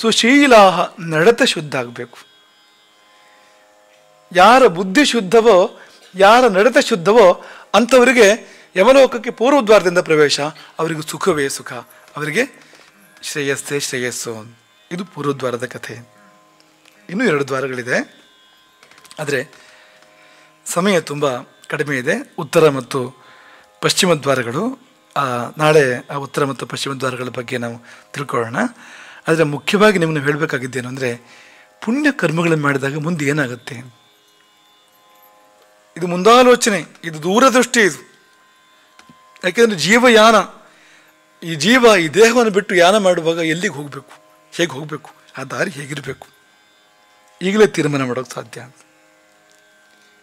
ಸುಶೀಲಾಹ, ನಡತೆ ಶುದ್ಧ ಆಗಬೇಕು. ಯಾರ ಬುದ್ಧಿ ಶುದ್ಧವೋ, ಯಾರ ನಡತೆ ಶುದ್ಧವೋ ಅಂಥವರಿಗೆ ಯಮಲೋಕಕ್ಕೆ ಪೂರ್ವದ್ವಾರದಿಂದ ಪ್ರವೇಶ. ಅವರಿಗೆ ಸುಖವೇ ಸುಖ, ಅವರಿಗೆ ಶ್ರೇಯಸ್ಸೇ ಶ್ರೇಯಸ್ಸು. ಇದು ಪೂರ್ವದ್ವಾರದ ಕಥೆ. ಇನ್ನೂ 2 ದ್ವಾರಗಳಿದೆ, ಆದರೆ ಸಮಯ ತುಂಬ ಕಡಿಮೆ ಇದೆ. ಉತ್ತರ ಮತ್ತು ಪಶ್ಚಿಮ ದ್ವಾರಗಳು, ನಾಳೆ ಆ ಉತ್ತರ ಮತ್ತು ಪಶ್ಚಿಮ ದ್ವಾರಗಳ ಬಗ್ಗೆ ನಾವು ತಿಳ್ಕೊಳ್ಳೋಣ. ಆದರೆ ಮುಖ್ಯವಾಗಿ ನಿಮ್ಮನ್ನು ಹೇಳಬೇಕಾಗಿದ್ದೇನು ಅಂದರೆ, ಪುಣ್ಯ ಕರ್ಮಗಳನ್ನು ಮಾಡಿದಾಗ ಮುಂದೆ ಏನಾಗುತ್ತೆ, ಇದು ಮುಂದಾಲೋಚನೆ, ಇದು ದೂರದೃಷ್ಟಿ. ಇದು ಯಾಕೆಂದರೆ ಜೀವಯಾನ, ಈ ಜೀವ ಈ ದೇಹವನ್ನು ಬಿಟ್ಟು ಯಾನ ಮಾಡುವಾಗ ಎಲ್ಲಿಗೆ ಹೋಗಬೇಕು, ಹೇಗೆ ಹೋಗಬೇಕು, ಆ ದಾರಿ ಹೇಗಿರಬೇಕು ಈಗಲೇ ತೀರ್ಮಾನ ಮಾಡೋಕ್ಕೆ ಸಾಧ್ಯ.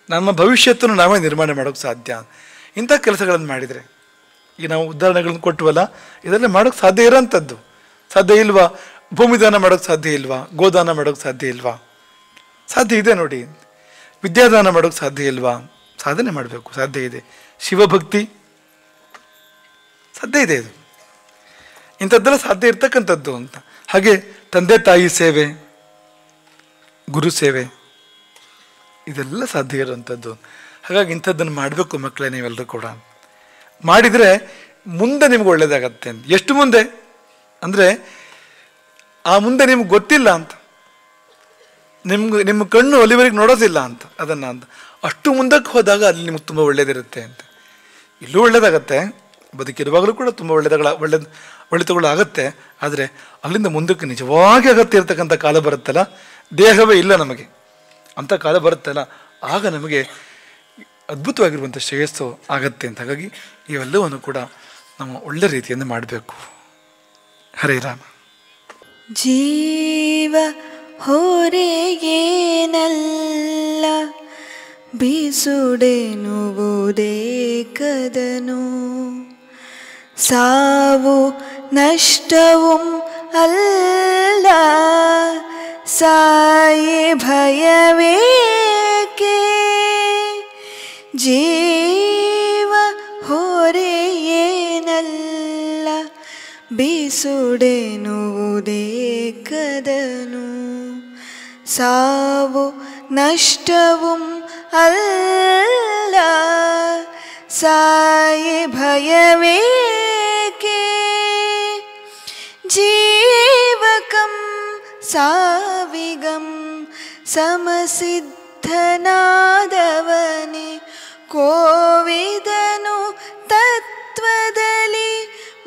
ನಮ್ಮ ಭವಿಷ್ಯತ್ತನ್ನು ನಾವೇ ನಿರ್ಮಾಣ ಮಾಡೋಕ್ಕೆ ಸಾಧ್ಯ. ಇಂಥ ಕೆಲಸಗಳನ್ನು ಮಾಡಿದರೆ, ಈಗ ನಾವು ಉದಾಹರಣೆಗಳನ್ನು ಕೊಟ್ಟವಲ್ಲ, ಇದೆಲ್ಲ ಮಾಡೋಕ್ಕೆ ಸಾಧ್ಯ ಇರೋಂಥದ್ದು. ಸಾಧ್ಯ ಇಲ್ವಾ? ಭೂಮಿದಾನ ಮಾಡೋಕ್ಕೆ ಸಾಧ್ಯ ಇಲ್ವಾ? ಗೋದಾನ ಮಾಡೋಕ್ಕೆ ಸಾಧ್ಯ ಇಲ್ವಾ? ಸಾಧ್ಯ ಇದೆ ನೋಡಿ. ವಿದ್ಯಾದಾನ ಮಾಡೋಕ್ಕೆ ಸಾಧ್ಯ ಇಲ್ವಾ? ಸಾಧನೆ ಮಾಡಬೇಕು, ಸಾಧ್ಯ ಇದೆ. ಶಿವಭಕ್ತಿ ಸಾಧ್ಯ ಇದೆ. ಇದು ಇಂಥದ್ದೆಲ್ಲ ಸಾಧ್ಯ ಇರ್ತಕ್ಕಂಥದ್ದು ಅಂತ. ಹಾಗೆ ತಂದೆ ತಾಯಿ ಸೇವೆ, ಗುರು ಸೇವೆ, ಇದೆಲ್ಲ ಸಾಧ್ಯ ಇರುವಂಥದ್ದು. ಹಾಗಾಗಿ ಇಂಥದ್ದನ್ನು ಮಾಡಬೇಕು ಮಕ್ಕಳೇ, ನೀವೆಲ್ಲರೂ ಕೂಡ ಮಾಡಿದರೆ ಮುಂದೆ ನಿಮ್ಗೆ ಒಳ್ಳೇದಾಗತ್ತೆ. ಎಷ್ಟು ಮುಂದೆ ಅಂದರೆ, ಆ ಮುಂದೆ ನಿಮ್ಗೆ ಗೊತ್ತಿಲ್ಲ ಅಂತ, ನಿಮ್ಮ ಕಣ್ಣು ಅಲ್ಲಿವರೆಗೆ ನೋಡೋದಿಲ್ಲ ಅಂತ, ಅದನ್ನು ಅಂತ ಅಷ್ಟು ಮುಂದಕ್ಕೆ ಹೋದಾಗ ಅಲ್ಲಿ ನಿಮ್ಗೆ ತುಂಬ ಒಳ್ಳೇದಿರುತ್ತೆ ಅಂತ. ಇಲ್ಲೂ ಒಳ್ಳೇದಾಗತ್ತೆ, ಬದುಕಿರುವಾಗಲೂ ಕೂಡ ತುಂಬ ಒಳ್ಳೆತಗಳು ಆಗುತ್ತೆ. ಆದರೆ ಅಲ್ಲಿಂದ ಮುಂದಕ್ಕೆ ನಿಜವಾಗಿ ಅಗತ್ಯ ಇರತಕ್ಕಂಥ ಕಾಲ ಬರುತ್ತಲ್ಲ, ದೇಹವೇ ಇಲ್ಲ ನಮಗೆ ಅಂಥ ಕಾಲ ಬರುತ್ತಲ್ಲ, ಆಗ ನಮಗೆ ಅದ್ಭುತವಾಗಿರುವಂಥ ಶ್ರೇಯಸ್ಸು ಆಗತ್ತೆ ಅಂತ. ಹಾಗಾಗಿ ಇವೆಲ್ಲವನ್ನು ಕೂಡ ನಾವು ಒಳ್ಳೆ ರೀತಿಯಿಂದ ಮಾಡಬೇಕು. ಹರೇ ರಾಮ. ಜೀವ ಹೊರೆಗೇನಲ್ಲ ಬೀಸುಡೆನುವುದೇ ಕದನು, ಸಾವು ನಷ್ಟവും ಅಲ್ಲ ಸಾಯೇ ಭಯವೇಕೆ, ಜೀವ ಹೊರೆಯೇನಲ್ಲ ಬೀಸುಡೆನುವುದೇ ಕದನು, ಸಾವು ನಷ್ಟവും ಅಲ್ಲ ಸಾಯೇ ಭಯವೇಕೆ, ಜೀವಕಂ ಸಾವಿಗಂ ಸಮಸಿದ್ಧನಾದವನೇ ಕೋವಿದನು ತತ್ವದಲ್ಲಿ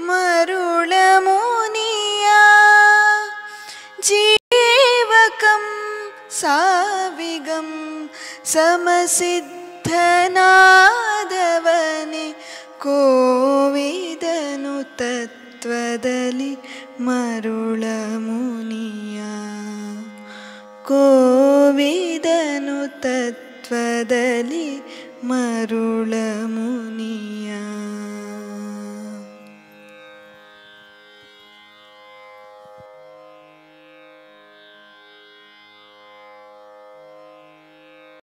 ಮರುಳ ಮುನಿಯ, ಜೀವಕಂ ಸಾವಿಗಂ ಸಮಸಿದ್ಧನಾದವನೇ ಕೋವಿದನು ತತ್ವದಲ್ಲಿ ಮರುಳ ಮುನಿಯ, ಕೋವಿದನು ತತ್ವದಲ್ಲಿ ಮರುಳ ಮುನಿಯ.